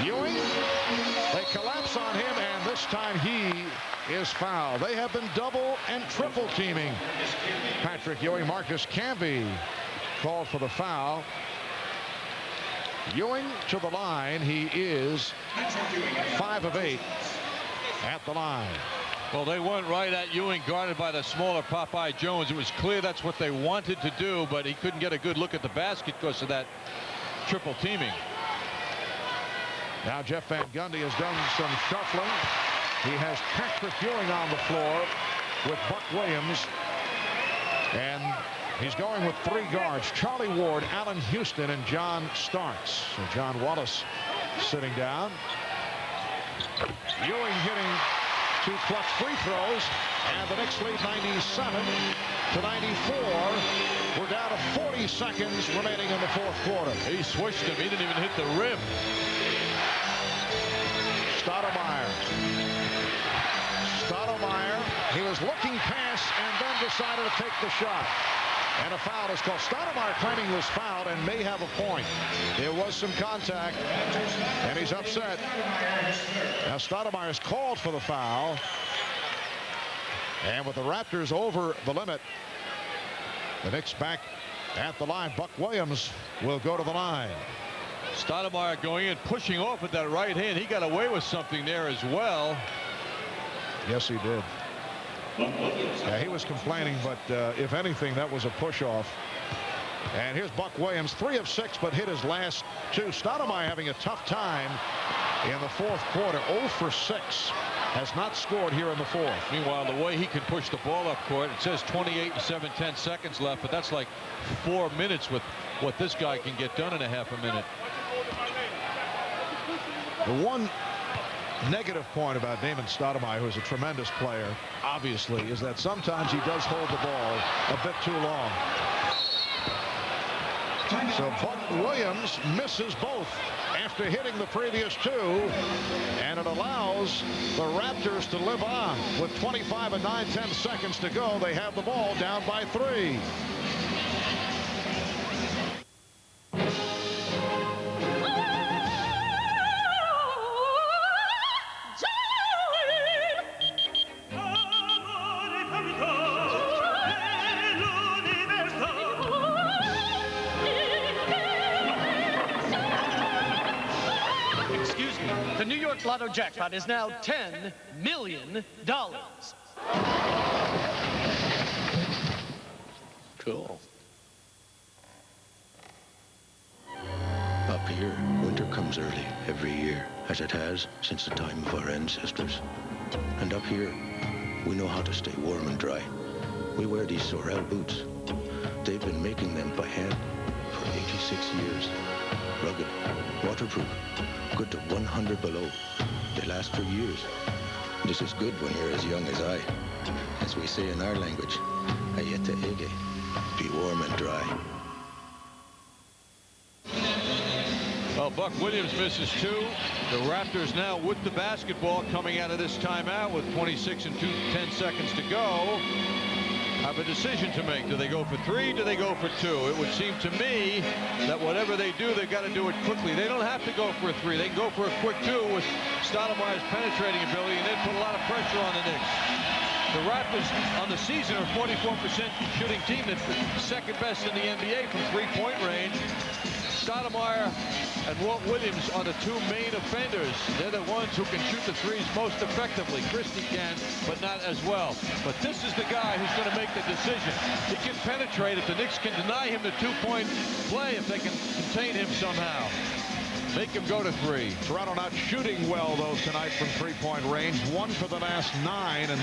Ewing, they collapse on him, and this time he is fouled. They have been double and triple teaming Patrick Ewing. Marcus Camby called for the foul. Ewing to the line. He is 5 of 8 at the line. Well, they went right at Ewing, guarded by the smaller Popeye Jones. It was clear that's what they wanted to do, but he couldn't get a good look at the basket because of that triple teaming. Now Jeff Van Gundy has done some shuffling. He has Patrick Ewing on the floor with Buck Williams. And he's going with 3 guards: Charlie Ward, Allen Houston, and John Starks. So John Wallace sitting down. Ewing hitting 2 clutch free throws, and the Knicks lead 97-94. We're down to 40 seconds remaining in the 4th quarter. He switched him. He didn't even hit the rim. Stoudemire, he was looking past and then decided to take the shot. And a foul is called. Stoudemire claiming he was fouled and may have a point. There was some contact, and he's upset. Now Stoudemire is called for the foul. And with the Raptors over the limit, the Knicks back at the line. Buck Williams will go to the line. Stoudemire going in, pushing off with that right hand. He got away with something there as well. Yes, he did. Yeah, he was complaining, but if anything, that was a push-off. And here's Buck Williams, 3 of 6, but hit his last 2. Stoudemire having a tough time in the 4th quarter. 0 for 6. Has not scored here in the 4th. Meanwhile, the way he can push the ball up court, it says 28 and 7/10 seconds left, but that's like 4 minutes with what this guy can get done in a half a minute. The one negative point about Damon Stoudemire, who's a tremendous player, obviously, is that sometimes he does hold the ball a bit too long. So Buck Williams misses both after hitting the previous 2, and it allows the Raptors to live on. With 25 and 9/10 seconds to go, they have the ball down by 3. The New York Lotto jackpot is now $10 million. Cool. Up here, winter comes early every year, as it has since the time of our ancestors. And up here, we know how to stay warm and dry. We wear these Sorel boots. They've been making them by hand for 86 years. Rugged, waterproof, good to 100 below. They last for years. This is good when you're as young as I. As we say in our language, ayete ege, be warm and dry. Well, Buck Williams misses 2. The Raptors now with the basketball coming out of this timeout with 26 and 10 seconds to go. Have a decision to make. Do they go for 3? Do they go for 2? It would seem to me that whatever they do, they've got to do it quickly. They don't have to go for a 3. They can go for a quick 2 with Stoudemire's penetrating ability and then put a lot of pressure on the Knicks. The Raptors on the season are 44% shooting team. That's the 2nd best in the NBA from 3-point range. Stoudemire and Walt Williams are the 2 main offenders. They're the ones who can shoot the 3s most effectively. Christie can, but not as well. But this is the guy who's going to make the decision. He can penetrate if the Knicks can deny him the 2-point play, if they can contain him somehow. Make him go to 3. Toronto not shooting well, though, tonight from 3-point range. 1 for the last 9 and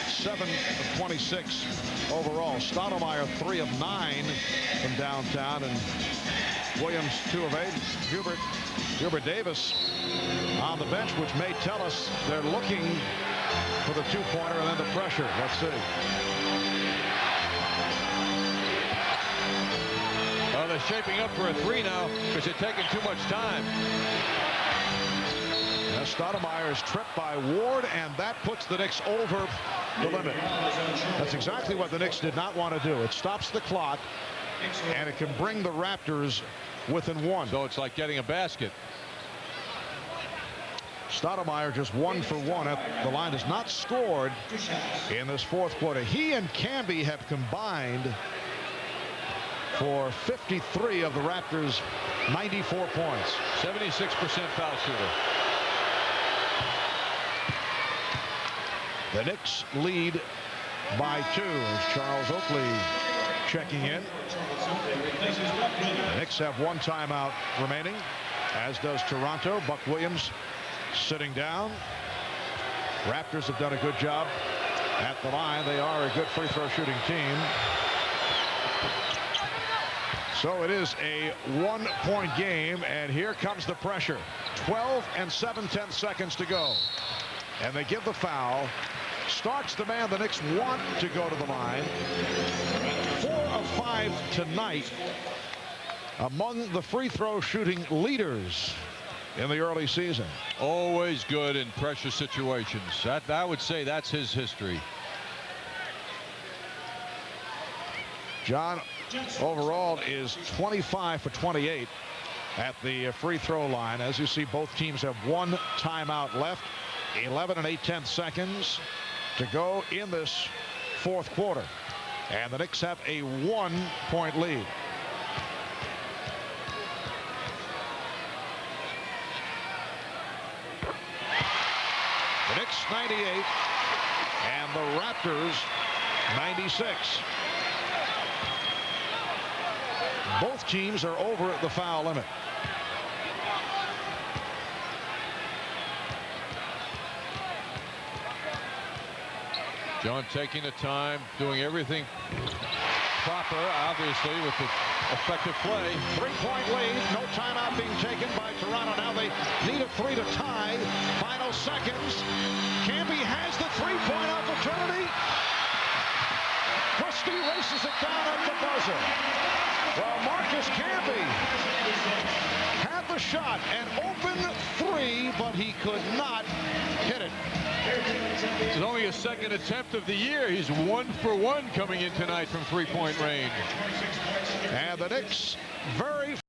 7 of 26 overall. Stoudemire 3 of 9 from downtown, and Williams 2 of 8. Hubert Davis on the bench, which may tell us they're looking for the 2-pointer and then the pressure. Let's see. Well, they're shaping up for a 3 now because they're taking too much time. Now Stoudemire is tripped by Ward, and that puts the Knicks over the limit. That's exactly what the Knicks did not want to do. It stops the clock, and it can bring the Raptors within 1. So it's like getting a basket. Stoudemire just 1 for 1 at the line, has not scored in this fourth quarter. He and Camby have combined for 53 of the Raptors' 94 points. 76% foul shooter. The Knicks lead by 2 as Charles Oakley checking in. The Knicks have 1 timeout remaining, as does Toronto. Buck Williams sitting down. Raptors have done a good job at the line. They are a good free throw shooting team. So it is a 1-point game, and here comes the pressure. 12 and 7/10 seconds to go. And they give the foul. Starks the man the Knicks want to go to the line. 4 of 5 tonight among the free throw shooting leaders in the early season. Always good in pressure situations. That I would say that's his history. John overall is 25 for 28 at the free throw line. As you see, both teams have 1 timeout left. 11 and 8/10 seconds to go in this fourth quarter, and the Knicks have a 1-point lead. The Knicks 98 and the Raptors 96. Both teams are over the foul limit. John taking the time, doing everything proper, obviously, with the effective play. 3-point lead, no timeout being taken by Toronto. Now they need a 3 to tie. Final seconds. Camby has the 3-point opportunity. Christie races it down at the buzzer. Well, Marcus Camby had the shot, an open 3, but he could not hit it. It's only his 2nd attempt of the year. He's 1 for 1 coming in tonight from 3-point range. And the Knicks very